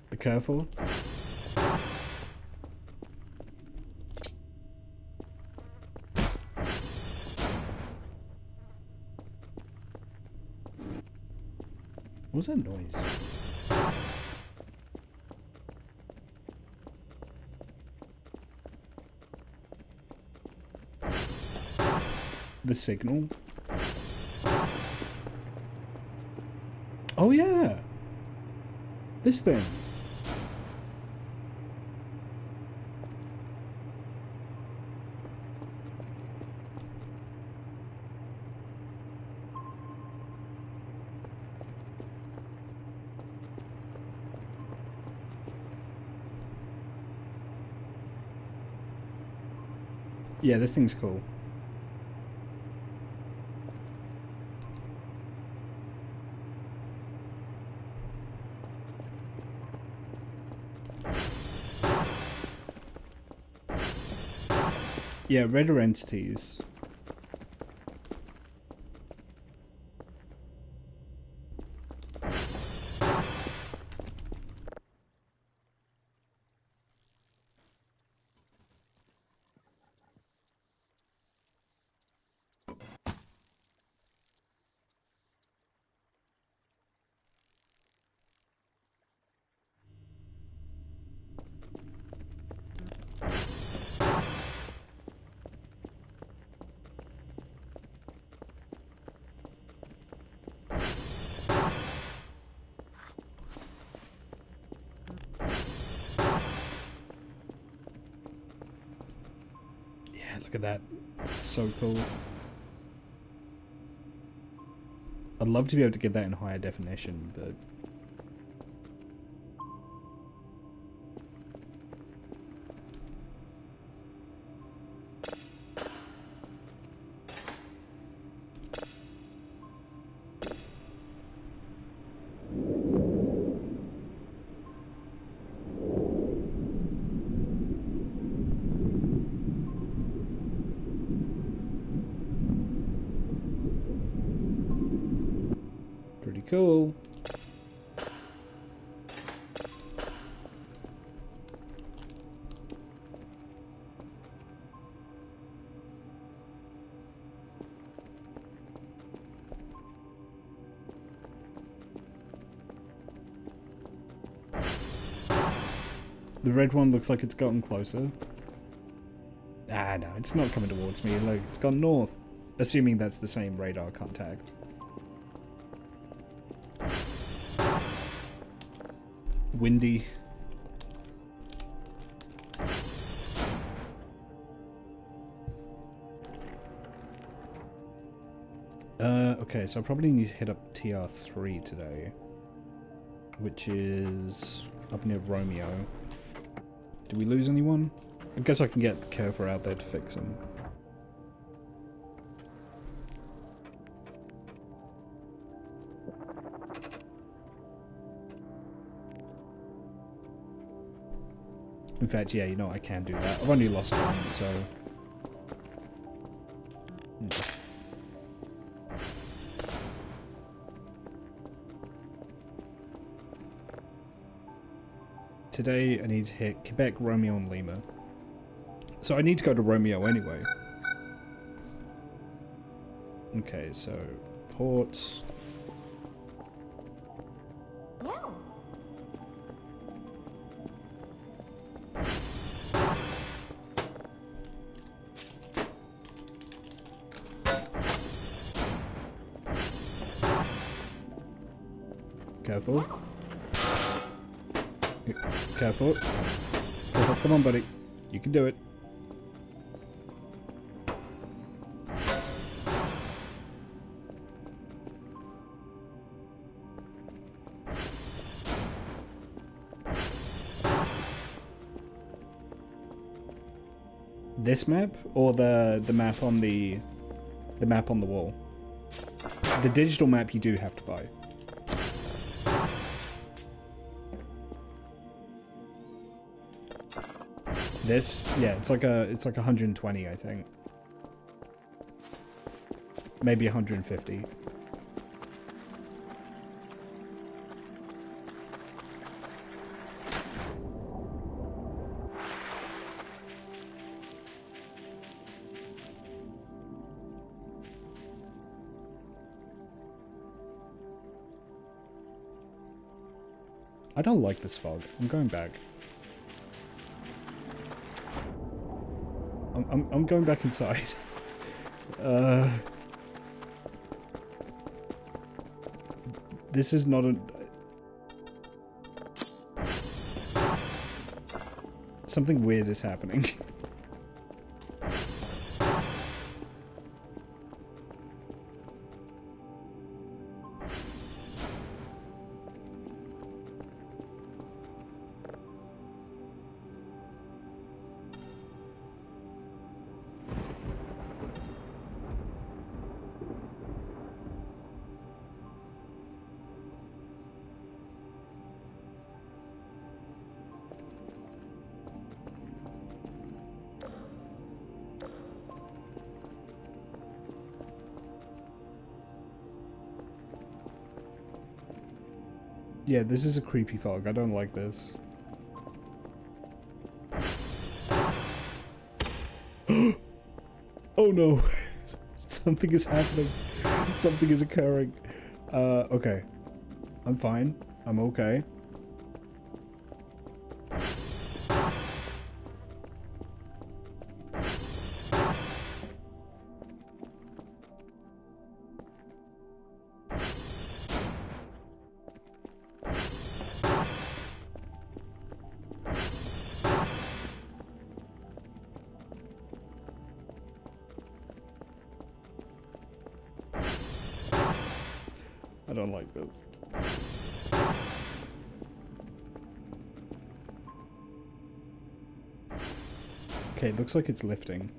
The careful? What was that noise? The signal? Oh yeah! This thing. Yeah, this thing's cool. Yeah, radar entities. Yeah, look at that. That's so cool. I'd love to be able to get that in higher definition, but... pretty cool. The red one looks like it's gotten closer. Ah, no, it's not coming towards me. Look, it's gone north. Assuming that's the same radar contact. Windy. Okay, so I probably need to hit up TR3 today. Which is up near Romeo. Did we lose anyone? I guess I can get Kerfer out there to fix him. In fact, yeah, you know, I can do that. I've only lost one, so... Just... Today, I need to hit Quebec, Romeo, and Lima. So I need to go to Romeo anyway. Okay, so... Port... Careful. Careful. Careful. Come on, buddy. You can do it. This map or the map on the map on the wall? The digital map you do have to buy. This, yeah, it's like 120, I think. Maybe 150. I don't like this fog. I'm going back. I'm going back inside. This is not a... Something weird is happening. Yeah, this is a creepy fog. I don't like this. Oh no! Something is happening. Something is occurring. Okay. I'm fine. I'm okay. I don't like this. Okay, looks like it's lifting.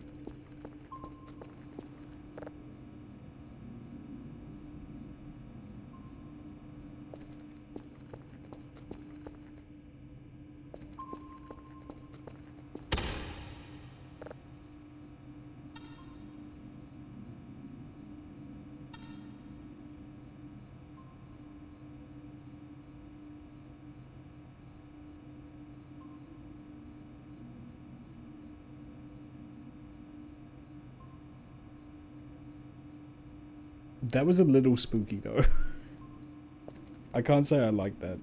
That was a little spooky though. I can't say I like that.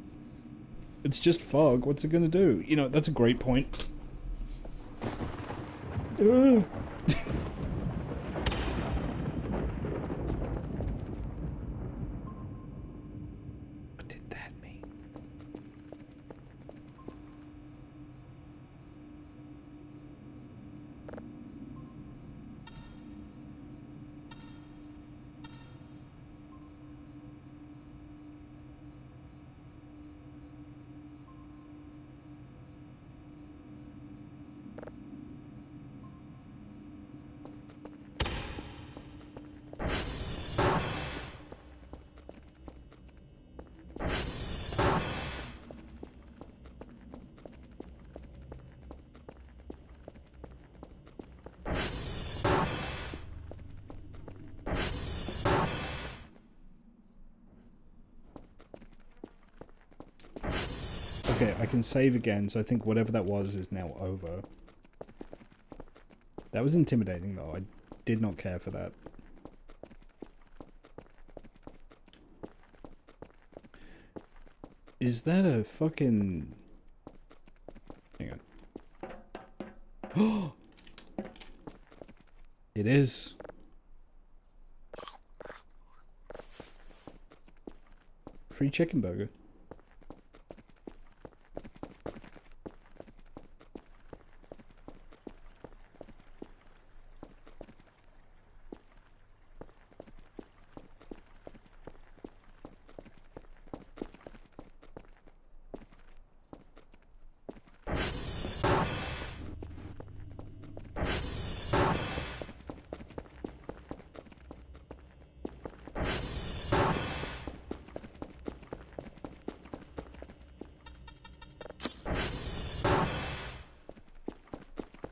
It's just fog. What's it gonna do? You know, that's a great point. Ugh. What did that mean? Okay, I can save again, so I think whatever that was is now over. That was intimidating though. I did not care for that. Is that a fucking... Hang on. It is. Free chicken burger.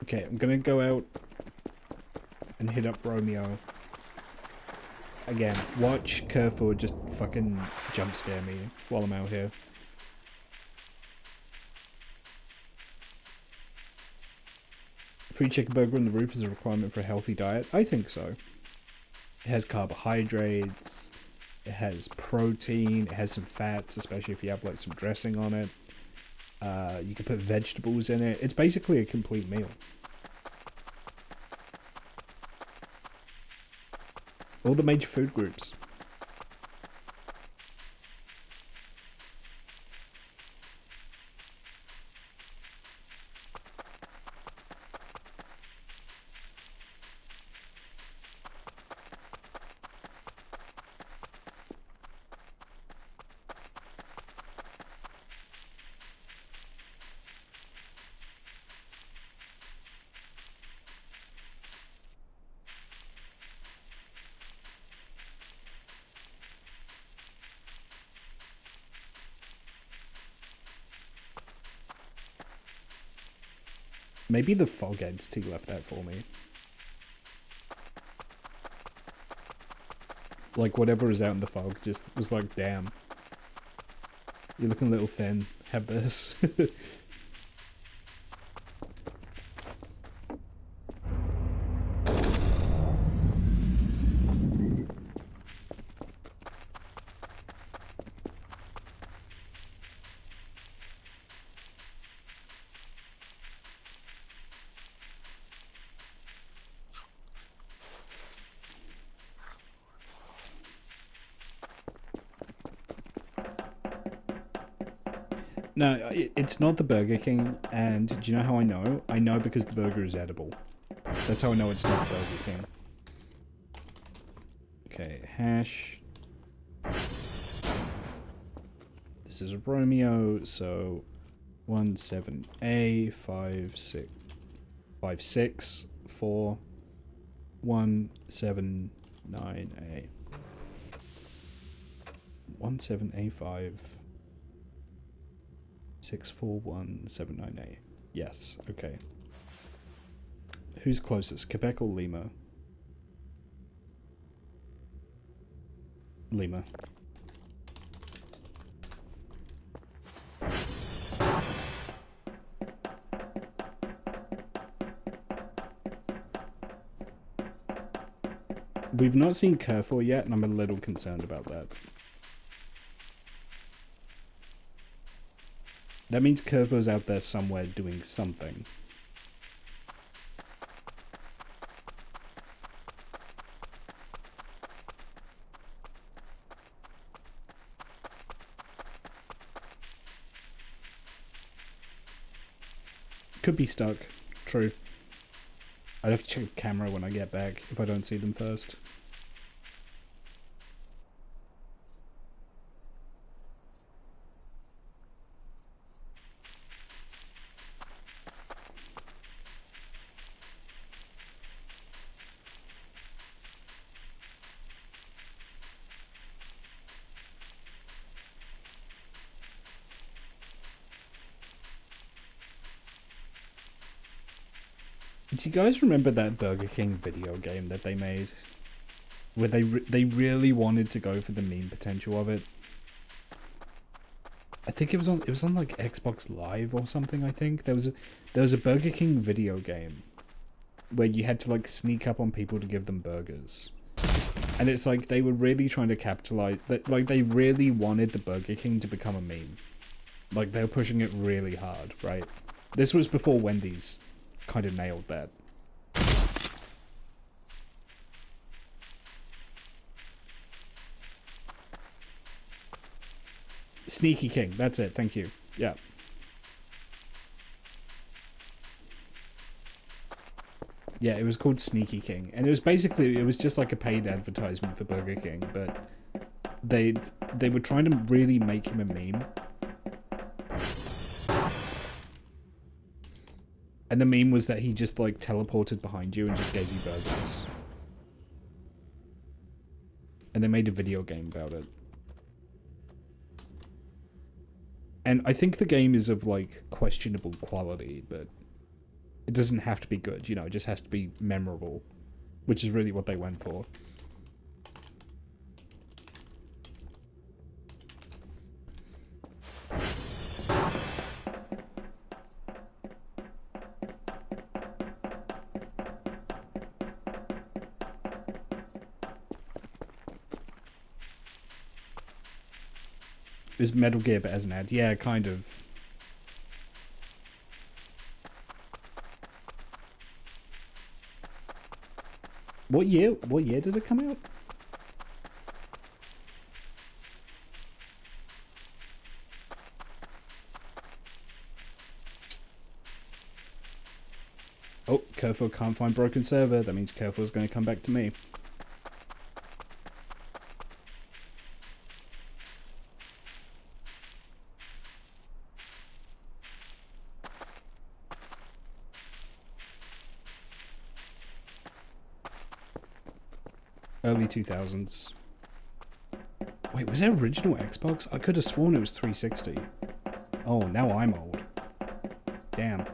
Okay, I'm gonna go out and hit up Romeo. Again, watch Kerfoot just fucking jump scare me while I'm out here. Free chicken burger on the roof is a requirement for a healthy diet? I think so. It has carbohydrates, it has protein, it has some fats, especially if you have like some dressing on it. You can put vegetables in it. It's basically a complete meal. All the major food groups. Maybe the fog entity left that for me. Like whatever is out in the fog just was like, damn. You're looking a little thin. Have this. No, it's not the Burger King, and do you know how I know? I know because the burger is edible. That's how I know it's not the Burger King. Okay, hash. This is a Romeo, so 17A 56 4 179A 17A5 641798. Yes, okay. Who's closest, Quebec or Lima? Lima. We've not seen Carrefour yet, and I'm a little concerned about that. That means Carrefour's out there somewhere doing something. Could be stuck. True. I'd have to check the camera when I get back if I don't see them first. Do you guys remember that Burger King video game that they made? Where they really wanted to go for the meme potential of it. I think it was on like Xbox Live or something, I think. There was a Burger King video game where you had to like sneak up on people to give them burgers. And it's like they were really trying to capitalize that, like they really wanted the Burger King to become a meme. Like they were pushing it really hard, right? This was before Wendy's kind of nailed that. Sneaky King, that's it, thank you. Yeah. Yeah, it was called Sneaky King. And it was just like a paid advertisement for Burger King, but they were trying to really make him a meme. And the meme was that he just like teleported behind you and just gave you burgers. And they made a video game about it. And I think the game is of like questionable quality, but it doesn't have to be good, you know, it just has to be memorable, which is really what they went for. It was Metal Gear, but as an ad. Yeah, kind of. What year did it come out? Oh, Carrefour can't find broken server. That means Carrefour's going to come back to me. Early 2000s. Wait, was it original Xbox? I could have sworn it was 360. Oh, now I'm old. Damn.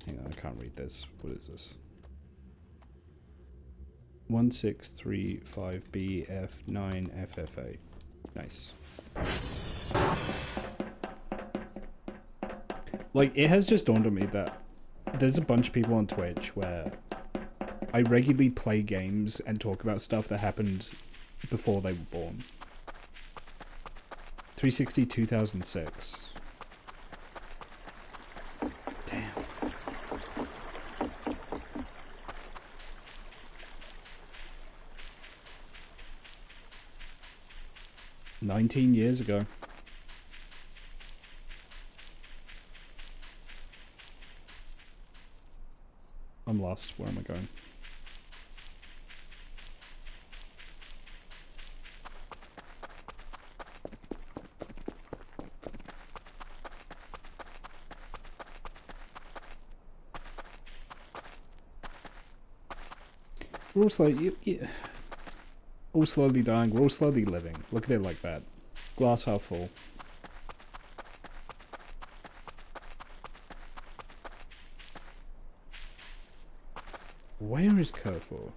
Hang on, I can't read this. What is this? 1635BF9FFA. Nice. Like, it has just dawned on me that there's a bunch of people on Twitch where I regularly play games and talk about stuff that happened before they were born. 360 2006. Damn. "19 years ago. I'm lost. Where am I going? We're all slowly, all slowly dying. We're all slowly living. Look at it like that. Glass half full. Where is Kerfor?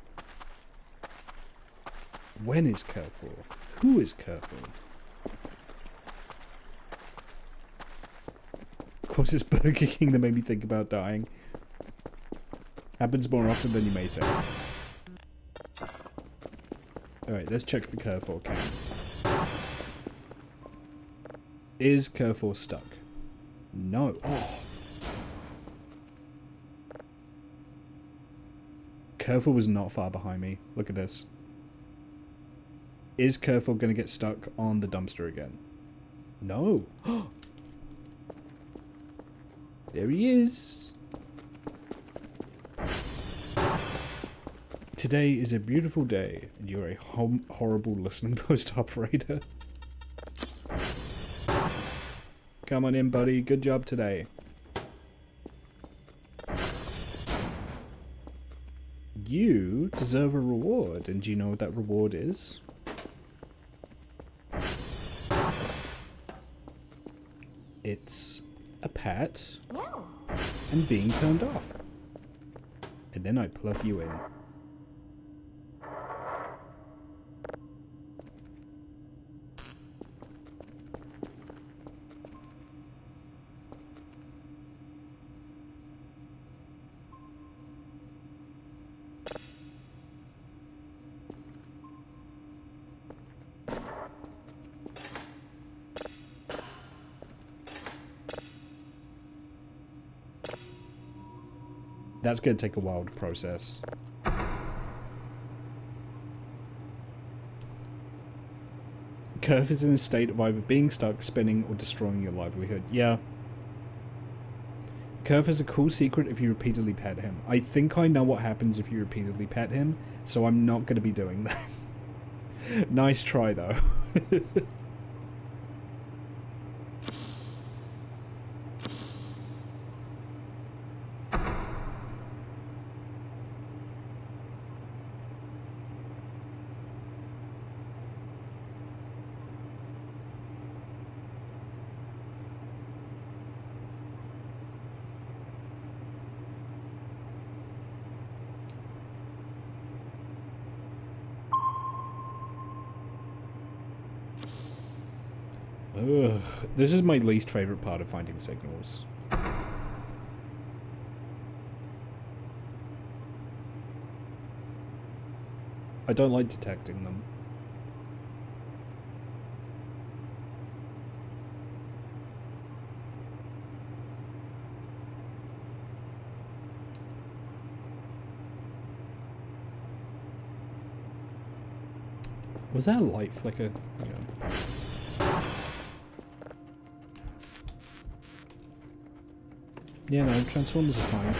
When is Kerfor? Who is Kerfor? Of course, it's Burger King that made me think about dying. Happens more often than you may think. Alright, let's check the Kerfor cam. Is Kerfor stuck? No. Oh. Kerfor was not far behind me. Look at this. Is Kerfor going to get stuck on the dumpster again? No. There he is. Today is a beautiful day, and you're a horrible listening post operator. Come on in, buddy. Good job today. You deserve a reward, and do you know what that reward is? It's a pat and being turned off. And then I plug you in. That's going to take a while to process. Kerf is in a state of either being stuck, spinning, or destroying your livelihood. Yeah. Kerf has a cool secret if you repeatedly pet him. I think I know what happens if you repeatedly pet him, so I'm not going to be doing that. Nice try, though. Ugh, this is my least favorite part of finding signals. I don't like detecting them. Was that a light flicker? Hang on. Yeah, no, Transformers are fine.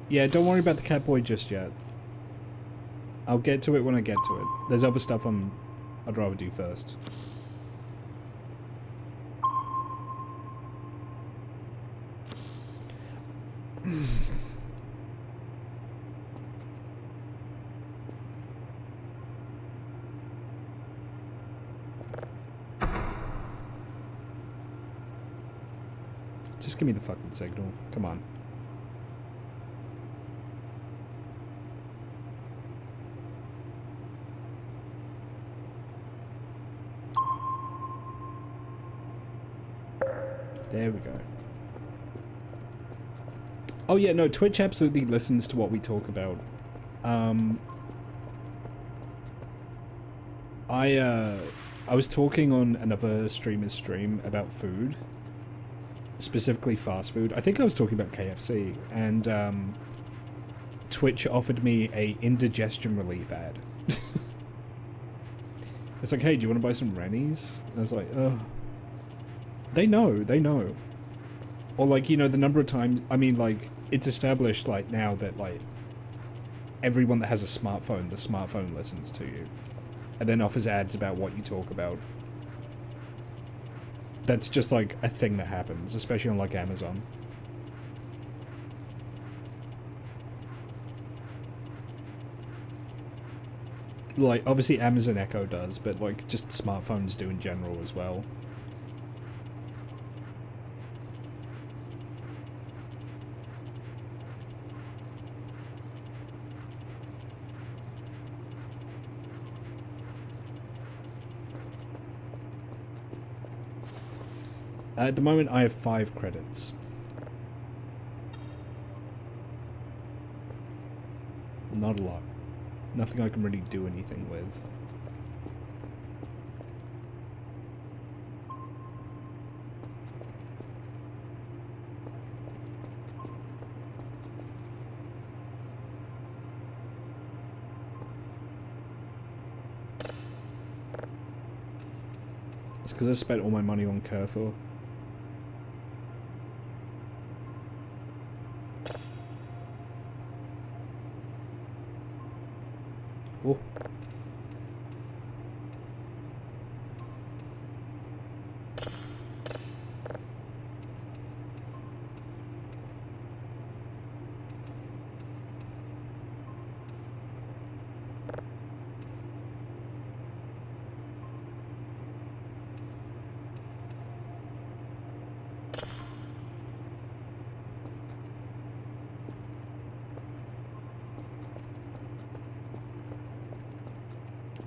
Yeah, don't worry about the Catboy just yet. I'll get to it when I get to it. There's other stuff I'd rather do first. Just give me the fucking signal. Come on. There we go. Oh yeah, no, Twitch absolutely listens to what we talk about. I was talking on another streamer's stream about food. Specifically fast food. I think I was talking about KFC, and Twitch offered me a indigestion relief ad. It's like, hey, do you want to buy some Rennies? And I was like, oh. They know. Or like, you know, the number of times, I mean, like, it's established, like, now that, like, everyone that has a smartphone, the smartphone listens to you. And then offers ads about what you talk about. That's just, like, a thing that happens, especially on, like, Amazon. Like, obviously Amazon Echo does, but, like, just smartphones do in general as well. At the moment, I have 5 credits. Not a lot. Nothing I can really do anything with. It's because I spent all my money on Carrefour. Oh.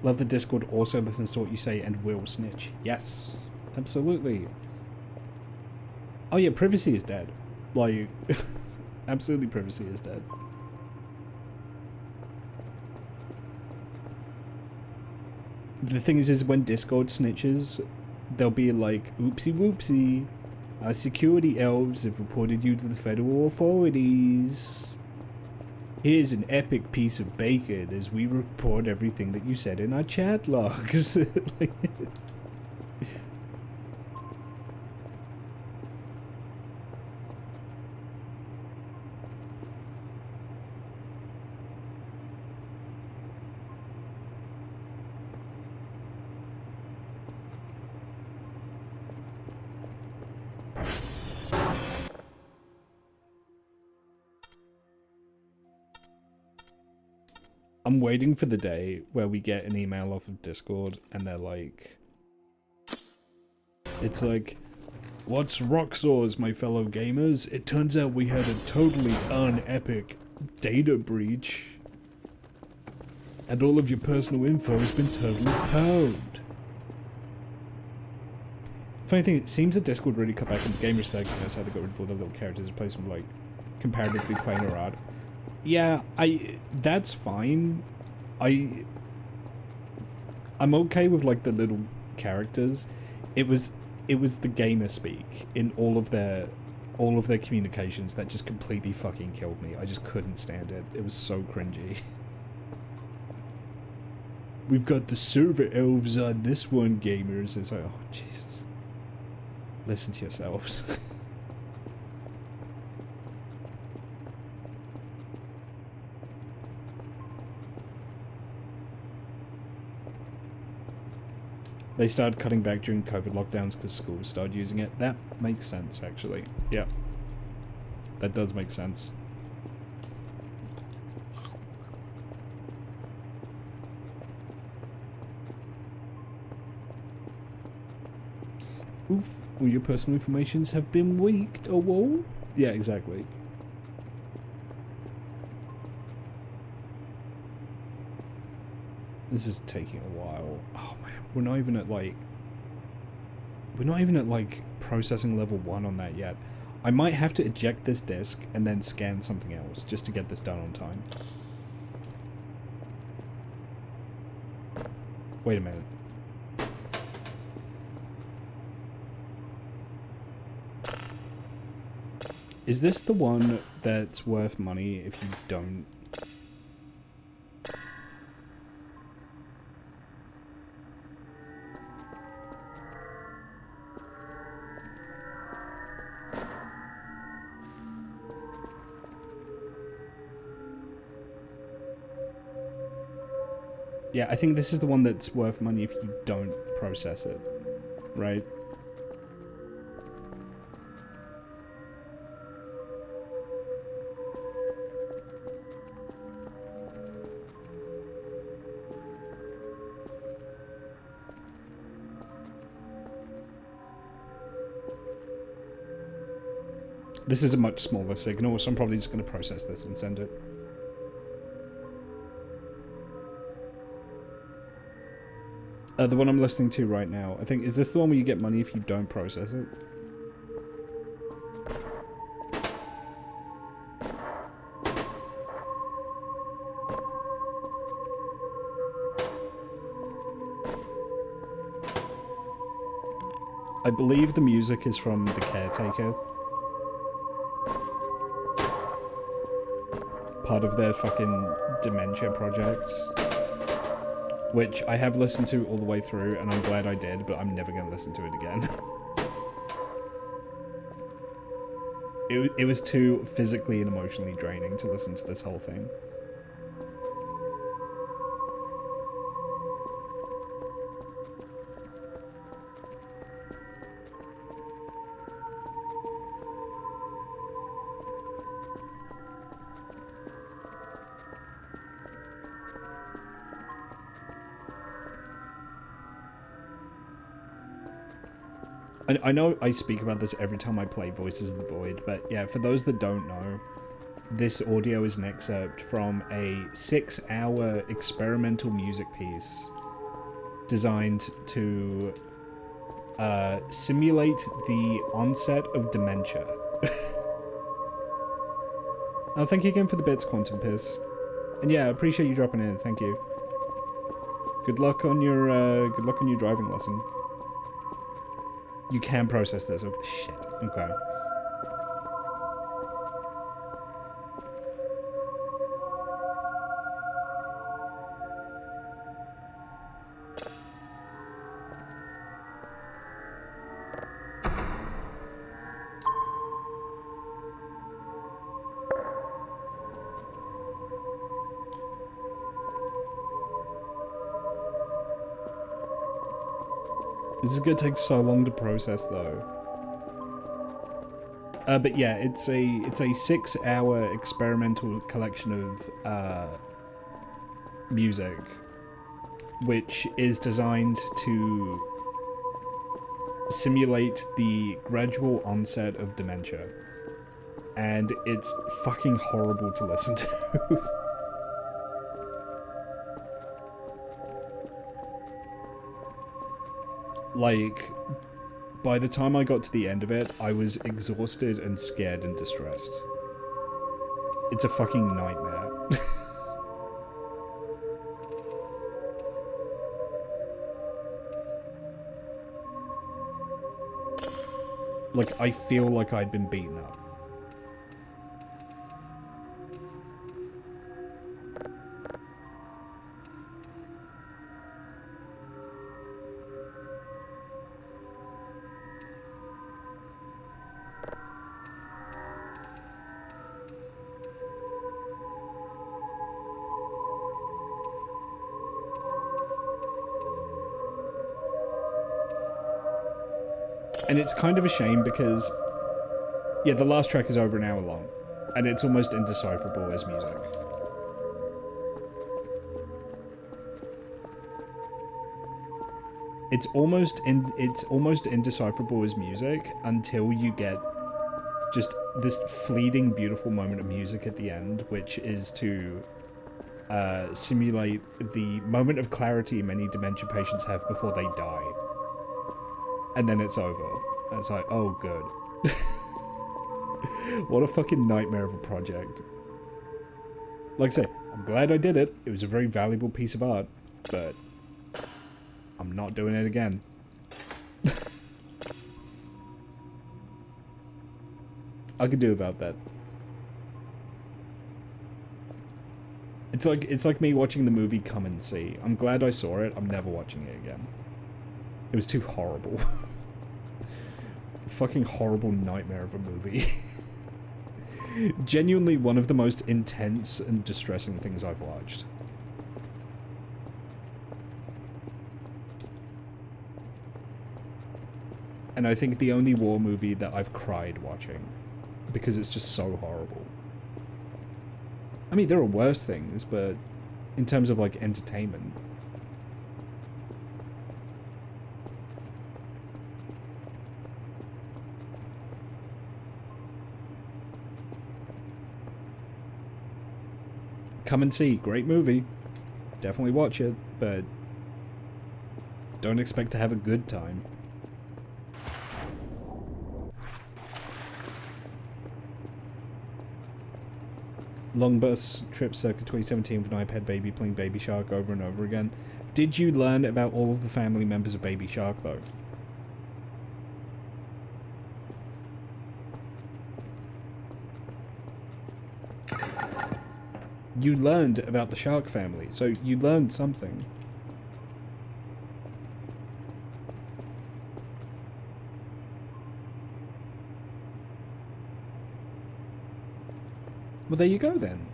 Love the Discord also listens to what you say and will snitch. Yes, absolutely. Oh yeah, privacy is dead. Like, absolutely privacy is dead. The thing is when Discord snitches, they'll be like, oopsie whoopsie, our security elves have reported you to the federal authorities. Here's an epic piece of bacon as we report everything that you said in our chat logs. Like, I'm waiting for the day where we get an email off of Discord and they're like, it's like, what's Roxor's, my fellow gamers? It turns out we had a totally unepic data breach. And all of your personal info has been totally pwned. Funny thing, it seems that Discord really cut back on Gamer Tag, you know, how they got rid of all the little characters, replaced them with, like, comparatively plainer art. Yeah, that's fine. I'm okay with, like, the little characters. It was the gamer speak in all of their communications that just completely fucking killed me. I just couldn't stand it. It was so cringy. We've got the server elves on this one, gamers. It's like, oh, Jesus. Listen to yourselves. They started cutting back during COVID lockdowns because schools started using it. That makes sense, actually. Yeah. That does make sense. Oof, all your personal informations have been leaked. Oh, whoa. Yeah, exactly. This is taking a while. Oh man, we're not even at like processing level 1 on that yet. I might have to eject this disk and then scan something else just to get this done on time. Wait a minute. Is this the one that's worth money if you don't? Yeah, I think this is the one that's worth money if you don't process it, right? This is a much smaller signal, so I'm probably just going to process this and send it. The one I'm listening to right now, I think, is this the one where you get money if you don't process it? I believe the music is from The Caretaker. Part of their fucking dementia project. Which I have listened to all the way through, and I'm glad I did, but I'm never going to listen to it again. It was too physically and emotionally draining to listen to this whole thing. I know I speak about this every time I play Voices of the Void, but yeah, for those that don't know, this audio is an excerpt from a 6-hour experimental music piece designed to simulate the onset of dementia. Oh, thank you again for the bits, Quantum Piss. And yeah, I appreciate you dropping in, thank you. Good luck on your driving lesson. You can process this. Oh, shit. Okay. This is gonna take so long to process, though. But yeah, it's a 6-hour experimental collection of music, which is designed to simulate the gradual onset of dementia, and it's fucking horrible to listen to. Like, by the time I got to the end of it, I was exhausted and scared and distressed. It's a fucking nightmare. Like, I feel like I'd been beaten up. And it's kind of a shame because, yeah, the last track is over an hour long, and it's almost indecipherable as music. it's almost indecipherable as music until you get just this fleeting beautiful moment of music at the end, which is to simulate the moment of clarity many dementia patients have before they die. And then it's over. And it's like, oh good. What a fucking nightmare of a project. Like I say, I'm glad I did it. It was a very valuable piece of art, but I'm not doing it again. I could do about that. It's like me watching the movie Come and See. I'm glad I saw it. I'm never watching it again. It was too horrible. Fucking horrible nightmare of a movie. Genuinely one of the most intense and distressing things I've watched. And I think the only war movie that I've cried watching, because it's just so horrible. I mean, there are worse things, but in terms of, like, entertainment. Come and See, great movie. Definitely watch it, but don't expect to have a good time. Long bus trip circa 2017 with an iPad baby playing Baby Shark over and over again. Did you learn about all of the family members of Baby Shark, though? You learned about the Shark family, so you learned something. Well, there you go then.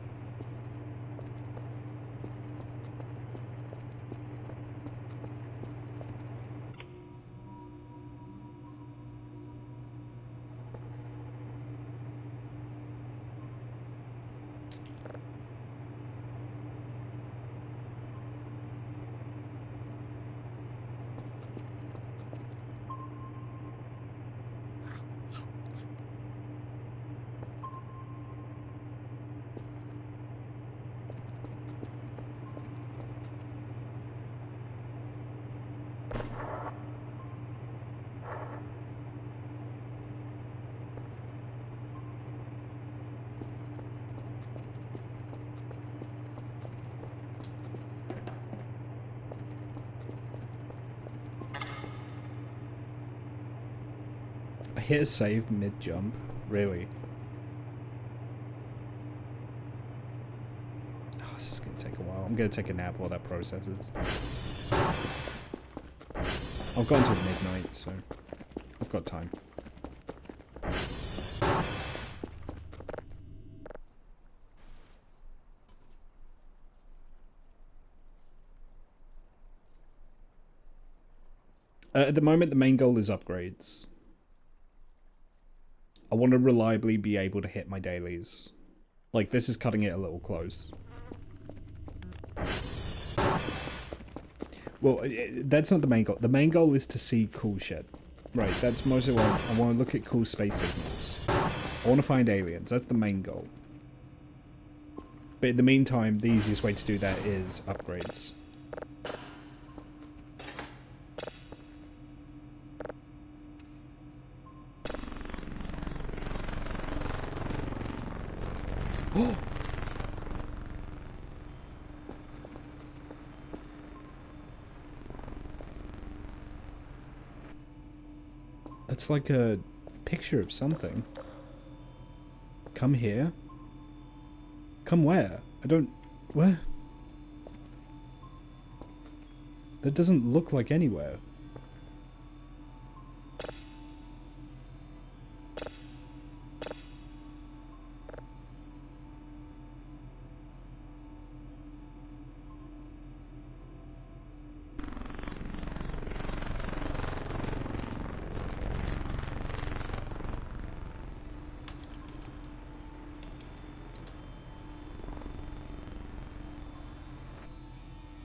I hit a save mid-jump? Really? Oh, this is gonna take a while. I'm gonna take a nap while that processes. I've got until midnight, so I've got time. At the moment, the main goal is upgrades. I want to reliably be able to hit my dailies. Like, this is cutting it a little close. Well, that's not the main goal. The main goal is to see cool shit. Right, that's mostly what I want to look at cool space signals. I want to find aliens. That's the main goal. But in the meantime, the easiest way to do that is upgrades. That's like a picture of something. Come here? Come where? I don't... Where? That doesn't look like anywhere.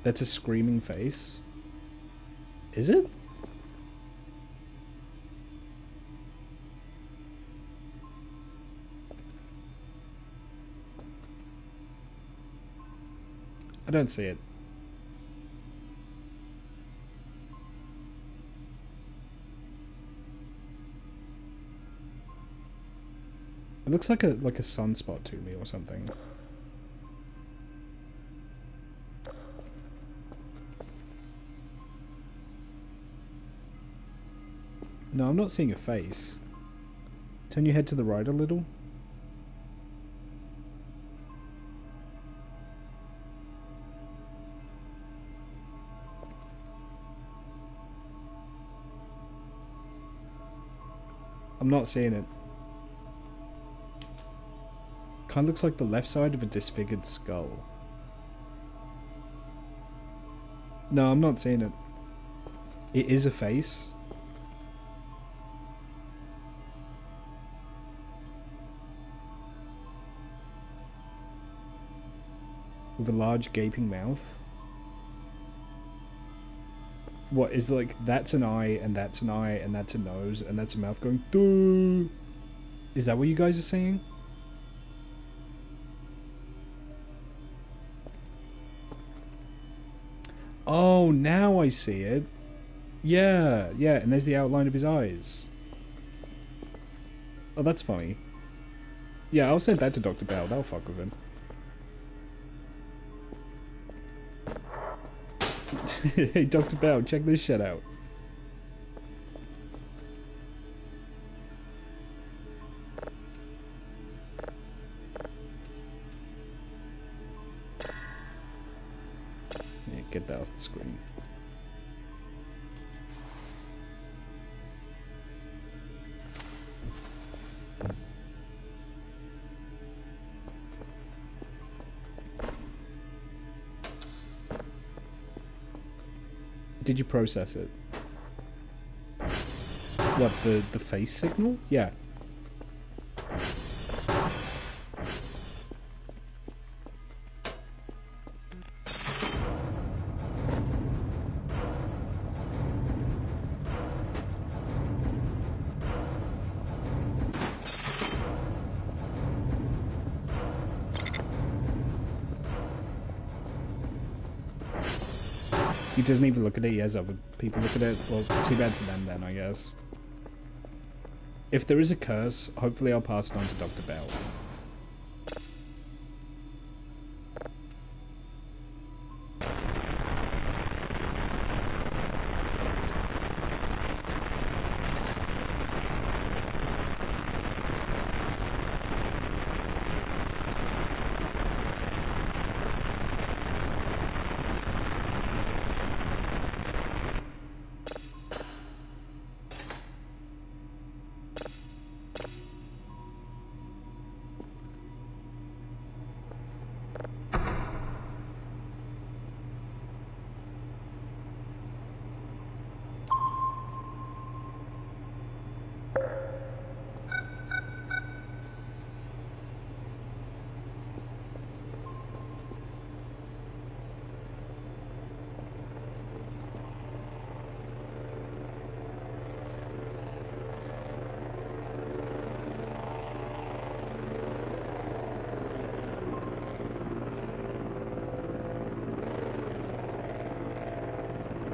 That's a screaming face? Is it? don't see it. It looks like a sunspot to me or something. No, I'm not seeing a face. Turn your head to the right a little. I'm not seeing it. Kind of looks like the left side of a disfigured skull. No, I'm not seeing it. It is a face. With a large gaping mouth. What is like, that's an eye, and that's an eye, and that's a nose, and that's a mouth going, duh. Is that what you guys are saying? Oh, now I see it. Yeah, yeah, and there's the outline of his eyes. Oh, that's funny. Yeah, I'll send that to Dr. Bell. That'll fuck with him. Hey, Dr. Bell, check this shit out. Yeah, get that off the screen. Did you process it? What, the face signal? Yeah. He doesn't even look at it, he has other people look at it. Well, too bad for them then, I guess. If there is a curse, hopefully I'll pass it on to Dr. Bell.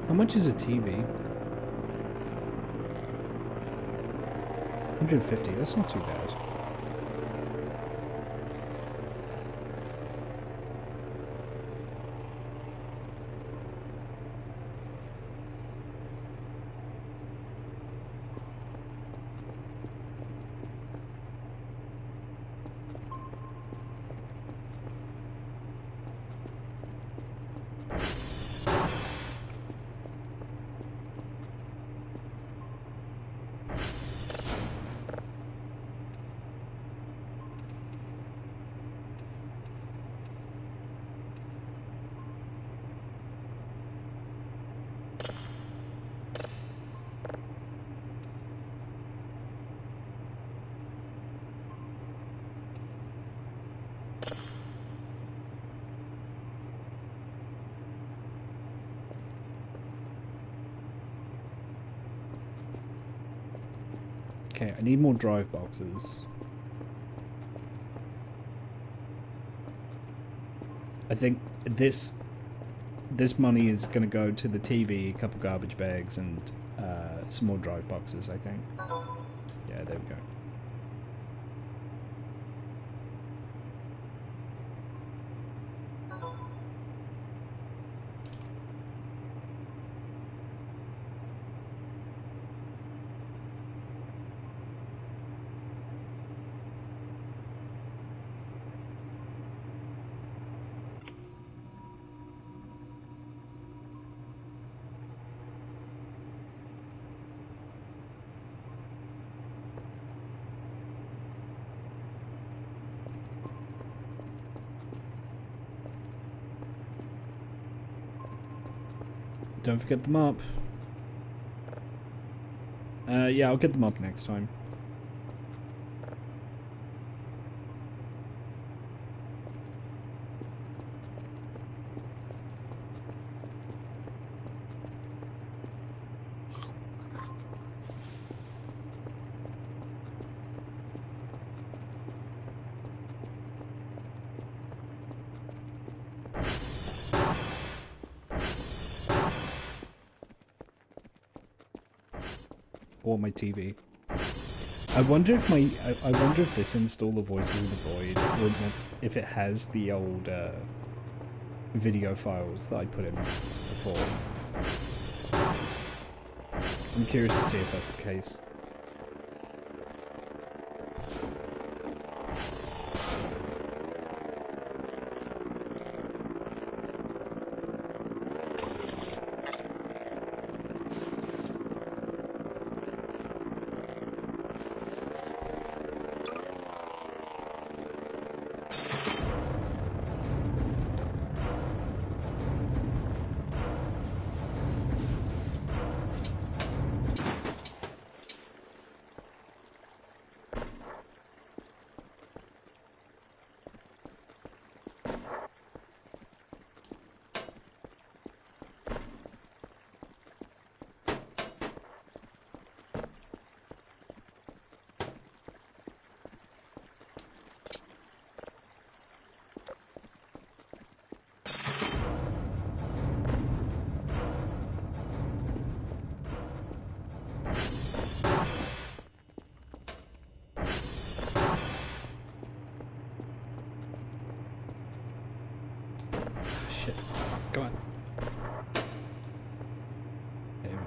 How much is a TV? 150, that's not too bad. Okay, I need more drive boxes. I think this this money is going to go to the TV, a couple garbage bags, and some more drive boxes, I think. Yeah, there we go. Don't forget them up. Yeah, I'll get them up next time. Or my TV. I wonder if I wonder if this install of Voices of the Void, or if it has the old video files that I put in before. I'm curious to see if that's the case. Shit. Come on. There we go.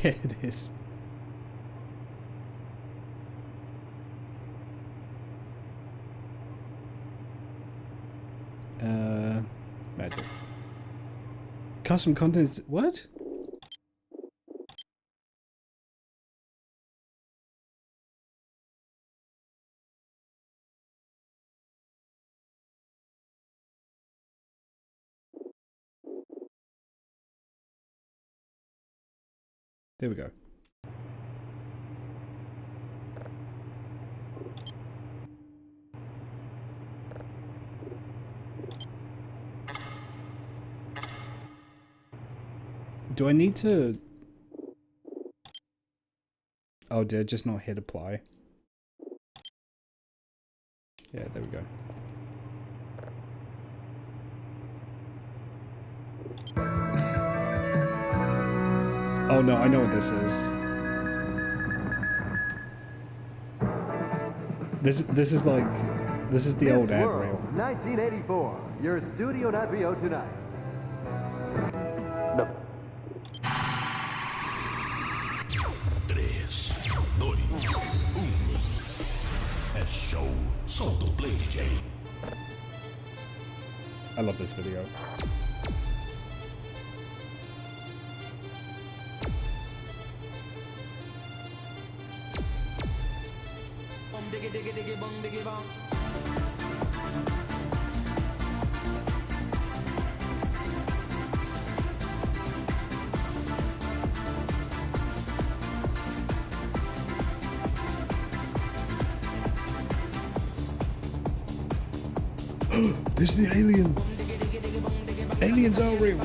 Yeah, it is. Magic. Custom contents. What? There we go. Do I need to... Oh, did I just not hit apply? Yeah, there we go. Oh no, I know what this is. This is like... This is the old ad reel. 1984, your Studio.vo tonight. The 3, 2, 1. É show. Solta o play, DJ. I love this video. Diggy diggy diggy bong diggy bong. There's the alien. Aliens are real.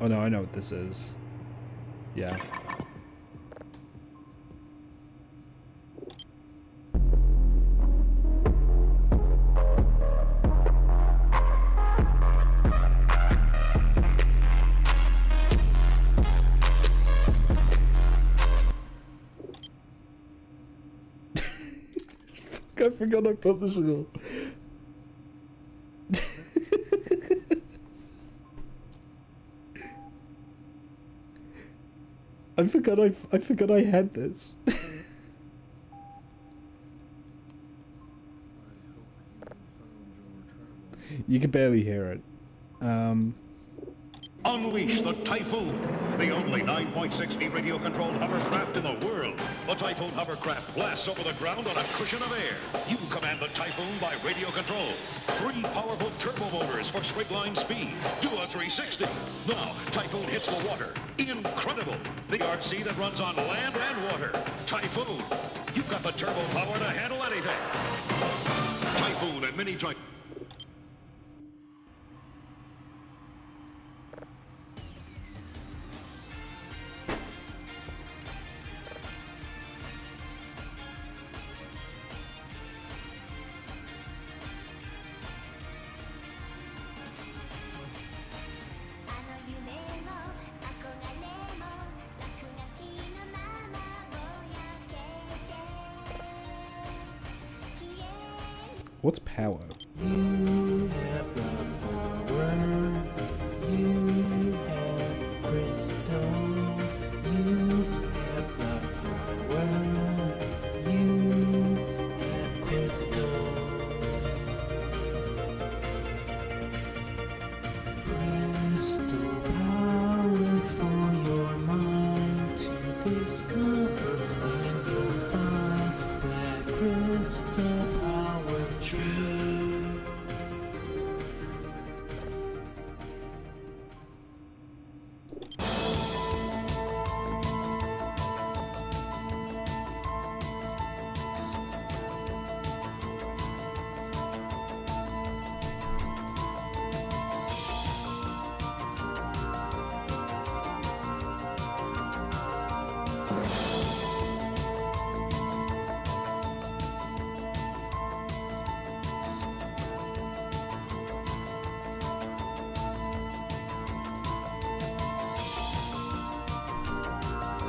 Oh no, I know what this is. Yeah. Fuck, I forgot I put this on. I forgot I had this. You can barely hear it. Unleash the Typhoon, the only 9.6 feet radio-controlled hovercraft in the world. The Typhoon hovercraft blasts over the ground on a cushion of air. You command the Typhoon by radio control. 3 powerful turbo motors for straight-line speed. Do a 360. Now, Typhoon hits the water. Incredible. The RC that runs on land and water. Typhoon. You've got the turbo power to handle anything. Typhoon and Mini Typhoon. What's power? You have the power. You have crystals. You have the power. You have crystals. Crystal power for your mind to discover, and you'll find that crystal power true.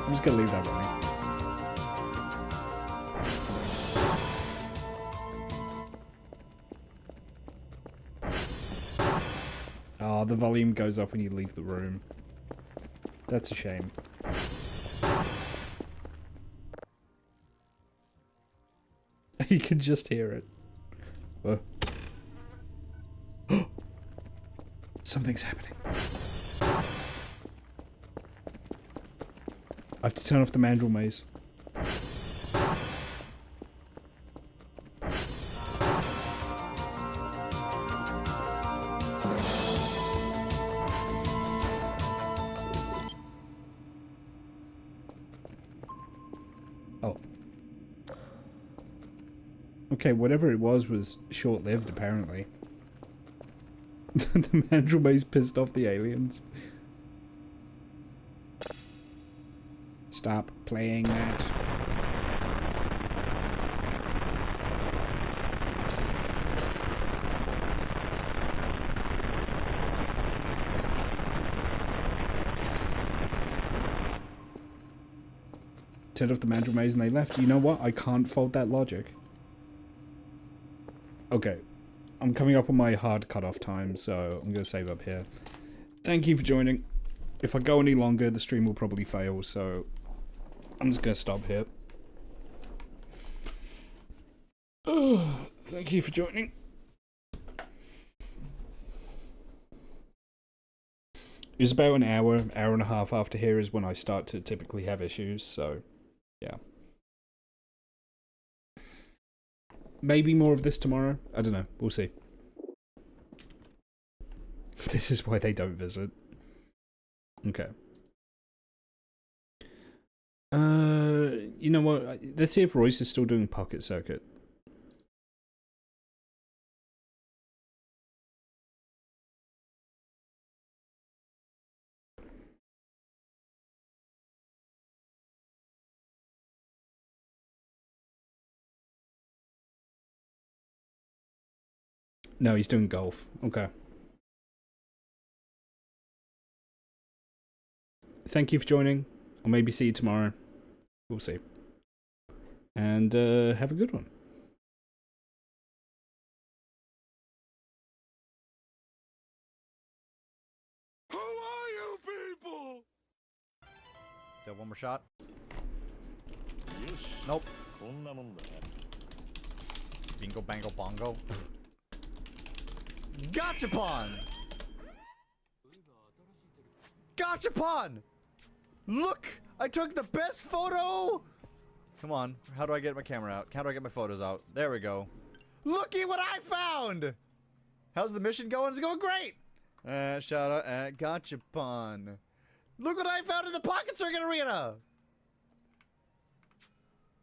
I'm just gonna leave that running. Oh, the volume goes off when you leave the room. That's a shame. You can just hear it. Oh. Something's happening. I have to turn off the mandrill maze. Oh. Okay, whatever it was short-lived, apparently. The mandrill maze pissed off the aliens. Stop playing that. Turned off the mandrill maze and they left. You know what? I can't fault that logic. Okay. I'm coming up on my hard cutoff time, so I'm going to save up here. Thank you for joining. If I go any longer, the stream will probably fail, so I'm just going to stop here. Thank you for joining. It's about an hour and a half after here is when I start to typically have issues, so yeah. Maybe more of this tomorrow. I don't know. We'll see. This is why they don't visit. Okay. You know what? Let's see if Royce is still doing Pocket Circuit. No, he's doing golf. Okay. Thank you for joining. I'll maybe see you tomorrow. We'll see. And have a good one. Who are you people? Got one more shot. Nope. Bingo, bango, bongo. Gachapon! Gachapon! Look! I took the best photo! Come on, how do I get my camera out? How do I get my photos out? There we go. Looky what I found! How's the mission going? It's going great! Shout out at Gachapon. Look what I found in the Pocket Circuit Arena!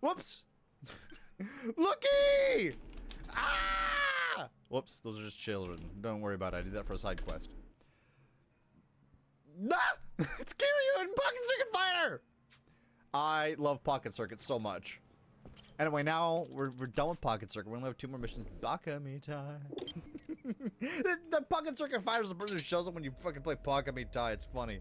Whoops! Looky! Ah! Whoops, those are just children. Don't worry about it. I did that for a side quest. Nah! It's Kiryu in Pocket Circuit Fighter! I love Pocket Circuit so much. Anyway, now we're done with Pocket Circuit. We only have 2 more missions. Baka Mitai. the Pocket Circuit Fighter is the person who shows up when you fucking play Pocket Mitai. It's funny.